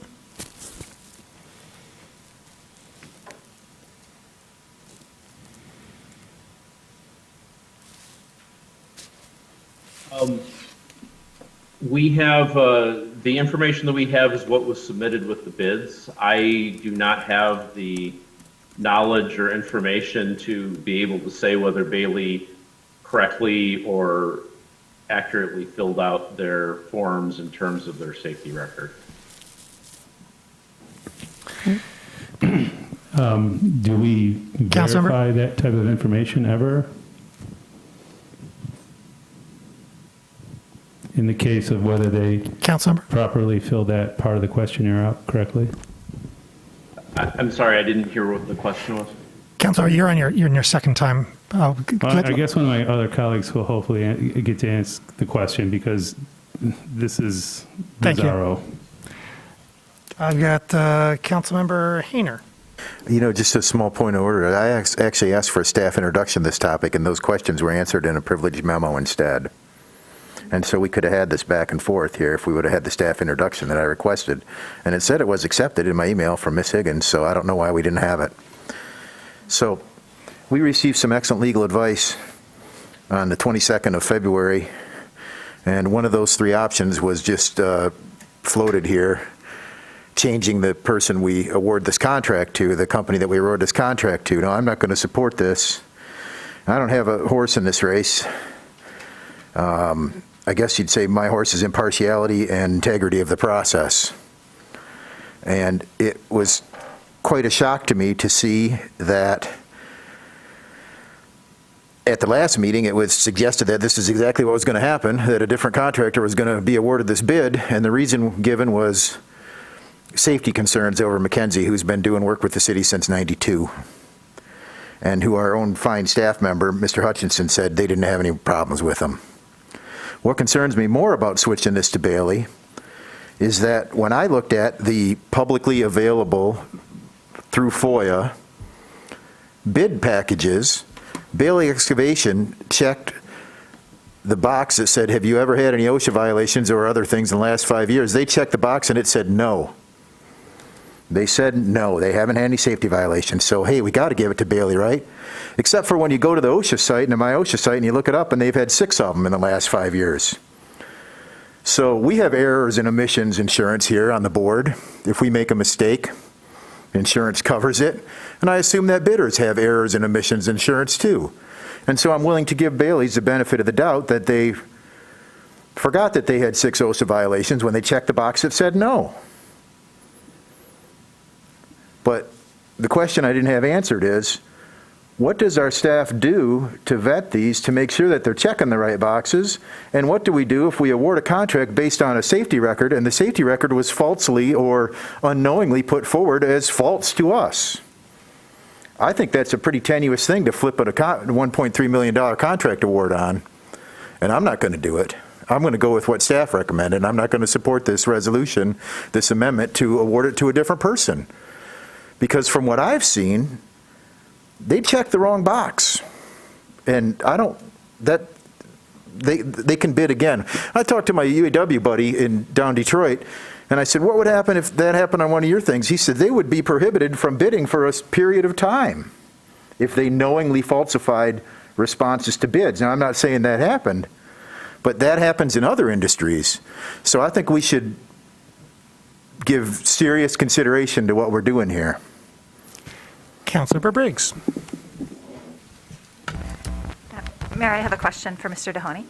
We have, the information that we have is what was submitted with the bids. I do not have the knowledge or information to be able to say whether Bailey correctly or accurately filled out their forms in terms of their safety record. Do we verify that type of information ever? In the case of whether they properly filled that part of the questionnaire out correctly? I'm sorry, I didn't hear what the question was. Councilor, you're in your second time. I guess one of my other colleagues will hopefully get to answer the question, because this is bizarro. I've got Councilmember Hayner. You know, just a small point of order. I actually asked for a staff introduction of this topic, and those questions were answered in a privileged memo instead. And so we could have had this back and forth here if we would have had the staff introduction that I requested. And it said it was accepted in my email from Ms. Higgins, so I don't know why we didn't have it. So we received some excellent legal advice on the 22nd of February, and one of those three options was just floated here, changing the person we award this contract to, the company that we award this contract to. No, I'm not going to support this. I don't have a horse in this race. I guess you'd say my horse is impartiality and integrity of the process. And it was quite a shock to me to see that at the last meeting, it was suggested that this is exactly what was going to happen, that a different contractor was going to be awarded this bid, and the reason given was safety concerns over McKenzie, who's been doing work with the city since '92, and who our own fine staff member, Mr. Hutchinson, said they didn't have any problems with him. What concerns me more about switching this to Bailey is that when I looked at the publicly available through FOIA bid packages, Bailey Excavation checked the box that said, have you ever had any OSHA violations or other things in the last 5 years? They checked the box and it said no. They said no, they haven't had any safety violations. So, hey, we got to give it to Bailey, right? Except for when you go to the OSHA site, and my OSHA site, and you look it up, and they've had 6 of them in the last 5 years. So we have errors in emissions insurance here on the board. If we make a mistake, insurance covers it. And I assume that bidders have errors in emissions insurance too. And so I'm willing to give Bailey's the benefit of the doubt that they forgot that they had 6 OSHA violations when they checked the box that said no. But the question I didn't have answered is, what does our staff do to vet these to make sure that they're checking the right boxes? And what do we do if we award a contract based on a safety record and the safety record was falsely or unknowingly put forward as false to us? I think that's a pretty tenuous thing to flip a $1.3 million contract award on, and I'm not going to do it. I'm going to go with what staff recommended. I'm not going to support this resolution, this amendment, to award it to a different person. Because from what I've seen, they checked the wrong box. And I don't, they can bid again. I talked to my UAW buddy down Detroit, and I said, what would happen if that happened on one of your things? He said, they would be prohibited from bidding for a period of time if they knowingly falsified responses to bids. Now, I'm not saying that happened, but that happens in other industries. So I think we should give serious consideration to what we're doing here. Councilor Briggs. Mayor, I have a question for Mr. Dohoney.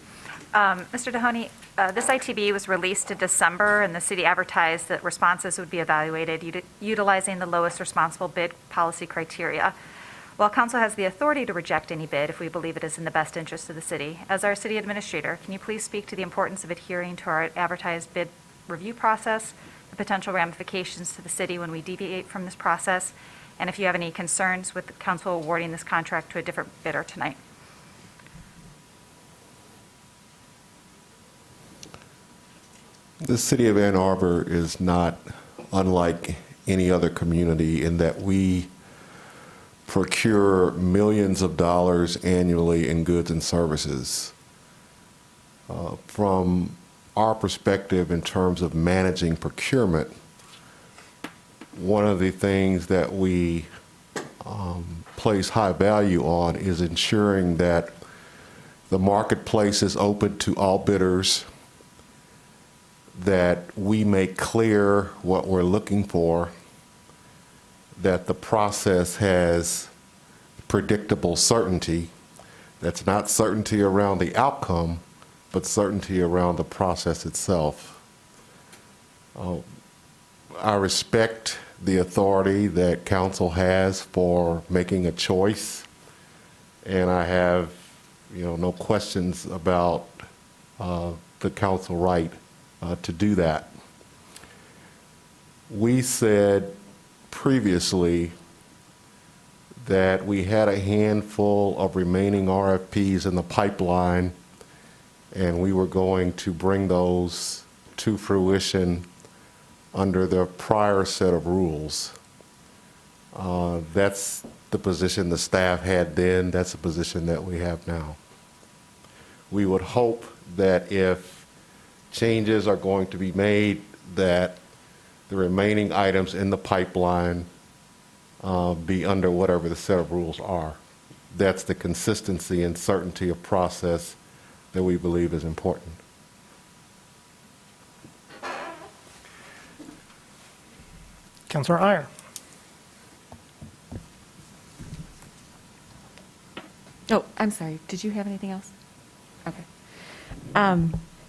Mr. Dohoney, this ITB was released in December, and the city advertised that responses would be evaluated utilizing the lowest responsible bid policy criteria. While council has the authority to reject any bid if we believe it is in the best interest of the city, as our city administrator, can you please speak to the importance of adhering to our advertised bid review process, the potential ramifications to the city when we deviate from this process, and if you have any concerns with the council awarding this contract to a different bidder tonight? The city of Ann Arbor is not unlike any other community in that we procure millions of dollars annually in goods and services. From our perspective in terms of managing procurement, one of the things that we place high value on is ensuring that the marketplace is open to all bidders, that we make clear what we're looking for, that the process has predictable certainty. That's not certainty around the outcome, but certainty around the process itself. I respect the authority that council has for making a choice, and I have, no questions about the council right to do that. We said previously that we had a handful of remaining RFPs in the pipeline, and we were going to bring those to fruition under the prior set of rules. That's the position the staff had then. That's the position that we have now. We would hope that if changes are going to be made, that the remaining items in the pipeline be under whatever the set of rules are. That's the consistency and certainty of process that we believe is important. Councilor Iyer. Oh, I'm sorry. Did you have anything else? Okay.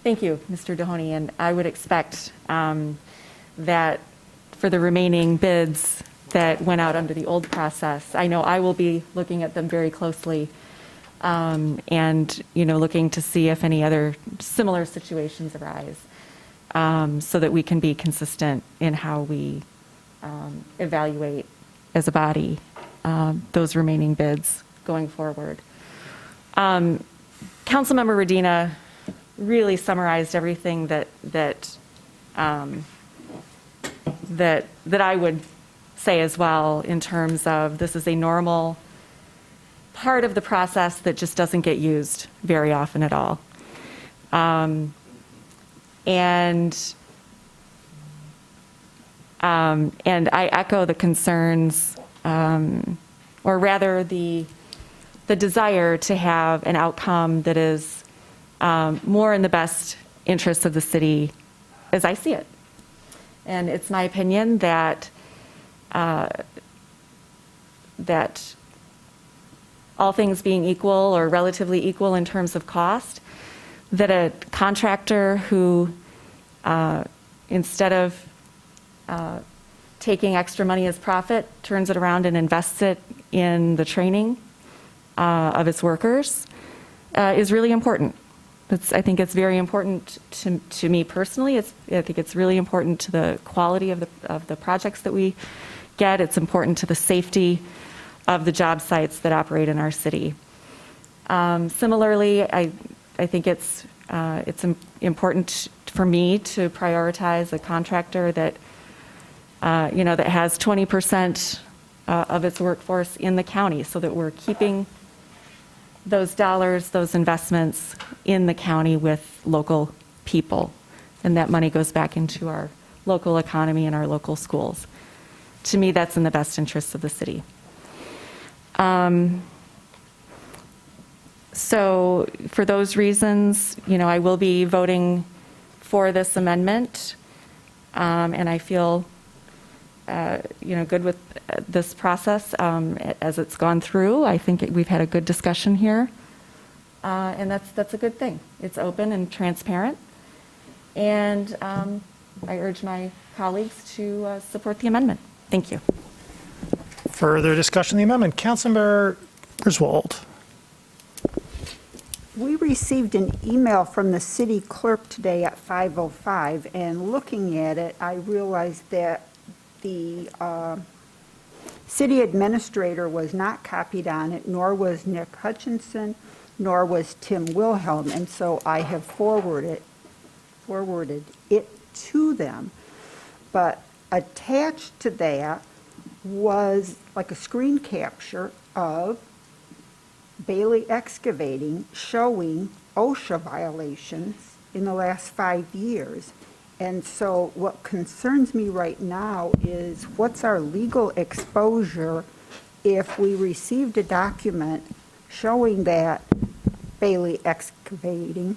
Thank you, Mr. Dohoney, and I would expect that for the remaining bids that went out under the old process. I know I will be looking at them very closely, and, looking to see if any other similar situations arise, so that we can be consistent in how we evaluate as a body those remaining bids going forward. Councilmember Radina really summarized everything that I would say as well, in terms of this is a normal part of the process that just doesn't get used very often at all. And I echo the concerns, or rather the desire to have an outcome that is more in the best interest of the city as I see it. And it's my opinion that that all things being equal or relatively equal in terms of cost, that a contractor who, instead of taking extra money as profit, turns it around and invests it in the training of its workers, is really important. I think it's very important to me personally. I think it's really important to the quality of the projects that we get. It's important to the safety of the job sites that operate in our city. Similarly, I think it's important for me to prioritize a contractor that that has 20% of its workforce in the county, so that we're keeping those dollars, those investments in the county with local people, and that money goes back into our local economy and our local schools. To me, that's in the best interests of the city. So for those reasons, I will be voting for this amendment, and I feel good with this process as it's gone through. I think we've had a good discussion here, and that's a good thing. It's open and transparent, and I urge my colleagues to support the amendment. Thank you. Further discussion of the amendment. Councilmember Griswold. We received an email from the city clerk today at 5:05, and looking at it, I realized that the city administrator was not copied on it, nor was Nick Hutchinson, nor was Tim Wilhelm, and so I have forwarded it to them. But attached to that was like a screen capture of Bailey Excavating showing OSHA violations in the last 5 years. And so what concerns me right now is what's our legal exposure if we received a document showing that Bailey Excavating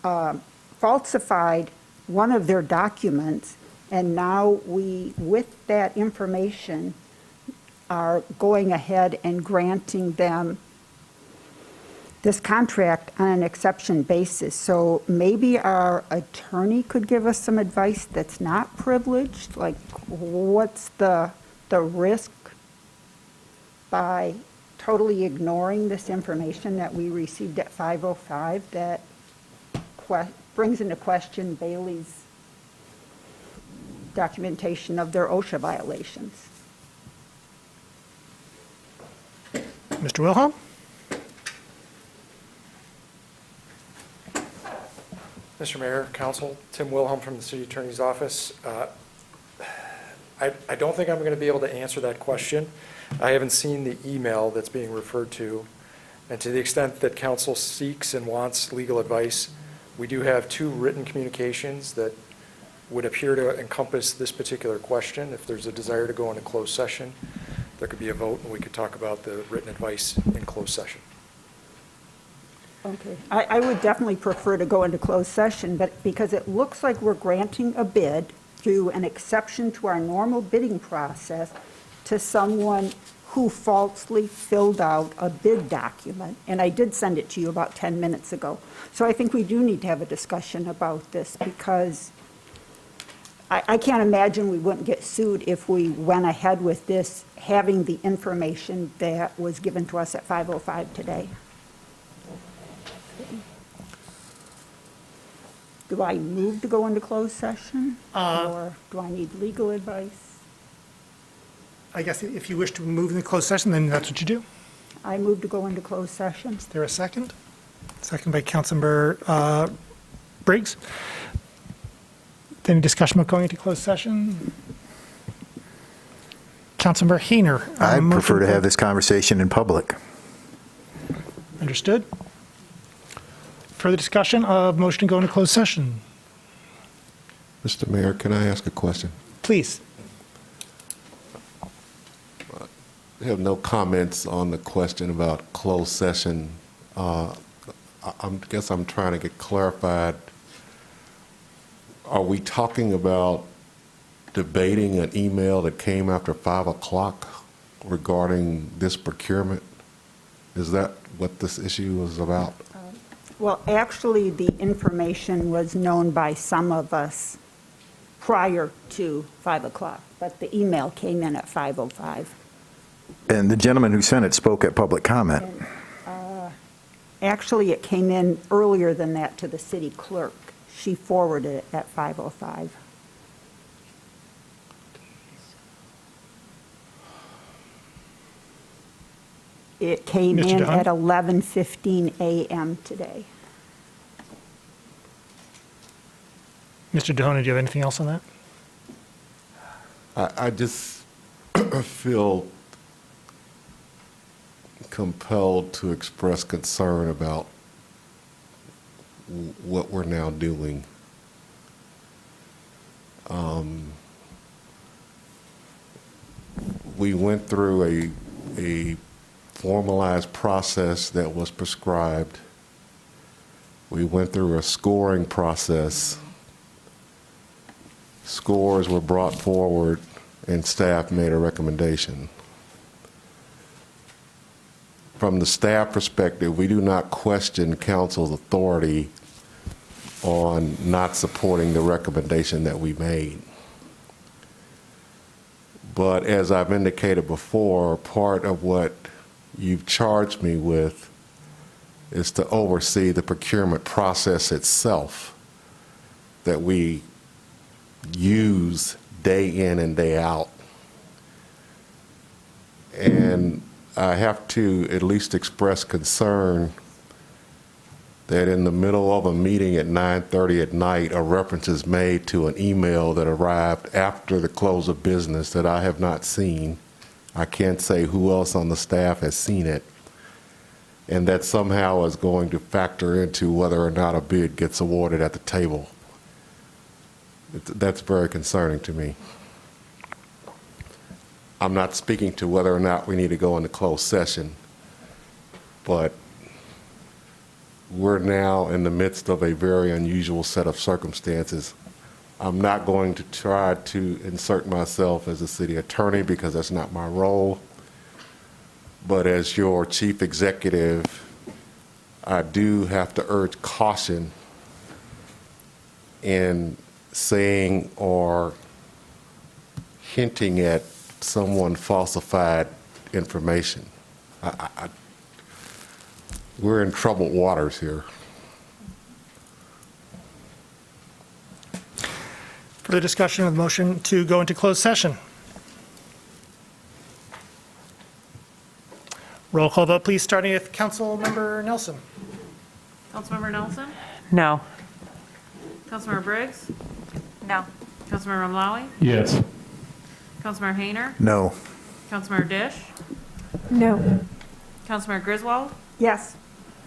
falsified one of their documents, and now we, with that information, are going ahead and granting them this contract on an exception basis. So maybe our attorney could give us some advice that's not privileged, like what's the risk by totally ignoring this information that we received at 5:05 that brings into question Bailey's documentation of their OSHA violations. Mr. Wilhelm? Mr. Mayor, Council, Tim Wilhelm from the City Attorney's Office. I don't think I'm going to be able to answer that question. I haven't seen the email that's being referred to, and to the extent that council seeks and wants legal advice, we do have 2 written communications that would appear to encompass this particular question. If there's a desire to go into closed session, there could be a vote, and we could talk about the written advice in closed session. Okay, I would definitely prefer to go into closed session, but because it looks like we're granting a bid through an exception to our normal bidding process to someone who falsely filled out a bid document, and I did send it to you about 10 minutes ago. So I think we do need to have a discussion about this, because I can't imagine we wouldn't get sued if we went ahead with this, having the information that was given to us at 5:05 today. Do I move to go into closed session? Or do I need legal advice? I guess if you wish to move in the closed session, then that's what you do. I move to go into closed session. Is there a second? Second by Councilmember Briggs. Any discussion about going into closed session? Councilmember Hayner. I prefer to have this conversation in public. Understood. Further discussion of motion to go into closed session? Mr. Mayor, can I ask a question? Please. I have no comments on the question about closed session. I guess I'm trying to get clarified. Are we talking about debating an email that came after 5 o'clock regarding this procurement? Is that what this issue was about? Well, actually, the information was known by some of us prior to 5 o'clock, but the email came in at 5:05. And the gentleman who sent it spoke at public comment. Actually, it came in earlier than that to the city clerk. She forwarded it at 5:05. It came Mr. in Dunn? at 11:15 a.m. today. Mr. Dahona, do you have anything else on that? I just feel compelled to express concern about what we're now doing. We went through a formalized process that was prescribed. We went through a scoring process. Scores were brought forward and staff made a recommendation. From the staff perspective, we do not question council's authority on not supporting the recommendation that we made. But as I've indicated before, part of what you've charged me with is to oversee the procurement process itself that we use day in and day out. And I have to at least express concern that in the middle of a meeting at 9:30 at night, a reference is made to an email that arrived after the close of business that I have not seen. I can't say who else on the staff has seen it. And that somehow is going to factor into whether or not a bid gets awarded at the table. That's very concerning to me. I'm not speaking to whether or not we need to go into closed session, but we're now in the midst of a very unusual set of circumstances. I'm not going to try to insert myself as a city attorney because that's not my role, but as your chief executive, I do have to urge caution in saying or hinting at someone falsified information. We're in troubled waters here. Further discussion of the motion to go into closed session? Roll call vote, please, starting with Councilmember Nelson. Councilmember Nelson? No. Councilmember Briggs? No. Councilmember Ramlawi? Yes. Councilmember Hayner? No. Councilmember Dish? No. Councilmember Griswold? Yes.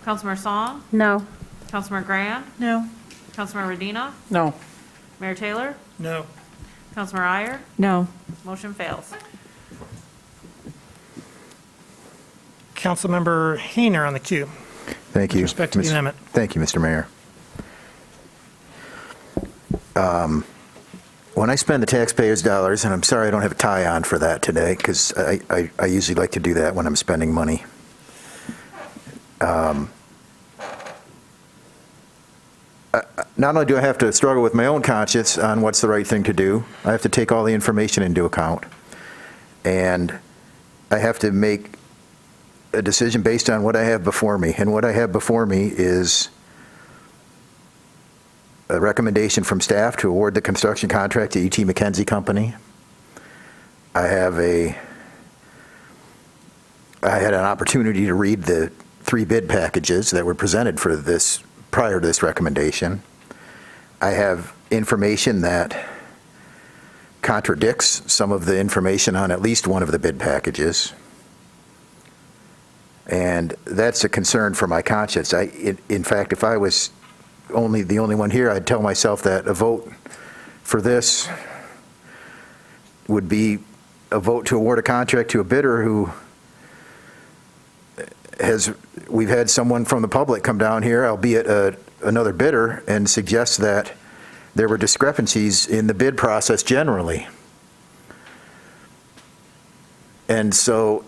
Councilmember Song? No. Councilmember Grand? No. Councilmember Redina? No. Mayor Taylor? No. Councilmember Iyer? No. Motion fails. Councilmember Hayner on the queue. Thank you. With respect to the amendment. Thank you, Mr. Mayor. When I spend the taxpayers' dollars, and I'm sorry I don't have a tie on for that today, because I usually like to do that when I'm spending money. not only do I have to struggle with my own conscience on what's the right thing to do, I have to take all the information into account. And I have to make a decision based on what I have before me. And what I have before me is a recommendation from staff to award the construction contract to E.T. McKenzie Company. I had an opportunity to read the 3 bid packages that were presented for this prior to this recommendation. I have information that contradicts some of the information on at least one of the bid packages. And that's a concern for my conscience. In fact, if I was the only one here, I'd tell myself that a vote for this would be a vote to award a contract to a bidder who we've had someone from the public come down here, albeit another bidder, and suggest that there were discrepancies in the bid process generally. And so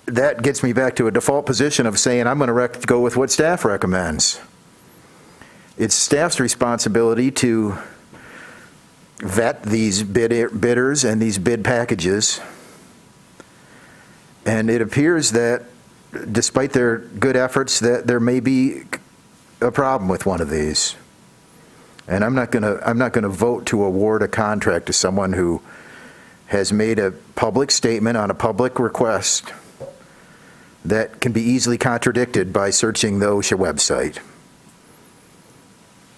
that gets me back to a default position of saying I'm going to go with what staff recommends. It's staff's responsibility to vet these bidders and these bid packages. And it appears that despite their good efforts, that there may be a problem with one of these. And I'm not going to vote to award a contract to someone who has made a public statement on a public request that can be easily contradicted by searching the OSHA website.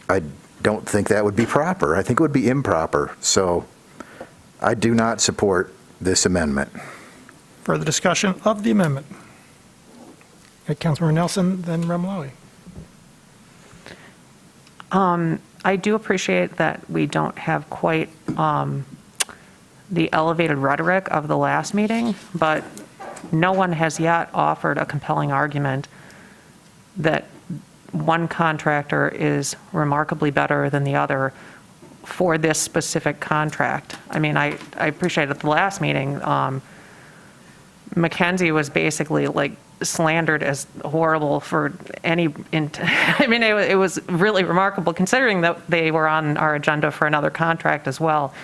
I don't think that would be proper. I think it would be improper. So I do not support this amendment. Further discussion of the amendment? Okay, Councilmember Nelson, then Remlowey. I do appreciate that we don't have quite the elevated rhetoric of the last meeting, but no one has yet offered a compelling argument that one contractor is remarkably better than the other for this specific contract. I mean, I appreciate at the last meeting, McKenzie was basically like slandered as horrible for any, I mean, it was really remarkable considering that they were on our agenda for another contract as well.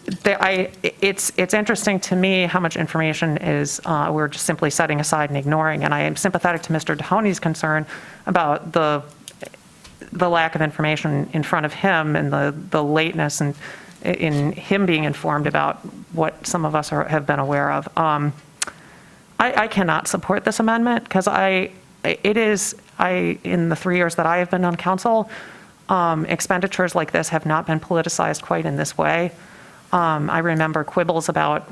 It's interesting to me how much information is we're just simply setting aside and ignoring, and I am sympathetic to Mr. Mahoney's concern about the lack of information in front of him and the lateness and in him being informed about what some of us have been aware of. I cannot support this amendment because in the 3 years that I have been on council, expenditures like this have not been politicized quite in this way. I remember quibbles about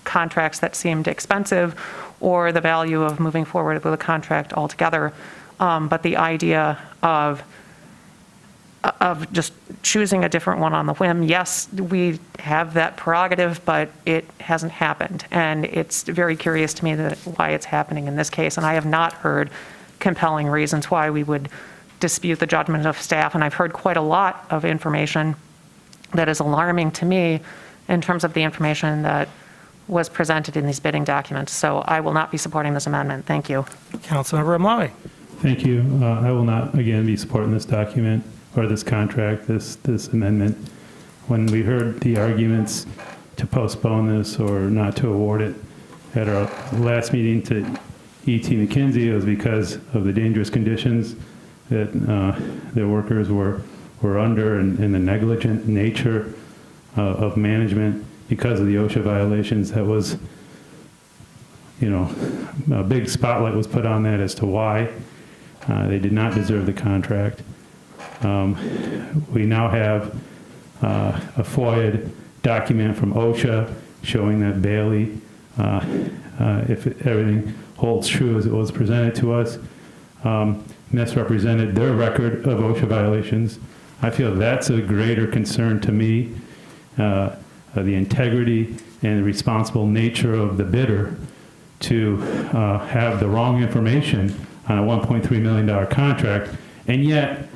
contracts that seemed expensive or the value of moving forward with a contract altogether. But the idea of just choosing a different one on the whim, yes, we have that prerogative, but it hasn't happened. And it's very curious to me why it's happening in this case. And I have not heard compelling reasons why we would dispute the judgment of staff. And I've heard quite a lot of information that is alarming to me in terms of the information that was presented in these bidding documents. So I will not be supporting this amendment. Thank you. Councilmember Remlowey. Thank you. I will not, again, be supporting this document or this contract, this amendment. When we heard the arguments to postpone this or not to award it at our last meeting to E.T. McKenzie, it was because of the dangerous conditions that their workers were under and the negligent nature of management because of the OSHA violations. That was, a big spotlight was put on that as to why they did not deserve the contract. We now have a FOIA document from OSHA showing that Bailey, if everything holds true as it was presented to us, misrepresented their record of OSHA violations. I feel that's a greater concern to me, the integrity and the responsible nature of the bidder to have the wrong information on a $1.3 million contract and yet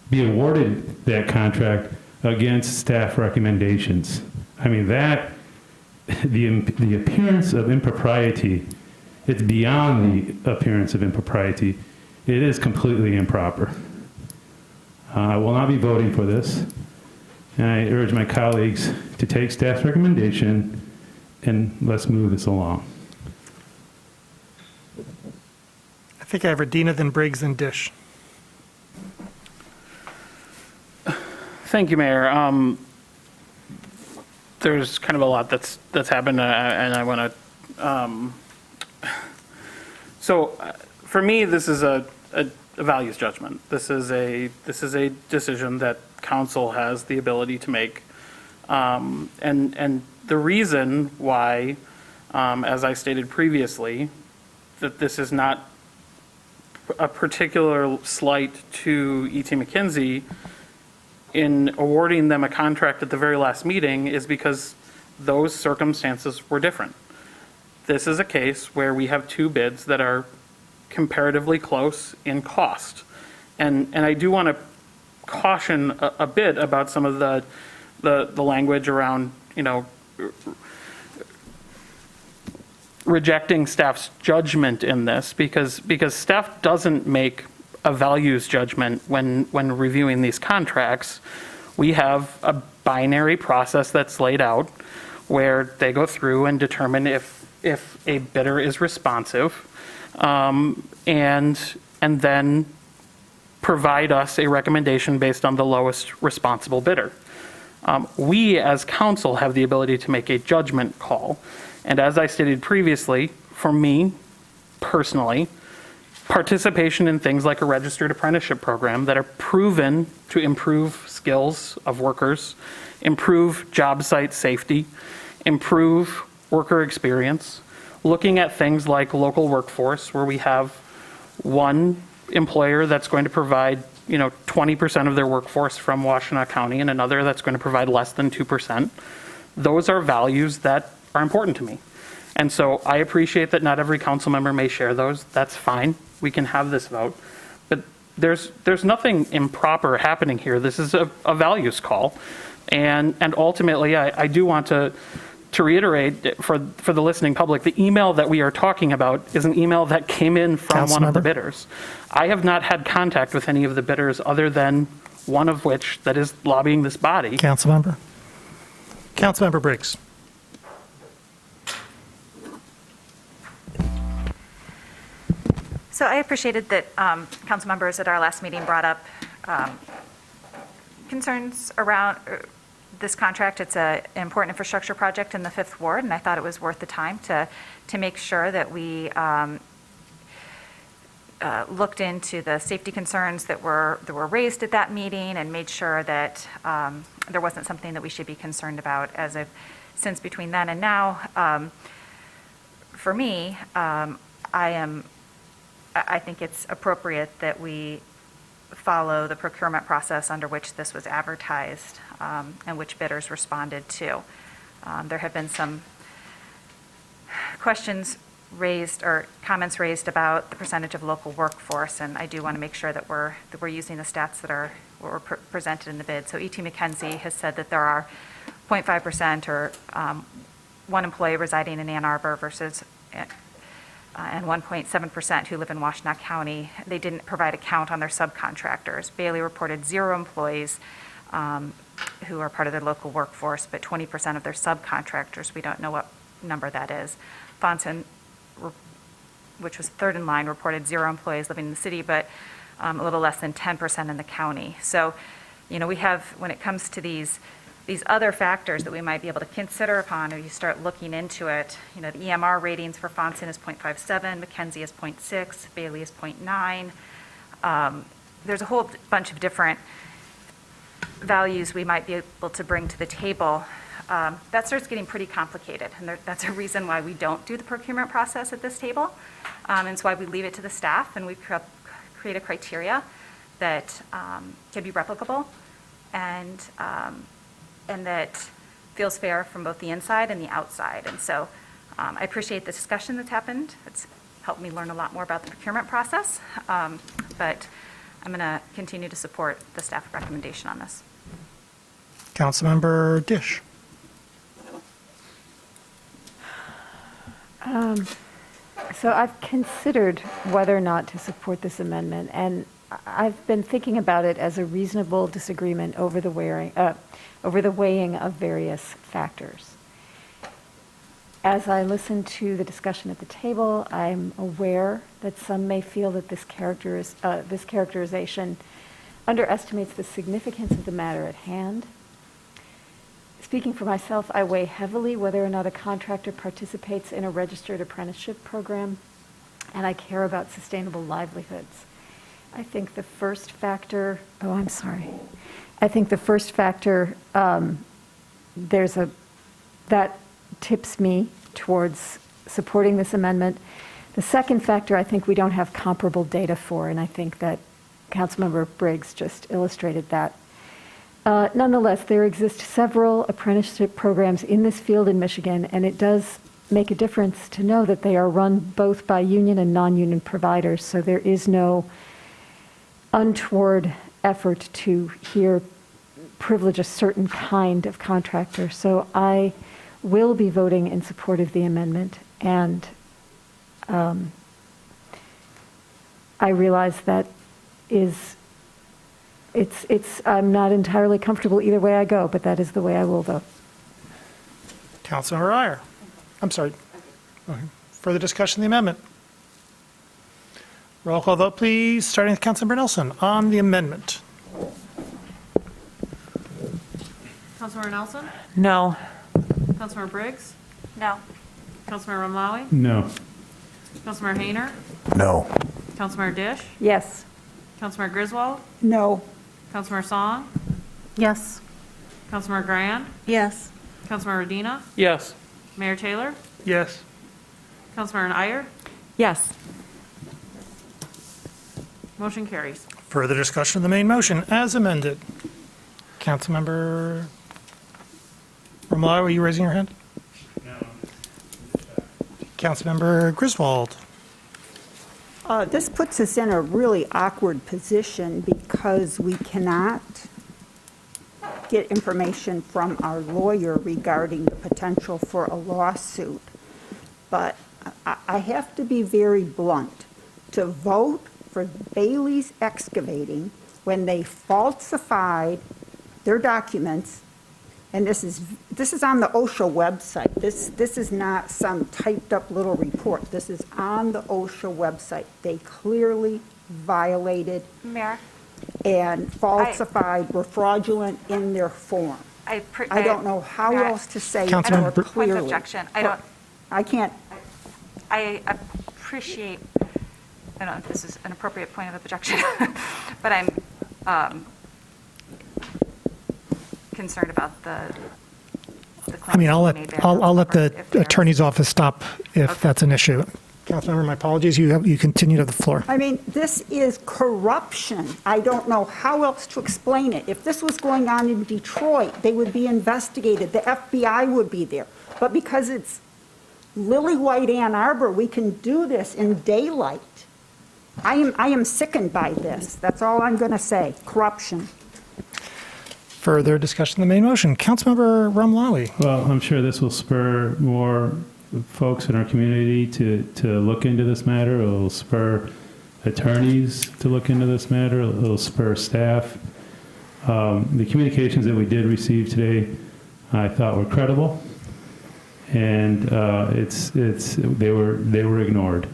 be awarded that contract against staff recommendations. I mean, the appearance of impropriety, it's beyond the appearance of impropriety. It is completely improper. I will not be voting for this, and I urge my colleagues to take staff's recommendation and let's move this along. I think I have Radina, then Briggs, then Dish. Thank you, Mayor. There's kind of a lot that's happened, and I want to. So, for me, this is a values judgment. This is a decision that council has the ability to make, and the reason why, as I stated previously, that this is not a particular slight to E.T. McKinsey in awarding them a contract at the very last meeting is because those circumstances were different. This is a case where we have two bids that are comparatively close in cost. And I do want to caution a bit about some of the language around, rejecting staff's judgment in this, because staff doesn't make a values judgment when reviewing these contracts. We have a binary process that's laid out where they go through and determine if a bidder is responsive, and then provide us a recommendation based on the lowest responsible bidder. We as council have the ability to make a judgment call. And as I stated previously, for me personally, participation in things like a registered apprenticeship program that are proven to improve skills of workers, improve job site safety, improve worker experience, looking at things like local workforce, where we have one employer that's going to provide 20% of their workforce from Washtenaw County and another that's going to provide less than 2%. Those are values that are important to me. And so I appreciate that not every council member may share those. That's fine. We can have this vote. But there's nothing improper happening here. This is a values call. And ultimately, I do want to reiterate for the listening public, the email that we are talking about is an email that came in from one of the bidders. I have not had contact with any of the bidders other than one of which that is lobbying this body. Councilmember Briggs. So I appreciated that council members at our last meeting brought up concerns around this contract. It's an important infrastructure project in the 5th Ward, and I thought it was worth the time to make sure that we looked into the safety concerns that were raised at that meeting and made sure that there wasn't something that we should be concerned about since between then and now. For me, I think it's appropriate that we follow the procurement process under which this was advertised and which bidders responded to. There have been some questions raised or comments raised about the percentage of local workforce, and I do want to make sure that we're using the stats that were presented in the bid. So E.T. McKinsey has said that there are 0.5% or one employee residing in Ann Arbor versus and 1.7% who live in Washtenaw County. They didn't provide a count on their subcontractors. Bailey reported 0 employees who are part of their local workforce, but 20% of their subcontractors, we don't know what number that is. Fonson, which was third in line, reported 0 employees living in the city, but a little less than 10% in the county. So, we have, when it comes to these other factors that we might be able to consider upon, or you start looking into it, the EMR ratings for Fonson is 0.57, McKenzie is 0.6, Bailey is 0.9. There's a whole bunch of different values we might be able to bring to the table. That starts getting pretty complicated, and that's a reason why we don't do the procurement process at this table. And it's why we leave it to the staff, and we create a criteria that can be replicable and that feels fair from both the inside and the outside. And so I appreciate the discussion that's happened. It's helped me learn a lot more about the procurement process, but I'm going to continue to support the staff recommendation on this. Councilmember Dish. So I've considered whether or not to support this amendment, and I've been thinking about it as a reasonable disagreement over the weighing of various factors. As I listen to the discussion at the table, I'm aware that some may feel that this characterization underestimates the significance of the matter at hand. Speaking for myself, I weigh heavily whether or not a contractor participates in a registered apprenticeship program, and I care about sustainable livelihoods. I think the first factor, that tips me towards supporting this amendment. The second factor, I think we don't have comparable data for, and I think that Councilmember Briggs just illustrated that. Nonetheless, there exist several apprenticeship programs in this field in Michigan, and it does make a difference to know that they are run both by union and non-union providers, so there is no untoward effort to here privilege a certain kind of contractor. So I will be voting in support of the amendment, and I realize that I'm not entirely comfortable either way I go, but that is the way I will vote. Councilmember Iyer. I'm sorry. Okay. Further discussion of the amendment? Roll call vote, please, starting with Councilmember Nelson on the amendment. Councilmember Nelson? No. Councilmember Briggs? No. Councilmember Ramlawi? No. Councilmember Hayner? No. Councilmember Dish? Yes. Councilmember Griswold? No. Councilmember Song? Yes. Councilmember Grand? Yes. Councilmember Medina? Yes. Mayor Taylor? Yes. Councilmember Iyer? Yes. Motion carries. Further discussion of the main motion as amended. Councilmember Romali, were you raising your hand? No. Councilmember Griswold. This puts us in a really awkward position because we cannot get information from our lawyer regarding the potential for a lawsuit. But I have to be very blunt. To vote for Bailey's Excavating when they falsified their documents, and this is on the OSHA website. This is not some typed up little report. This is on the OSHA website. They clearly violated Mayor? and falsified, were fraudulent in their form. I don't know how Mayor, else to say it Councilmember more Br- clearly. Point of objection. I can't. I appreciate, I don't know if this is an appropriate point of objection, but I'm concerned about the I mean, I'll claims let, made there. I'll let the If they're- attorney's office stop if that's an issue. Councilmember, my apologies, you continue to the floor. I mean, this is corruption. I don't know how else to explain it. If this was going on in Detroit, they would be investigated. The FBI would be there. But because it's lily white Ann Arbor, we can do this in daylight. I am sickened by this. That's all I'm going to say. Corruption. Further discussion of the main motion. Councilmember Ramlawi. Well, I'm sure this will spur more folks in our community to look into this matter. It will spur attorneys to look into this matter. It will spur staff. The communications that we did receive today, I thought were credible, and they were ignored.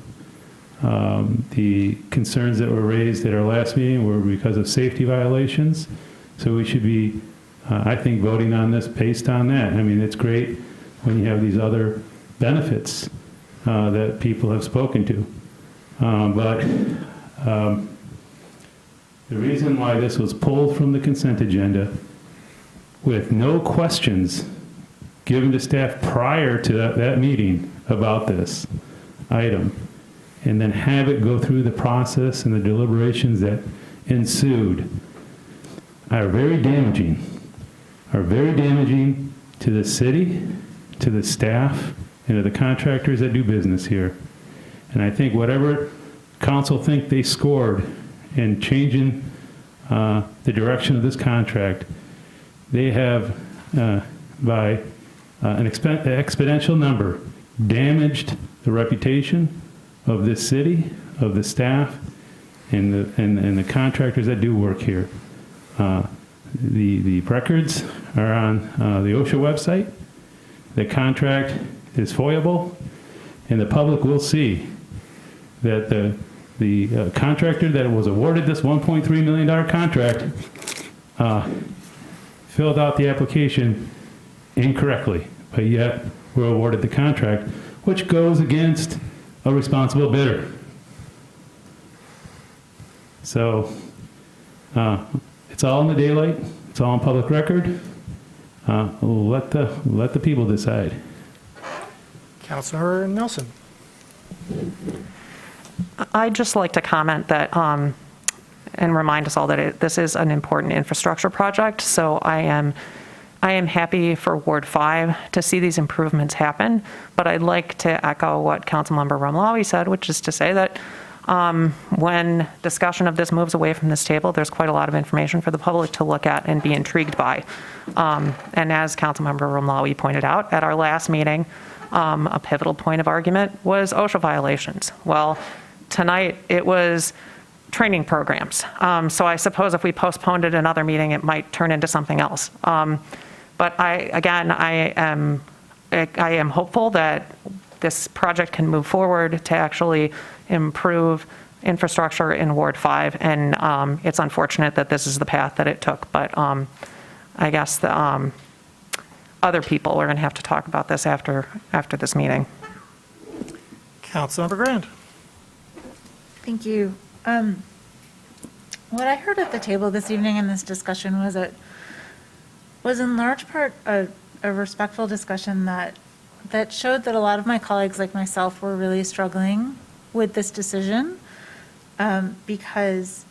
The concerns that were raised at our last meeting were because of safety violations. So we should be, I think, voting on this based on that. I mean, it's great when you have these other benefits that people have spoken to. But the reason why this was pulled from the consent agenda with no questions given to staff prior to that meeting about this item, and then have it go through the process and the deliberations that ensued, are very damaging to the city, to the staff, and to the contractors that do business here. And I think whatever council think they scored in changing the direction of this contract, they have, by an exponential number, damaged the reputation of this city, of the staff, and the contractors that do work here. The records are on the OSHA website. The contract is foiable, and the public will see that the contractor that was awarded this $1.3 million contract filled out the application incorrectly, but yet we're awarded the contract, which goes against a responsible bidder. So it's all in the daylight. It's all on public record. Let the people decide. Councilor Nelson. I'd just like to comment that, and remind us all that this is an important infrastructure project. So I am happy for Ward 5 to see these improvements happen, but I'd like to echo what Councilmember Rumlawi said, which is to say that when discussion of this moves away from this table, there's quite a lot of information for the public to look at and be intrigued by. And as Councilmember Rumlawi pointed out, at our last meeting, a pivotal point of argument was OSHA violations. Well, tonight it was training programs. So I suppose if we postponed it another meeting, it might turn into something else. But I am hopeful that this project can move forward to actually improve infrastructure in Ward 5. And it's unfortunate that this is the path that it took. But I guess the other people are going to have to talk about this after this meeting. Councilmember Grand. Thank you. What I heard at the table this evening in this discussion was in large part a respectful discussion that showed that a lot of my colleagues, like myself, were really struggling with this decision because,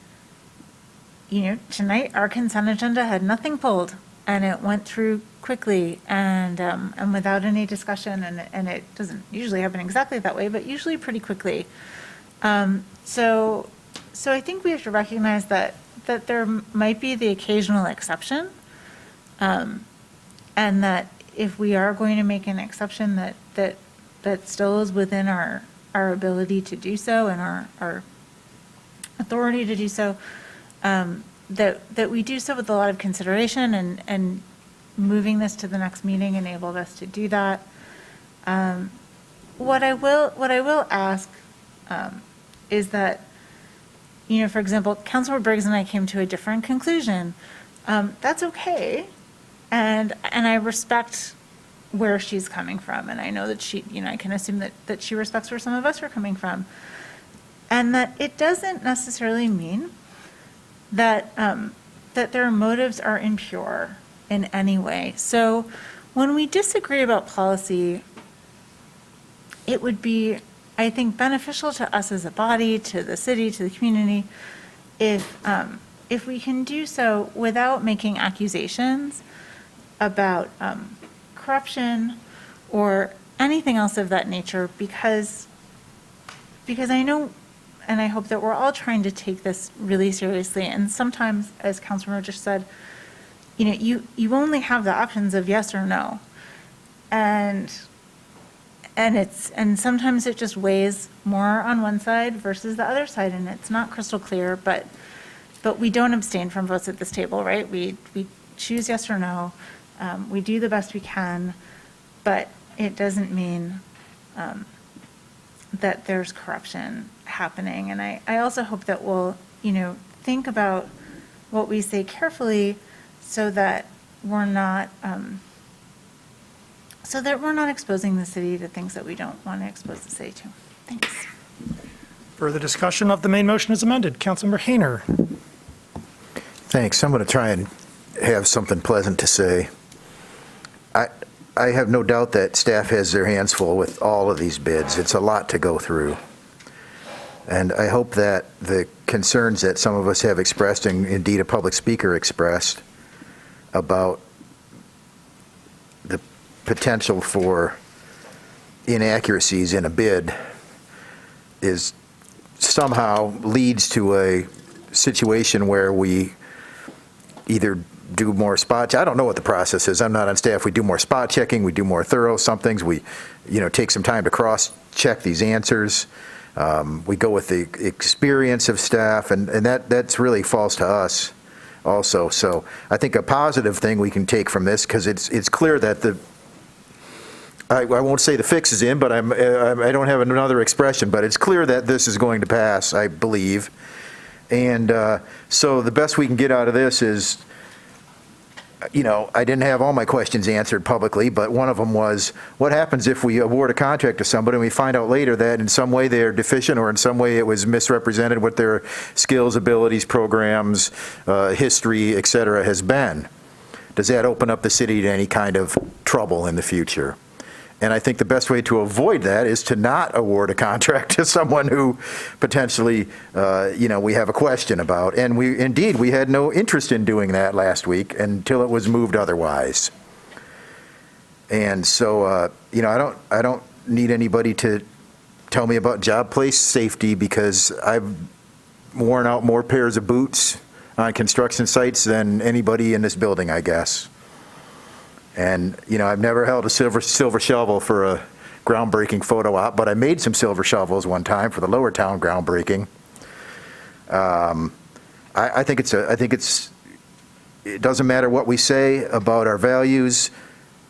tonight our consent agenda had nothing pulled and it went through quickly and without any discussion, and it doesn't usually happen exactly that way, but usually pretty quickly. So I think we have to recognize that there might be the occasional exception, and that if we are going to make an exception that still is within our ability to do so and our authority to do so, that we do so with a lot of consideration, and moving this to the next meeting enabled us to do that. What I will ask is that, for example, Councilor Briggs and I came to a different conclusion. That's okay, and I respect where she's coming from, and I know that she, I can assume that she respects where some of us are coming from, and that it doesn't necessarily mean that that their motives are impure in any way. So when we disagree about policy, it would be, I think, beneficial to us as a body, to the city, to the community, if we can do so without making accusations about corruption or anything else of that nature, because I know and I hope that we're all trying to take this really seriously. And sometimes, as Councilor just said, you only have the options of yes or no, and sometimes it just weighs more on one side versus the other side, and it's not crystal clear. But we don't abstain from votes at this table, right? We choose yes or no. We do the best we can, but it doesn't mean that there's corruption happening. And I also hope that we'll, think about what we say carefully so that we're not exposing the city to things that we don't want to expose the city to. Thanks. Further discussion of the main motion is amended. Councilmember Hayner. Thanks. I'm going to try and have something pleasant to say. I have no doubt that staff has their hands full with all of these bids. It's a lot to go through. And I hope that the concerns that some of us have expressed, and indeed a public speaker expressed, about the potential for inaccuracies in a bid is somehow leads to a situation where we either do more spot, I don't know what the process is, I'm not on staff, we do more spot checking, we do more thorough somethings, we take some time to cross-check these answers. We go with the experience of staff, and that's really falls to us also. So I think a positive thing we can take from this, because it's clear that I won't say the fix is in, but I don't have another expression, but it's clear that this is going to pass, I believe. And so the best we can get out of this is, I didn't have all my questions answered publicly, but one of them was, what happens if we award a contract to somebody and we find out later that in some way they're deficient or in some way it was misrepresented what their skills, abilities, programs, history, et cetera, has been? Does that open up the city to any kind of trouble in the future? And I think the best way to avoid that is to not award a contract to someone who potentially, we have a question about. And we had no interest in doing that last week until it was moved otherwise. And so, I don't need anybody to tell me about job place safety, because I've worn out more pairs of boots on construction sites than anybody in this building, I guess. And, I've never held a silver shovel for a groundbreaking photo op, but I made some silver shovels one time for the Lower Town groundbreaking. I think it doesn't matter what we say about our values.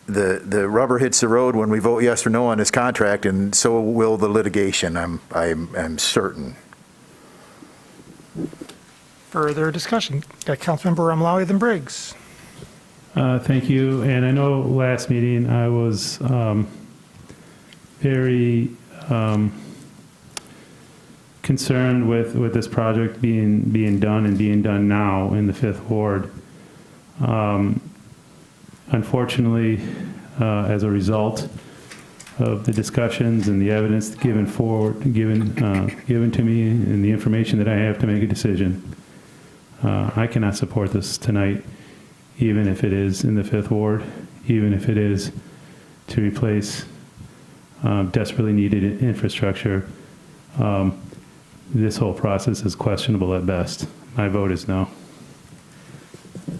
The rubber hits the road when we vote yes or no on this contract, and so will the litigation, I'm certain. Further discussion. Got Councilmember Amlawi, then Briggs. Thank you. And I know last meeting I was very concerned with this project being done and being done now in the 5th Ward. Unfortunately, as a result of the discussions and the evidence given to me and the information that I have to make a decision, I cannot support this tonight, even if it is in the 5th Ward, even if it is to replace desperately needed infrastructure. This whole process is questionable at best. My vote is no.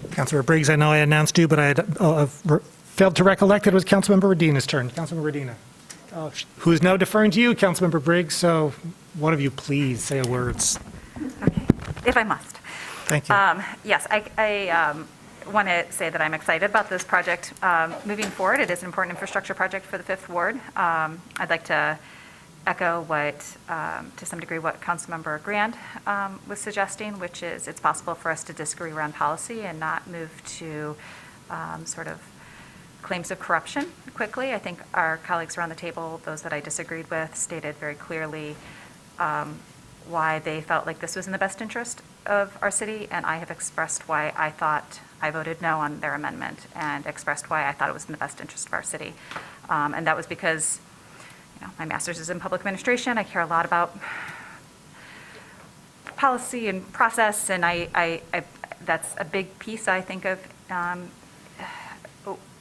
Councilmember Briggs, I know I announced you, but I had failed to recollect it was Councilmember Redina's turn. Councilmember Redina, who is now deferring to you, Councilmember Briggs, so one of you please say a words. Okay, if I must. Thank you. Yes, I want to say that I'm excited about this project moving forward. It is an important infrastructure project for the 5th Ward. I'd like to echo to some degree, what Councilmember Grand was suggesting, which is it's possible for us to disagree around policy and not move to sort of claims of corruption quickly. I think our colleagues around the table, those that I disagreed with, stated very clearly why they felt like this was in the best interest of our city, and I have expressed why I thought I voted no on their amendment and expressed why I thought it was in the best interest of our city. And that was because my master's is in public administration. I care a lot about policy and process, and I that's a big piece, I think, of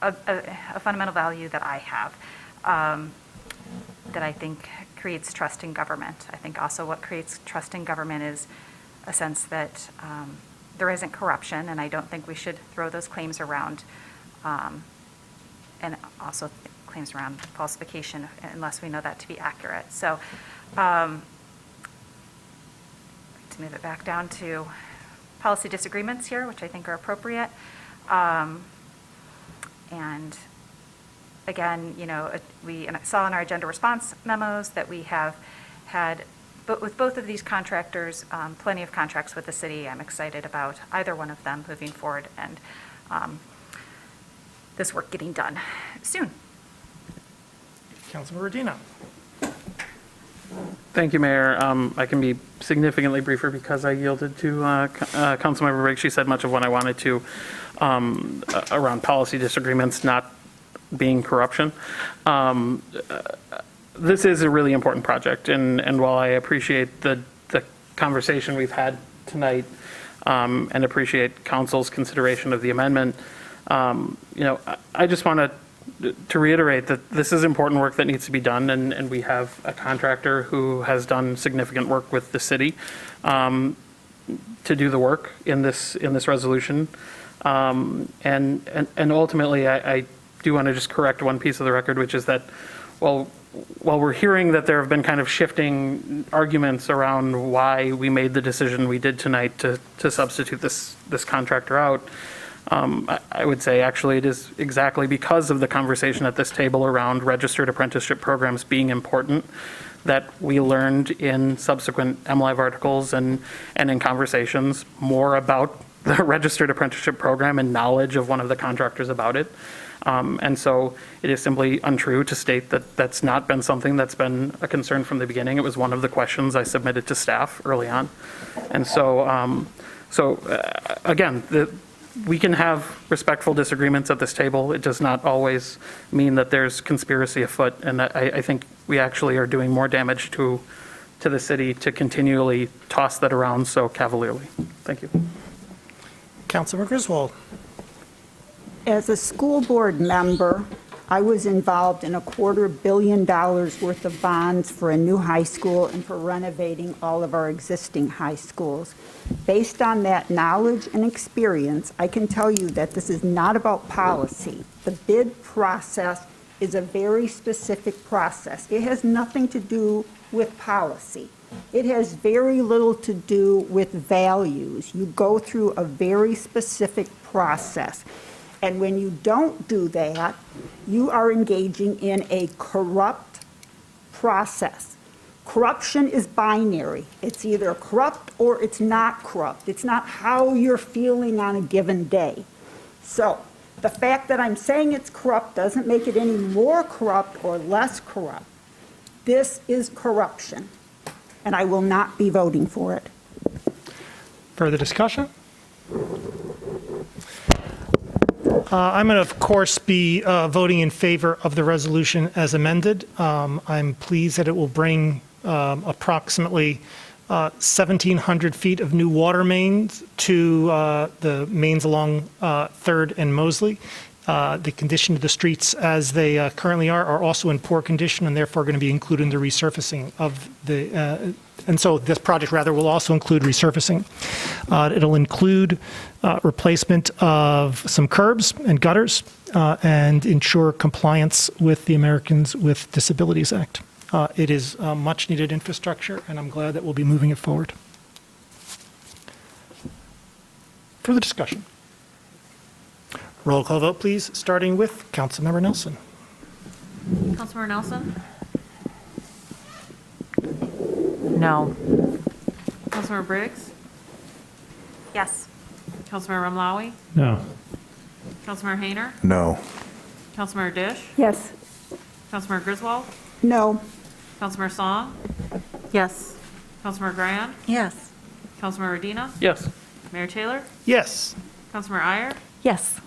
a fundamental value that I have that I think creates trust in government. I think also what creates trust in government is a sense that there isn't corruption, and I don't think we should throw those claims around, and also claims around falsification unless we know that to be accurate. So to move it back down to policy disagreements here, which I think are appropriate. And again, we saw in our agenda response memos that we have had, but with both of these contractors, plenty of contracts with the city. I'm excited about either one of them moving forward and this work getting done soon. Councilmember Redina. Thank you, Mayor. I can be significantly briefer because I yielded to Councilmember Briggs. She said much of what I wanted to around policy disagreements not being corruption. This is a really important project, and while I appreciate the conversation we've had tonight and appreciate council's consideration of the amendment, I just want to reiterate that this is important work that needs to be done, and we have a contractor who has done significant work with the city to do the work in this resolution. And ultimately, I do want to just correct one piece of the record, which is that while we're hearing that there have been kind of shifting arguments around why we made the decision we did tonight to substitute this contractor out, I would say actually it is exactly because of the conversation at this table around registered apprenticeship programs being important that we learned in subsequent MLive articles and in conversations more about the registered apprenticeship program and knowledge of one of the contractors about it. And so it is simply untrue to state that that's not been something that's been a concern from the beginning. It was one of the questions I submitted to staff early on. And so, again, we can have respectful disagreements at this table. It does not always mean that there's conspiracy afoot. And I think we actually are doing more damage to the city to continually toss that around so cavalierly. Thank you. Councilmember Griswold. As a school board member, I was involved in $250 million worth of bonds for a new high school and for renovating all of our existing high schools. Based on that knowledge and experience, I can tell you that this is not about policy. The bid process is a very specific process. It has nothing to do with policy. It has very little to do with values. You go through a very specific process. And when you don't do that, you are engaging in a corrupt process. Corruption is binary. It's either corrupt or it's not corrupt. It's not how you're feeling on a given day. So the fact that I'm saying it's corrupt doesn't make it any more corrupt or less corrupt. This is corruption, and I will not be voting for it. Further discussion? I'm going to, of course, be voting in favor of the resolution as amended. I'm pleased that it will bring approximately 1,700 feet of new water mains to the mains along 3rd and Mosley. The condition of the streets as they currently are also in poor condition and therefore going to be included in the resurfacing of the, and so this project rather will also include resurfacing. It'll include replacement of some curbs and gutters and ensure compliance with the Americans with Disabilities Act. It is much needed infrastructure and I'm glad that we'll be moving it forward. Further discussion? Roll call vote, please, starting with Councilmember Nelson. Councilmember Nelson? No. Councilmember Briggs? Yes. Councilmember Remlawi? No. Councilmember Hayner? No. Councilmember Dish? Yes. Councilmember Griswold? No. Councilmember Song? Yes. Councilmember Grand? Yes. Councilmember Redina? Yes. Mayor Taylor? Yes. Councilmember Iyer? Yes.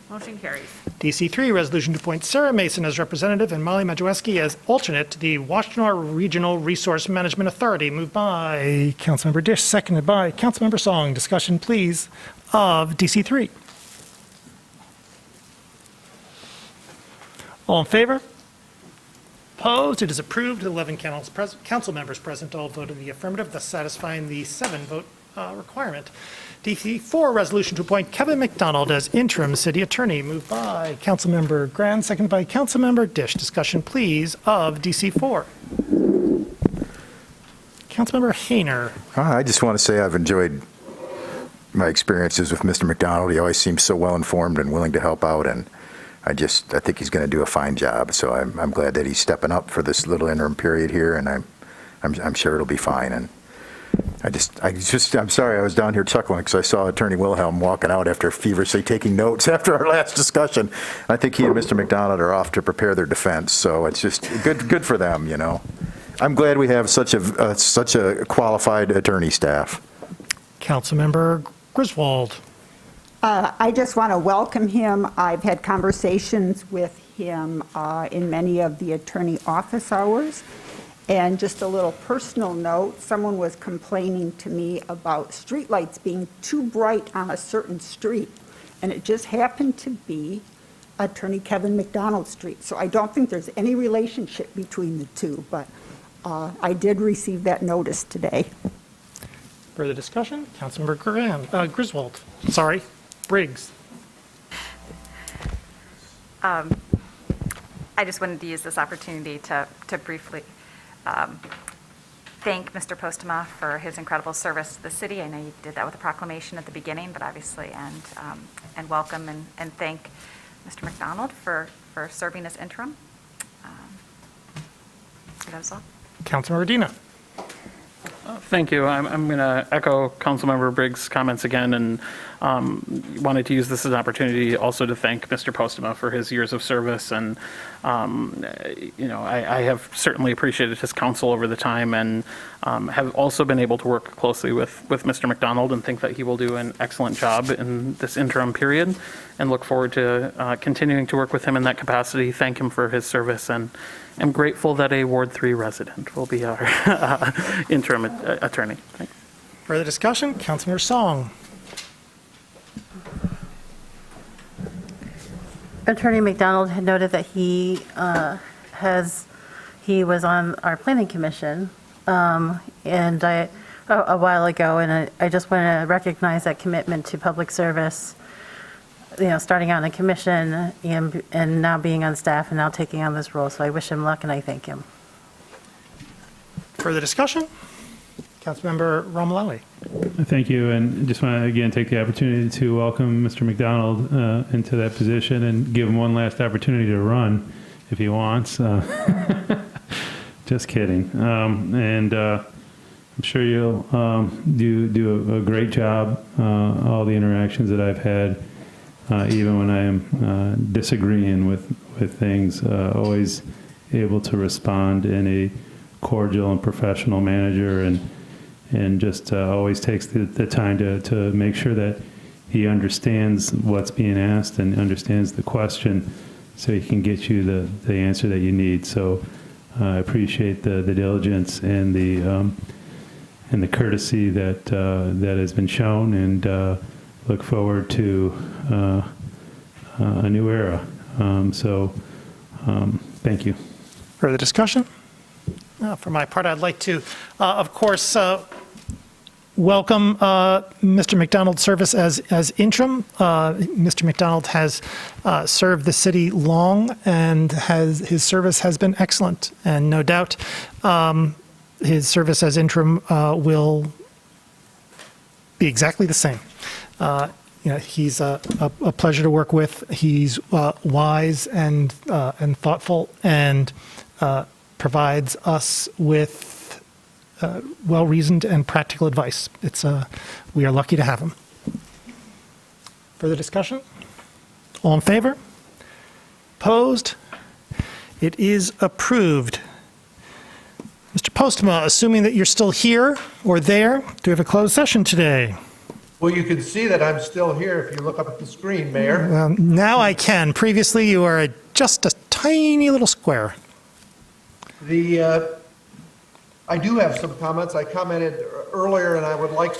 Motion carries. DC3, resolution to appoint Sarah Mason as representative and Molly Majeweski as alternate to the Washtenaw Regional Resource Management Authority. Moved by Councilmember Dish, seconded by Councilmember Song. Discussion, please, of DC3. All in favor? Opposed? It is approved. 11 council members present, all voted in the affirmative, thus satisfying the 7-vote requirement. DC4, resolution to appoint Kevin McDonald as interim city attorney. Moved by Councilmember Grand, seconded by Councilmember Dish. Discussion, please, of DC4. Councilmember Hayner. I just want to say I've enjoyed my experiences with Mr. McDonald. He always seems so well-informed and willing to help out, and I think he's going to do a fine job. So I'm glad that he's stepping up for this little interim period here, and I'm sure it'll be fine. And I'm sorry I was down here chuckling because I saw Attorney Wilhelm walking out after feverishly taking notes after our last discussion. I think he and Mr. McDonald are off to prepare their defense, so it's just good for them, you know. I'm glad we have such a qualified attorney staff. Councilmember Griswold. I just want to welcome him. I've had conversations with him in many of the attorney office hours. And just a little personal note, someone was complaining to me about streetlights being too bright on a certain street. And it just happened to be Attorney Kevin McDonald Street. So I don't think there's any relationship between the two, but I did receive that notice today. Further discussion? Councilmember Griswold. Sorry, Briggs. I just wanted to use this opportunity to briefly thank Mr. Postema for his incredible service to the city. I know you did that with a proclamation at the beginning, but obviously, and welcome and thank Mr. McDonald for serving as interim. That was all. Councilmember Medina. Thank you. I'm going to echo Councilmember Briggs' comments again, and wanted to use this as an opportunity also to thank Mr. Postema for his years of service. And, I have certainly appreciated his counsel over the time, and have also been able to work closely with Mr. McDonald, and think that he will do an excellent job in this interim period, and look forward to continuing to work with him in that capacity. Thank him for his service, and I'm grateful that a Ward 3 resident will be our interim attorney. Thanks. Further discussion? Councilmember Song. Attorney McDonald had noted that he was on our planning commission, and a while ago, and I just want to recognize that commitment to public service, starting out in a commission and now being on staff and now taking on this role. So I wish him luck and I thank him. Further discussion? Councilmember Romali. Thank you, and just want to again take the opportunity to welcome Mr. McDonald into that position and give him one last opportunity to run if he wants. Just kidding. And I'm sure you'll do a great job. All the interactions that I've had, even when I am disagreeing with things, always able to respond in a cordial and professional manner, and just always takes the time to make sure that he understands what's being asked and understands the question, so he can get you the answer that you need. So I appreciate the diligence and the courtesy that has been shown, and look forward to a new era. Thank you. Further discussion? For my part, I'd like to, of course, welcome Mr. McDonald's service as interim. Mr. McDonald has served the city long, and his service has been excellent. And no doubt his service as interim will be exactly the same. He's a pleasure to work with. He's wise and thoughtful, and provides us with well-reasoned and practical advice. We are lucky to have him. Further discussion? All in favor? Opposed? It is approved. Mr. Postema, assuming that you're still here or there, do we have a closed session today? Well, you can see that I'm still here if you look up at the screen, Mayor. Now I can. Previously, you were just a tiny little square. I do have some comments. I commented earlier, and I would like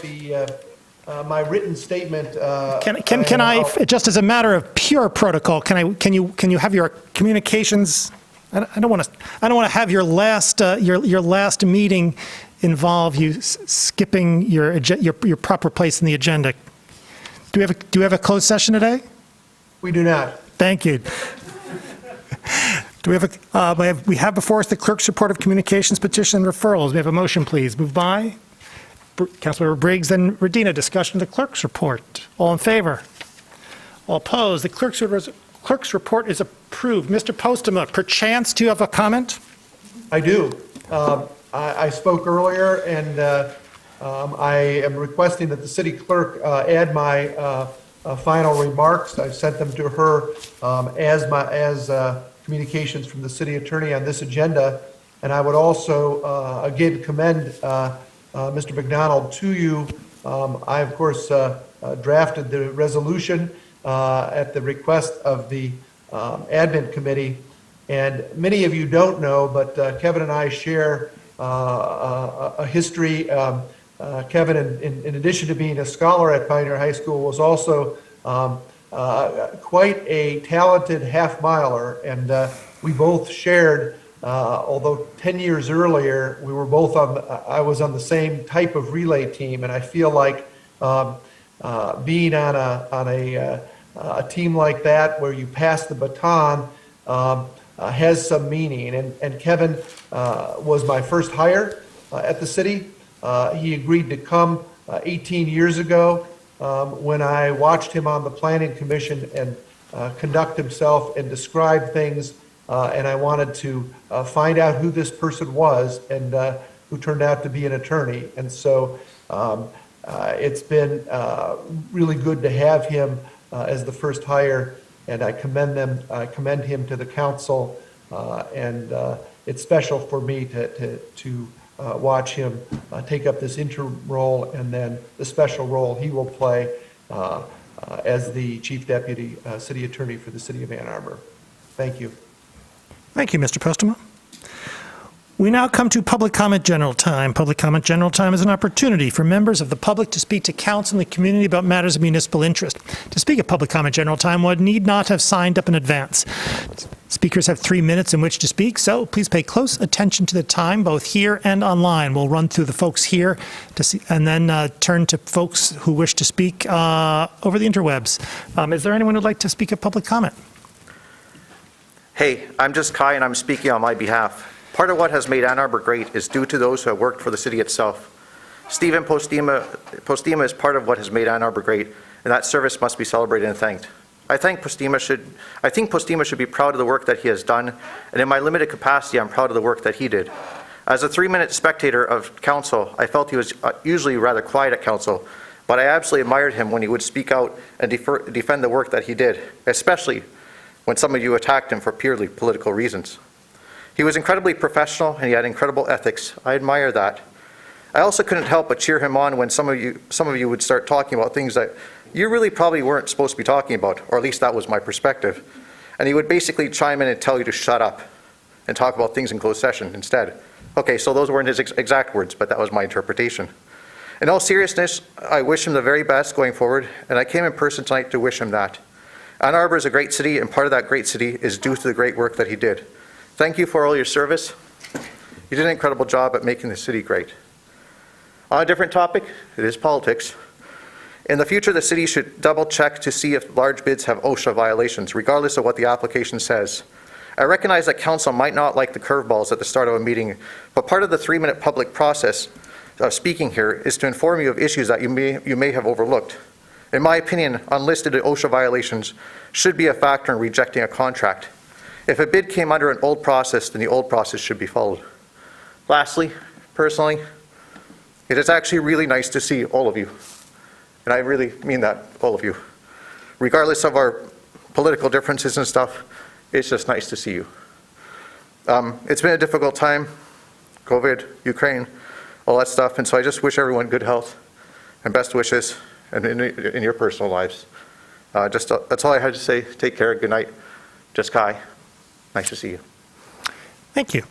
my written statement. Can I, just as a matter of pure protocol, can you have your communications? I don't want to have your last meeting involve you skipping your proper place in the agenda. Do we have a closed session today? We do not. Thank you. Do we have we have before us the clerk's report of communications, petition, and referrals. We have a motion, please. Moved by Councilmember Briggs, then Redina. Discussion of the clerk's report. All in favor? All opposed? The clerk's report is approved. Mr. Postema, perchance, do you have a comment? I do. I spoke earlier, and I am requesting that the city clerk add my final remarks. I've sent them to her as communications from the city attorney on this agenda. And I would also, again, commend Mr. McDonald to you. I, of course, drafted the resolution at the request of the admin committee. And many of you don't know, but Kevin and I share a history. Kevin, in addition to being a scholar at Pioneer High School, was also quite a talented half-miler, and we both shared, although 10 years earlier, we were both I was on the same type of relay team, and I feel like being on a team like that, where you pass the baton, has some meaning. And Kevin was my first hire at the city. He agreed to come 18 years ago when I watched him on the Planning Commission and conduct himself and describe things, and I wanted to find out who this person was, and who turned out to be an attorney. And so it's been really good to have him as the first hire, and I commend him to the council, and it's special for me to watch him take up this interim role, and then the special role he will play as the Chief Deputy City Attorney for the City of Ann Arbor. Thank you. Thank you, Mr. Postema. We now come to public comment general time. Public comment general time is an opportunity for members of the public to speak to council and the community about matters of municipal interest. To speak at public comment general time, one need not have signed up in advance. Speakers have 3 minutes in which to speak, so please pay close attention to the time, both here and online. We'll run through the folks here to see, and then turn to folks who wish to speak over the interwebs. Is there anyone who'd like to speak at public comment? Hey, I'm just Kai, and I'm speaking on my behalf. Part of what has made Ann Arbor great is due to those who have worked for the city itself. Stephen Postema is part of what has made Ann Arbor great, and that service must be celebrated and thanked. I think Postema should be proud of the work that he has done, and in my limited capacity, I'm proud of the work that he did. As a 3-minute spectator of council, I felt he was usually rather quiet at council, but I absolutely admired him when he would speak out and defend the work that he did, especially when some of you attacked him for purely political reasons. He was incredibly professional, and he had incredible ethics. I admire that. I also couldn't help but cheer him on when some of you would start talking about things that you really probably weren't supposed to be talking about, or at least that was my perspective. And he would basically chime in and tell you to shut up and talk about things in closed session instead. Okay, so those weren't his exact words, but that was my interpretation. In all seriousness, I wish him the very best going forward, and I came in person tonight to wish him that. Ann Arbor is a great city, and part of that great city is due to the great work that he did. Thank you for all your service. You did an incredible job at making the city great. On a different topic, it is politics. In the future, the city should double check to see if large bids have OSHA violations, regardless of what the application says. I recognize that council might not like the curveballs at the start of a meeting, but part of the 3-minute public process of speaking here is to inform you of issues that you may have overlooked. In my opinion, unlisted OSHA violations should be a factor in rejecting a contract. If a bid came under an old process, then the old process should be followed. Lastly, personally, it is actually really nice to see all of you. And I really mean that, all of you. Regardless of our political differences and stuff, it's just nice to see you. It's been a difficult time, COVID, Ukraine, all that stuff, and so I just wish everyone good health and best wishes and in your personal lives. That's all I had to say. Take care. Good night. Just Kai. Nice to see you. Thank you.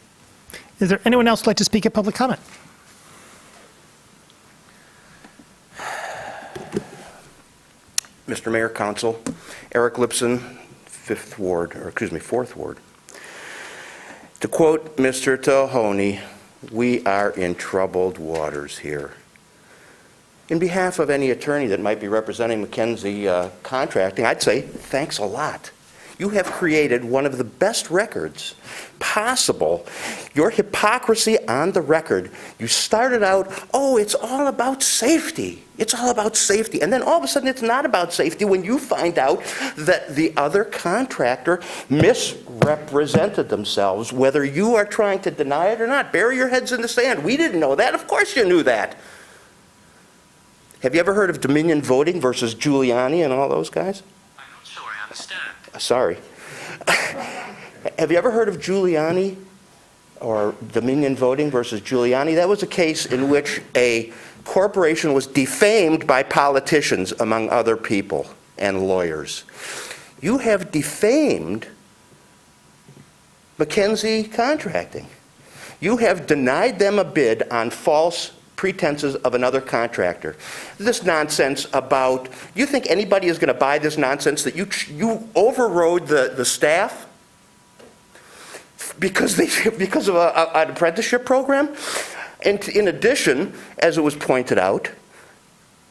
Is there anyone else who'd like to speak at public comment? Mr. Mayor, Council, Eric Lipson, 4th Ward. To quote Mr. Tahoney, we are in troubled waters here. In behalf of any attorney that might be representing McKenzie Contracting, I'd say thanks a lot. You have created one of the best records possible. Your hypocrisy on the record. You started out, oh, it's all about safety. It's all about safety. And then all of a sudden it's not about safety when you find out that the other contractor misrepresented themselves, whether you are trying to deny it or not. Bury your heads in the sand. We didn't know that. Of course you knew that. Have you ever heard of Dominion Voting versus Giuliani and all those guys? I'm not sure I understand. Sorry. Have you ever heard of Giuliani or Dominion Voting versus Giuliani? That was a case in which a corporation was defamed by politicians, among other people, and lawyers. You have defamed McKenzie Contracting. You have denied them a bid on false pretenses of another contractor. This nonsense about, you think anybody is going to buy this nonsense that you overrode the staff because of an apprenticeship program? And in addition, as it was pointed out,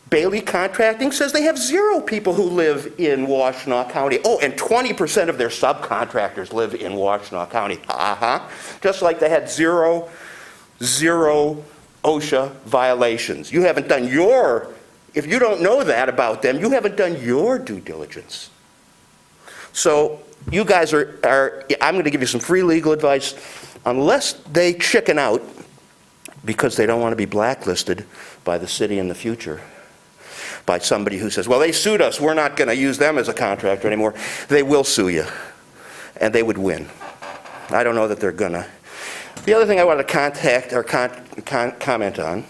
Bailey Contracting says they have 0 people who live in Washtenaw County. Oh, and 20% of their subcontractors live in Washtenaw County. Just like they had zero OSHA violations. You haven't done your, if you don't know that about them, you haven't done your due diligence. So you guys I'm going to give you some free legal advice. Unless they chicken out because they don't want to be blacklisted by the city in the future, by somebody who says, well, they sued us, we're not going to use them as a contractor anymore, they will sue you, and they would win. I don't know that they're going to. The other thing I want to comment on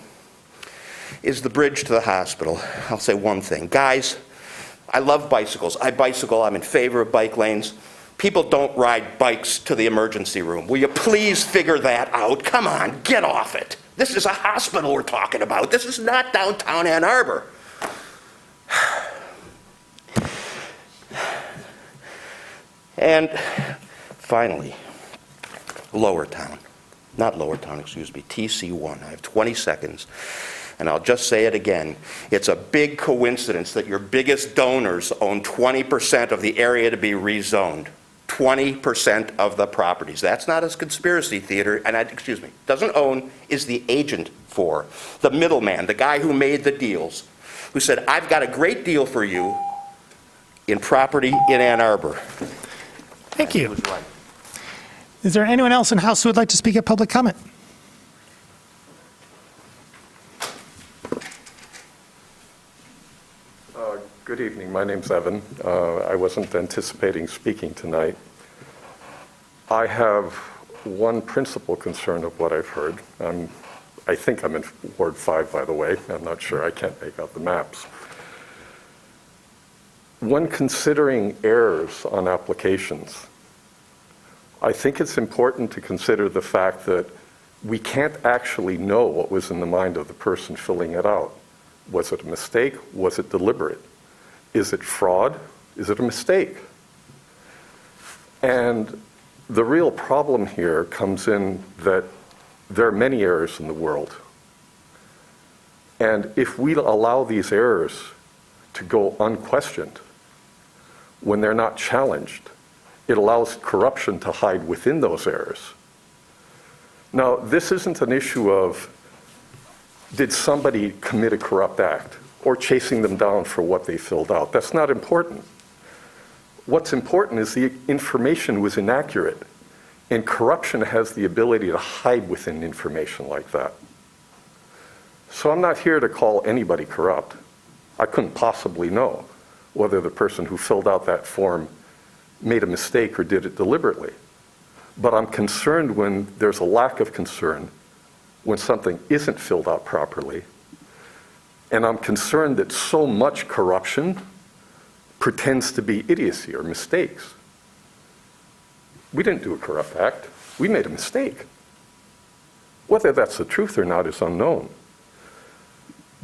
is the bridge to the hospital. I'll say one thing. Guys, I love bicycles. I bicycle. I'm in favor of bike lanes. People don't ride bikes to the emergency room. Will you please figure that out? Come on, get off it. This is a hospital we're talking about. This is not downtown Ann Arbor. And finally, Lower Town. Not Lower Town, excuse me, TC1. I have 20 seconds, and I'll just say it again. It's a big coincidence that your biggest donors own 20% of the area to be rezoned. 20% of the properties. That's not a conspiracy theater, and doesn't own, is the agent for. The middleman, the guy who made the deals, who said, I've got a great deal for you in property in Ann Arbor. Thank you. Is there anyone else in House who would like to speak at public comment? Good evening. My name's Evan. I wasn't anticipating speaking tonight. I have one principal concern of what I've heard. I think I'm in Ward 5, by the way. I'm not sure. I can't make out the maps. When considering errors on applications, I think it's important to consider the fact that we can't actually know what was in the mind of the person filling it out. Was it a mistake? Was it deliberate? Is it fraud? Is it a mistake? And the real problem here comes in that there are many errors in the world. And if we allow these errors to go unquestioned, when they're not challenged, it allows corruption to hide within those errors. Now, this isn't an issue of did somebody commit a corrupt act or chasing them down for what they filled out. That's not important. What's important is the information was inaccurate, and corruption has the ability to hide within information like that. So I'm not here to call anybody corrupt. I couldn't possibly know whether the person who filled out that form made a mistake or did it deliberately. But I'm concerned when there's a lack of concern, when something isn't filled out properly, and I'm concerned that so much corruption pretends to be idiocy or mistakes. We didn't do a corrupt act. We made a mistake. Whether that's the truth or not is unknown.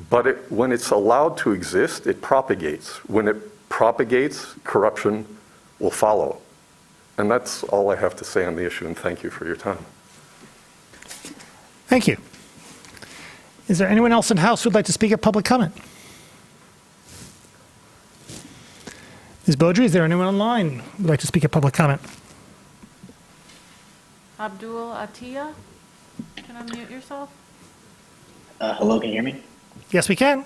But when it's allowed to exist, it propagates. When it propagates, corruption will follow. And that's all I have to say on the issue, and thank you for your time. Thank you. Is there anyone else in House who would like to speak at public comment? Ms. Beaudry, is there anyone online who would like to speak at public comment? Abdul Atiyah, can unmute yourself? Hello, can you hear me? Yes, we can.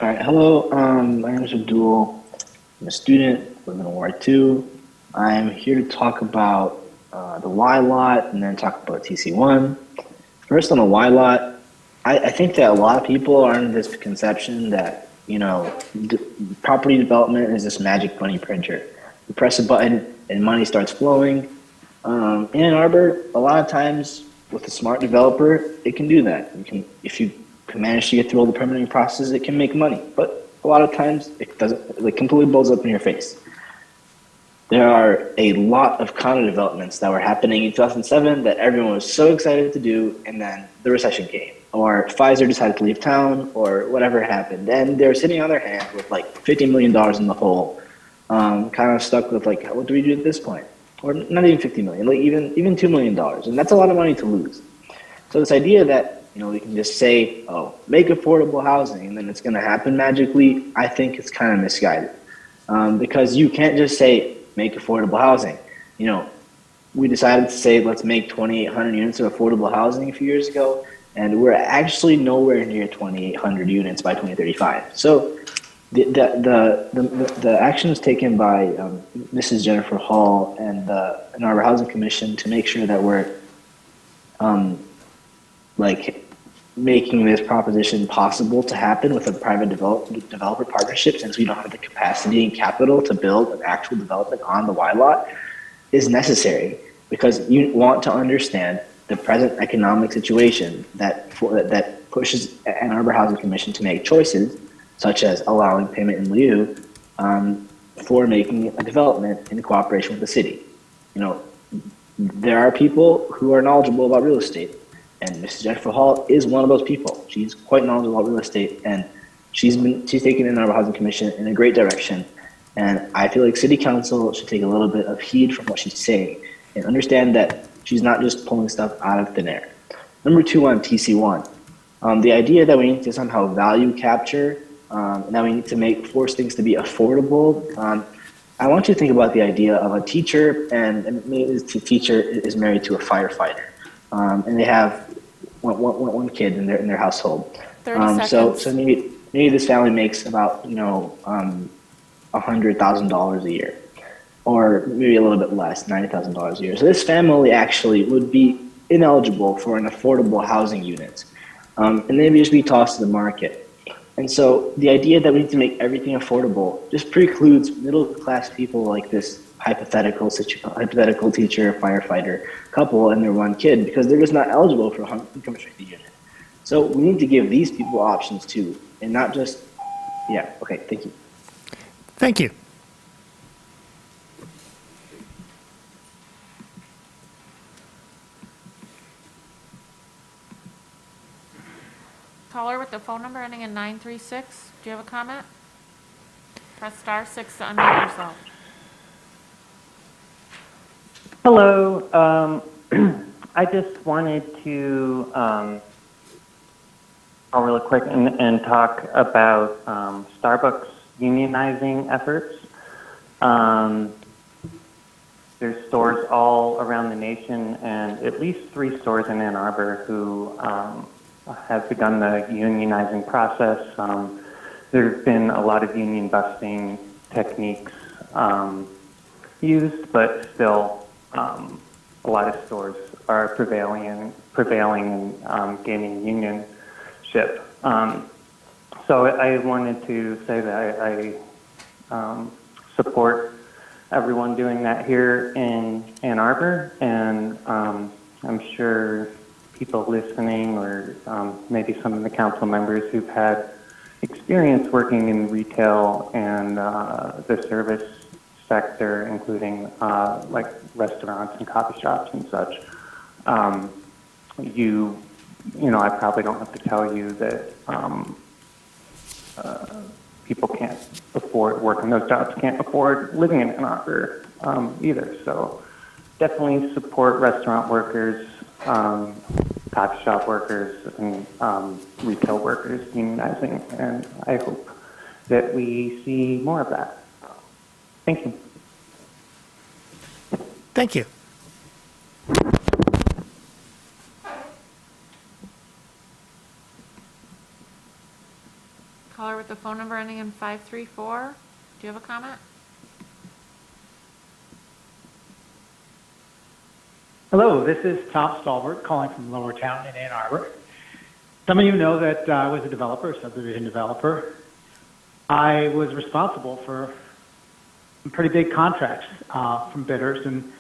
All right, hello. My name is Abdul. I'm a student, live in Ward 2. I'm here to talk about the Y lot and then talk about TC1. First, on the Y lot, I think that a lot of people are under this conception that, property development is this magic money printer. You press a button and money starts flowing. In Ann Arbor, a lot of times with a smart developer, it can do that. If you can manage to get through all the permitting processes, it can make money. But a lot of times, it doesn't. It completely blows up in your face. There are a lot of condo developments that were happening in 2007 that everyone was so excited to do, and then the recession came, or Pfizer decided to leave town, or whatever happened. And they're sitting on their hands with like $50 million in the hole, kind of stuck with like, what do we do at this point? Or not even $50 million, like even $2 million, and that's a lot of money to lose. So this idea that we can just say, oh, make affordable housing, and then it's going to happen magically. I think it's kind of misguided, because you can't just say make affordable housing. We decided to say let's make 2,800 units of affordable housing a few years ago, and we're actually nowhere near 2,800 units by 2035. So the actions taken by Mrs. Jennifer Hall and the Arbor Housing Commission to make sure that we're making this proposition possible to happen with a private developer partnership, since we don't have the capacity and capital to build an actual development on the Y lot, is necessary, because you want to understand the present economic situation that pushes an Arbor Housing Commission to make choices, such as allowing payment in lieu for making a development in cooperation with the city. There are people who are knowledgeable about real estate, and Mrs. Jennifer Hall is one of those people. She's quite knowledgeable about real estate, and she's taken in Arbor Housing Commission in a great direction. And I feel like City Council should take a little bit of heed from what she's saying and understand that she's not just pulling stuff out of thin air. Number 2 on TC1, the idea that we need to somehow value capture, and that we need to force things to be affordable. I want you to think about the idea of a teacher, and maybe the teacher is married to a firefighter, and they have one kid in their household. 30 So seconds. maybe this family makes about $100,000 a year, or maybe a little bit less, $90,000 a year. So this family actually would be ineligible for an affordable housing unit, and maybe just be tossed to the market. And so the idea that we need to make everything affordable just precludes middle-class people like this hypothetical teacher, firefighter couple and their one kid, because they're just not eligible for a income restricted unit. So we need to give these people options too, and not just, okay, thank you. Thank you. Caller with the phone number ending in 936, do you have a comment? Press star 6 to unmute yourself. Hello. I just wanted to call really quick and talk about Starbucks unionizing efforts. There's stores all around the nation, and at least 3 stores in Ann Arbor who have begun the unionizing process. There have been a lot of union busting techniques used, but still a lot of stores are prevailing and gaining unionship. So I wanted to say that I support everyone doing that here in Ann Arbor, and I'm sure people listening, or maybe some of the council members who've had experience working in retail and the service sector, including like restaurants and coffee shops and such. I probably don't have to tell you that people can't afford working those jobs, can't afford living in Ann Arbor either. So definitely support restaurant workers, coffee shop workers, and retail workers unionizing, and I hope that we see more of that. Thank you. Thank you. Caller with the phone number ending in 534, do you have a comment? Hello, this is Tom Stalbert calling from Lower Town in Ann Arbor. Some of you know that I was a developer, subdivision developer. I was responsible for some pretty big contracts from bidders, and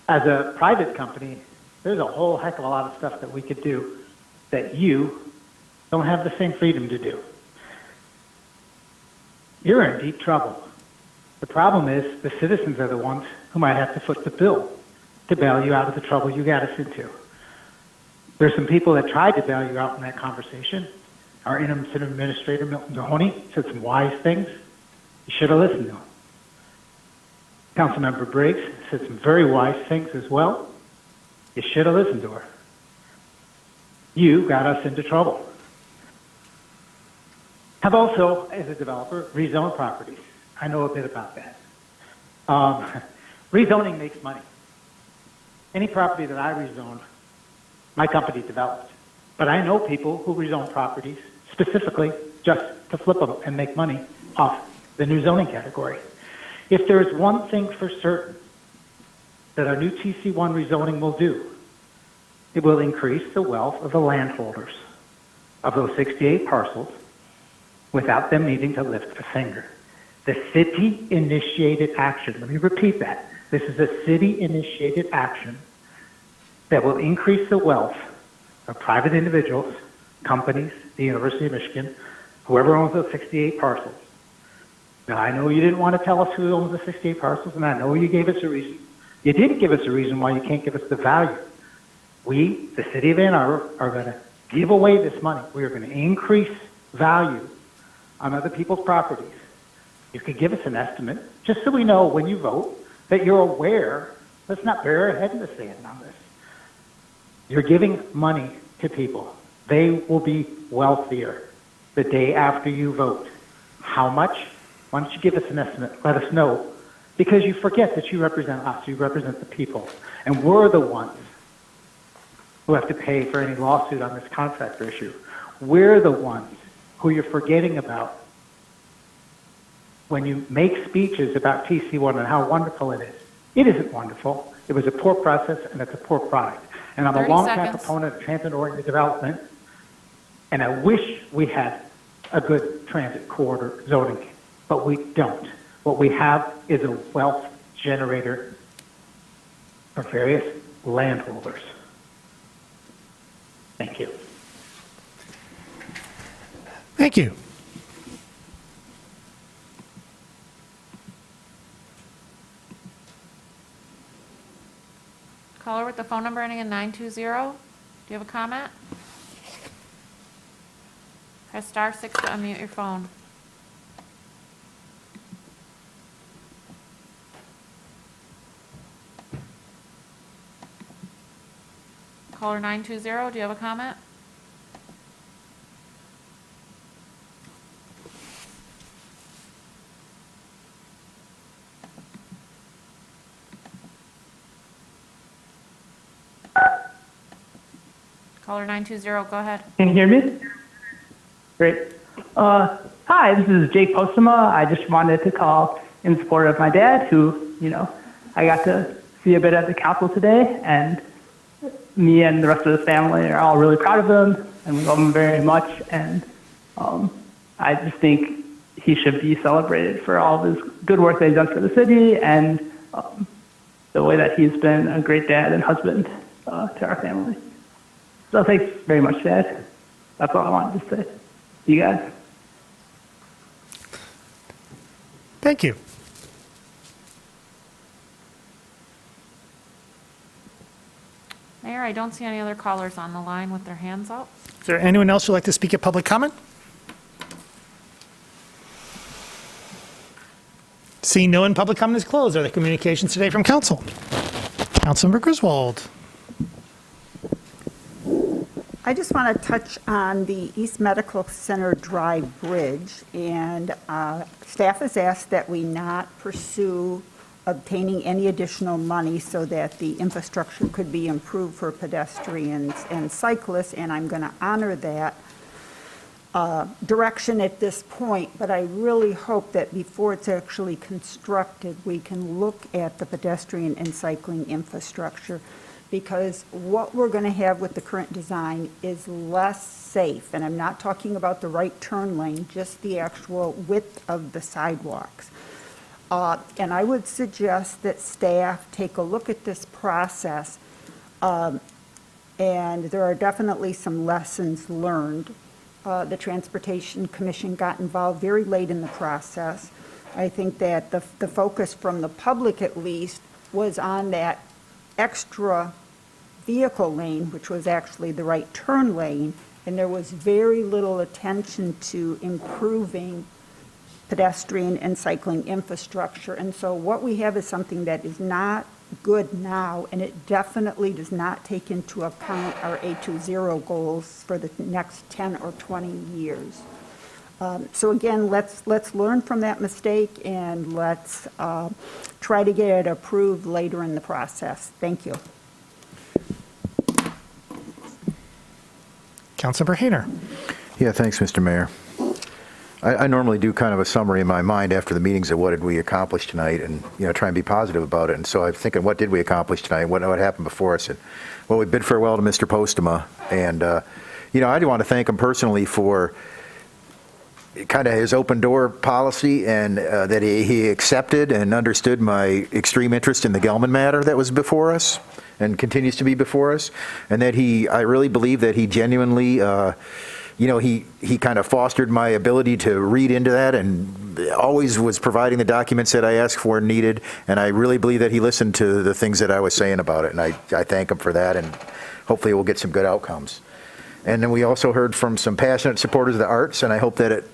as a private company, there's a whole heck of a lot of stuff that we could do that you don't have the same freedom to do. You're in deep trouble. The problem is the citizens are the ones who might have to foot the bill to bail you out of the trouble you got us into. There's some people that tried to bail you out in that conversation. Our interim city administrator, Milton Mahoney, said some wise things. You should have listened to him. Councilmember Briggs said some very wise things as well. You should have listened to her. You got us into trouble. Have also, as a developer, rezoned properties. I know a bit about that. Rezoning makes money. Any property that I rezone, my company developed. But I know people who rezone properties specifically just to flip them and make money off the new zoning category. If there's one thing for certain that our new TC1 rezoning will do, it will increase the wealth of the landholders of those 68 parcels without them needing to lift a finger. The city-initiated action, let me repeat that. This is a city-initiated action that will increase the wealth of private individuals, companies, the University of Michigan, whoever owns those 68 parcels. Now, I know you didn't want to tell us who owns the 68 parcels, and I know you gave us a reason. You didn't give us a reason why you can't give us the value. We, the city of Ann Arbor, are going to give away this money. We are going to increase value on other people's properties. You could give us an estimate, just so we know when you vote that you're aware. Let's not bury our head in the sand on this. You're giving money to people. They will be wealthier the day after you vote. How much? Why don't you give us an estimate? Let us know. Because you forget that you represent us. You represent the people. And we're the ones who have to pay for any lawsuit on this contractor issue. We're the ones who you're forgetting about when you make speeches about TC1 and how wonderful it is. It isn't wonderful. It was a poor process, and it's a poor product. And I'm a 30 long-time seconds. proponent of transit-oriented development, and I wish we had a good transit corridor zoning, but we don't. What we have is a wealth generator for various landholders. Thank you. Thank you. Caller with the phone number ending in 920, do you have a comment? Press *6 to unmute your phone. Caller 920, do you have a comment? Caller 920, go ahead. Can you hear me? Great. Hi, this is Jake Postema. I just wanted to call in support of my dad, who, I got to see a bit at the council today, and me and the rest of the family are all really proud of him, and we love him very much, and I just think he should be celebrated for all of his good work that he's done for the city, and the way that he's been a great dad and husband to our family. So thanks very much, Dad. That's all I wanted to say. You guys. Thank you. Mayor, I don't see any other callers on the line with their hands up. Is there anyone else who'd like to speak at public comment? Seeing no one, public comment is closed. Are there communications today from council? Councilmember Griswold. I just want to touch on the East Medical Center Drive Bridge, and staff has asked that we not pursue obtaining any additional money so that the infrastructure could be improved for pedestrians and cyclists, and I'm going to honor that direction at this point, but I really hope that before it's actually constructed, we can look at the pedestrian and cycling infrastructure, because what we're going to have with the current design is less safe, and I'm not talking about the right turn lane, just the actual width of the sidewalks. And I would suggest that staff take a look at this process, and there are definitely some lessons learned. The Transportation Commission got involved very late in the process. I think that the focus from the public, at least, was on that extra vehicle lane, which was actually the right turn lane, and there was very little attention to improving pedestrian and cycling infrastructure. And so what we have is something that is not good now, and it definitely does not take into account our A20 goals for the next 10 or 20 years. So again, let's learn from that mistake, and let's try to get it approved later in the process. Thank you. Councilmember Hayner. Yeah, thanks, Mr. Mayor. I normally do kind of a summary in my mind after the meetings of what did we accomplish tonight, and try and be positive about it. And so I'm thinking, what did we accomplish tonight? What happened before us? And, well, we bid farewell to Mr. Postema, and I do want to thank him personally for kind of his open door policy, and that he accepted and understood my extreme interest in the Gelman matter that was before us and continues to be before us, and that I really believe that he genuinely. He kind of fostered my ability to read into that, and always was providing the documents that I asked for and needed. And I really believe that he listened to the things that I was saying about it. And I thank him for that, and hopefully we'll get some good outcomes. And then we also heard from some passionate supporters of the arts, and I hope that it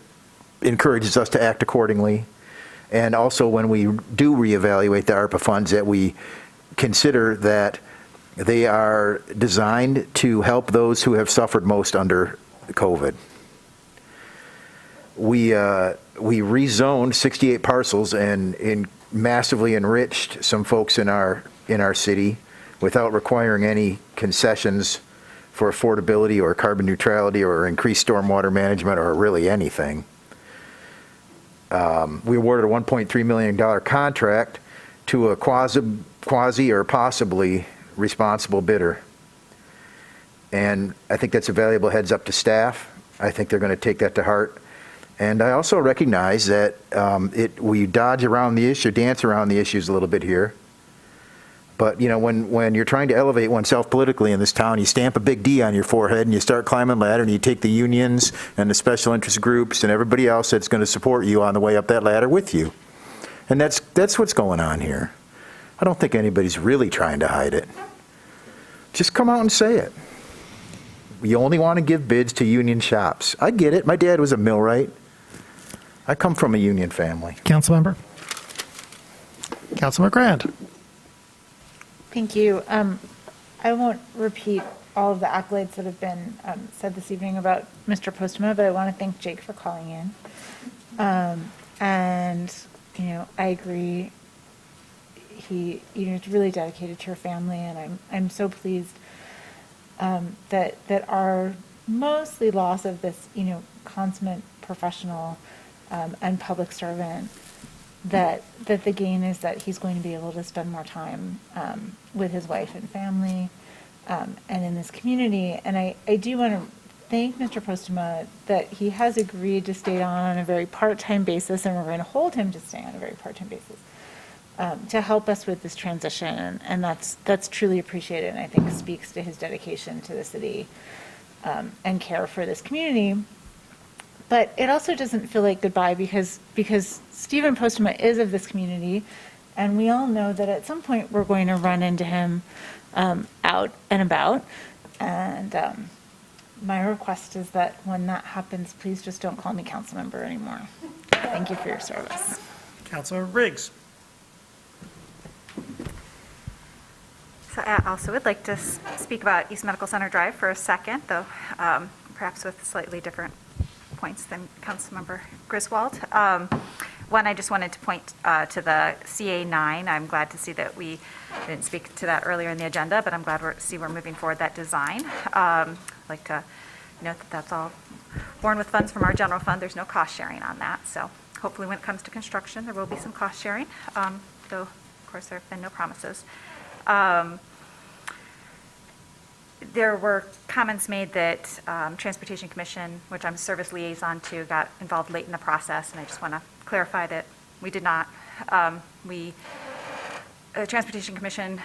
encourages us to act accordingly. And also, when we do reevaluate the ARPA funds, that we consider that they are designed to help those who have suffered most under COVID. We rezoned 68 parcels and massively enriched some folks in our city without requiring any concessions for affordability or carbon neutrality or increased stormwater management or really anything. We awarded a $1.3 million contract to a quasi or possibly responsible bidder. And I think that's a valuable heads up to staff. I think they're going to take that to heart. And I also recognize that we dance around the issues a little bit here. But when you're trying to elevate oneself politically in this town, you stamp a big D on your forehead and you start climbing the ladder, and you take the unions and the special interest groups and everybody else that's going to support you on the way up that ladder with you. And that's what's going on here. I don't think anybody's really trying to hide it. Just come out and say it. You only want to give bids to union shops. I get it. My dad was a millwright. I come from a union family. Councilmember Grant. Thank you. I won't repeat all of the accolades that have been said this evening about Mr. Postema, but I want to thank Jake for calling in. And I agree. He is really dedicated to your family, and I'm so pleased that our mostly loss of this, consummate professional and public servant, that the gain is that he's going to be able to spend more time with his wife and family and in this community. And I do want to thank Mr. Postema that he has agreed to stay on a very part-time basis, and we're going to hold him to stay on a very part-time basis. To help us with this transition, and that's truly appreciated, and I think speaks to his dedication to the city and care for this community. But it also doesn't feel like goodbye because Stephen Postema is of this community, and we all know that at some point we're going to run into him out and about. And my request is that when that happens, please just don't call me council member anymore. Thank you for your service. Councilor Riggs. So I also would like to speak about East Medical Center Drive for a second, though perhaps with slightly different points than Councilmember Griswold. One, I just wanted to point to the CA9. I'm glad to see that we didn't speak to that earlier in the agenda, but I'm glad we're moving forward that design. I'd like to note that that's all borne with funds from our general fund. There's no cost sharing on that. So hopefully when it comes to construction, there will be some cost sharing, though, of course, there have been no promises. There were comments made that Transportation Commission, which I'm service liaison to, got involved late in the process, and I just want to clarify that we did not. Transportation Commission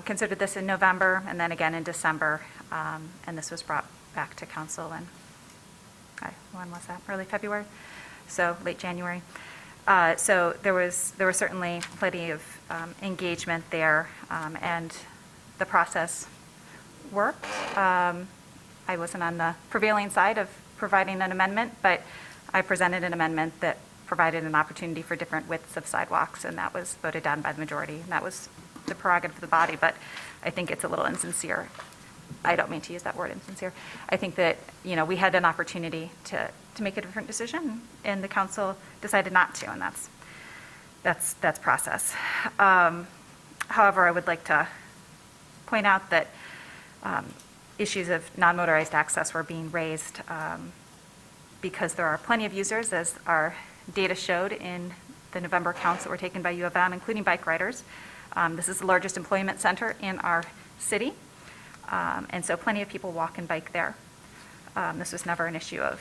considered this in November and then again in December, and this was brought back to council in, when was that? Early February, so late January. So there was certainly plenty of engagement there, and the process worked. I wasn't on the prevailing side of providing an amendment, but I presented an amendment that provided an opportunity for different widths of sidewalks, and that was voted down by the majority, and that was the prerogative of the body, but I think it's a little insincere. I don't mean to use that word, insincere. I think that, we had an opportunity to make a different decision, and the council decided not to, and that's process. However, I would like to point out that issues of non-motorized access were being raised because there are plenty of users, as our data showed in the November counts that were taken by U of M, including bike riders. This is the largest employment center in our city, and so plenty of people walk and bike there. This was never an issue of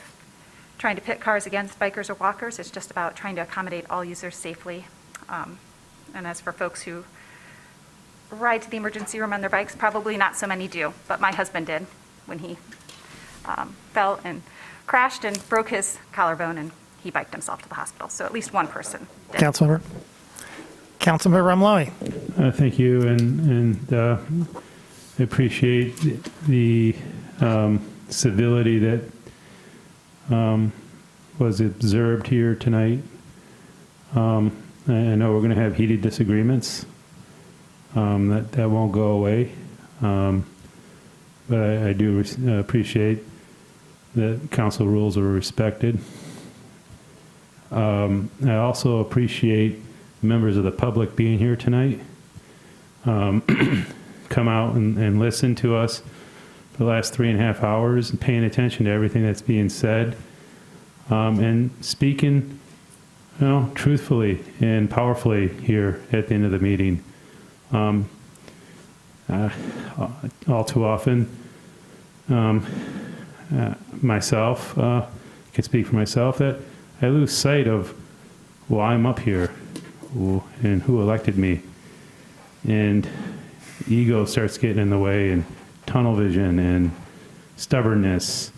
trying to pit cars against bikers or walkers. It's just about trying to accommodate all users safely. And as for folks who ride to the emergency room on their bikes, probably not so many do, but my husband did when he fell and crashed and broke his collarbone, and he biked himself to the hospital. So at least one person did. Councilmember Ramlawi. Thank you, and I appreciate the civility that was observed here tonight. I know we're going to have heated disagreements. That won't go away. But I do appreciate that council rules are respected. I also appreciate members of the public being here tonight. Come out and listen to us for the last 3.5 hours and paying attention to everything that's being said, and speaking, truthfully and powerfully here at the end of the meeting. All too often, myself, can speak for myself, that I lose sight of why I'm up here and who elected me. And ego starts getting in the way, and tunnel vision and stubbornness,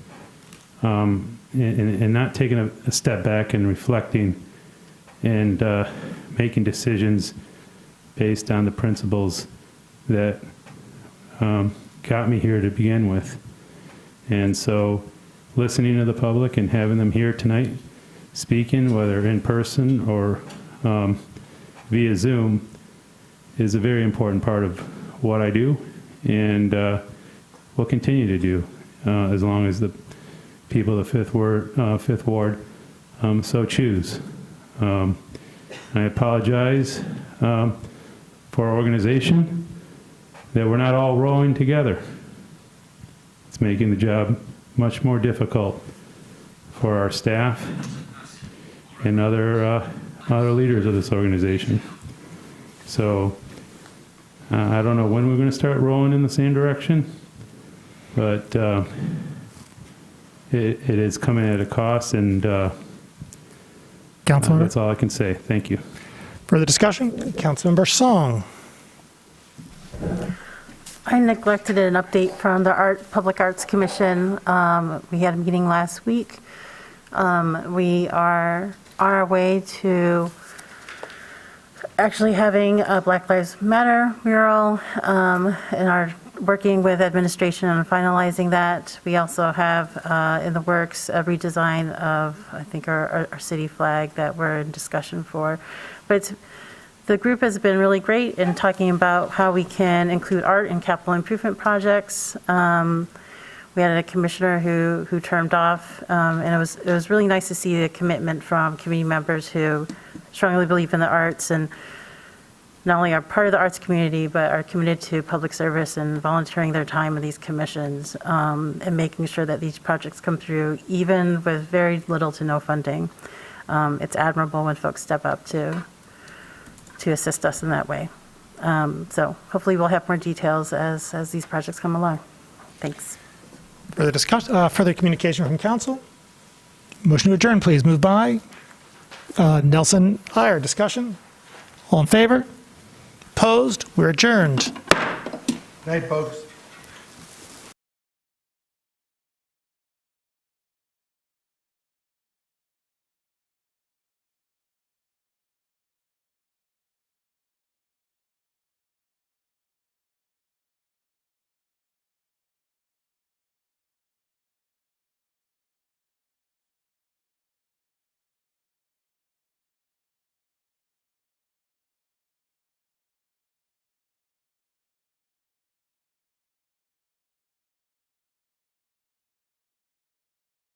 and not taking a step back and reflecting and making decisions based on the principles that got me here to begin with. And so listening to the public and having them here tonight speaking, whether in person or via Zoom, is a very important part of what I do, and will continue to do as long as the people of the Fifth Ward so choose. I apologize for our organization that we're not all rowing together. It's making the job much more difficult for our staff and other leaders of this organization. So I don't know when we're going to start rowing in the same direction, but it is coming at a cost, and Councilmember? That's all I can say. Thank you. Further discussion? Councilmember Song. I neglected an update from the Public Arts Commission. We had a meeting last week. We are on our way to actually having a Black Lives Matter mural, and are working with administration on finalizing that. We also have in the works a redesign of, I think, our city flag that we're in discussion for. But the group has been really great in talking about how we can include art in capital improvement projects. We had a commissioner who termed off, and it was really nice to see the commitment from community members who strongly believe in the arts and not only are part of the arts community, but are committed to public service and volunteering their time in these commissions, and making sure that these projects come through, even with very little to no funding. It's admirable when folks step up to assist us in that way. So hopefully we'll have more details as these projects come along. Thanks. Further discussion, further communication from council? Motion to adjourn, please. Moved by Nelson Iyer. Discussion? All in favor? Opposed? We're adjourned. Night, folks.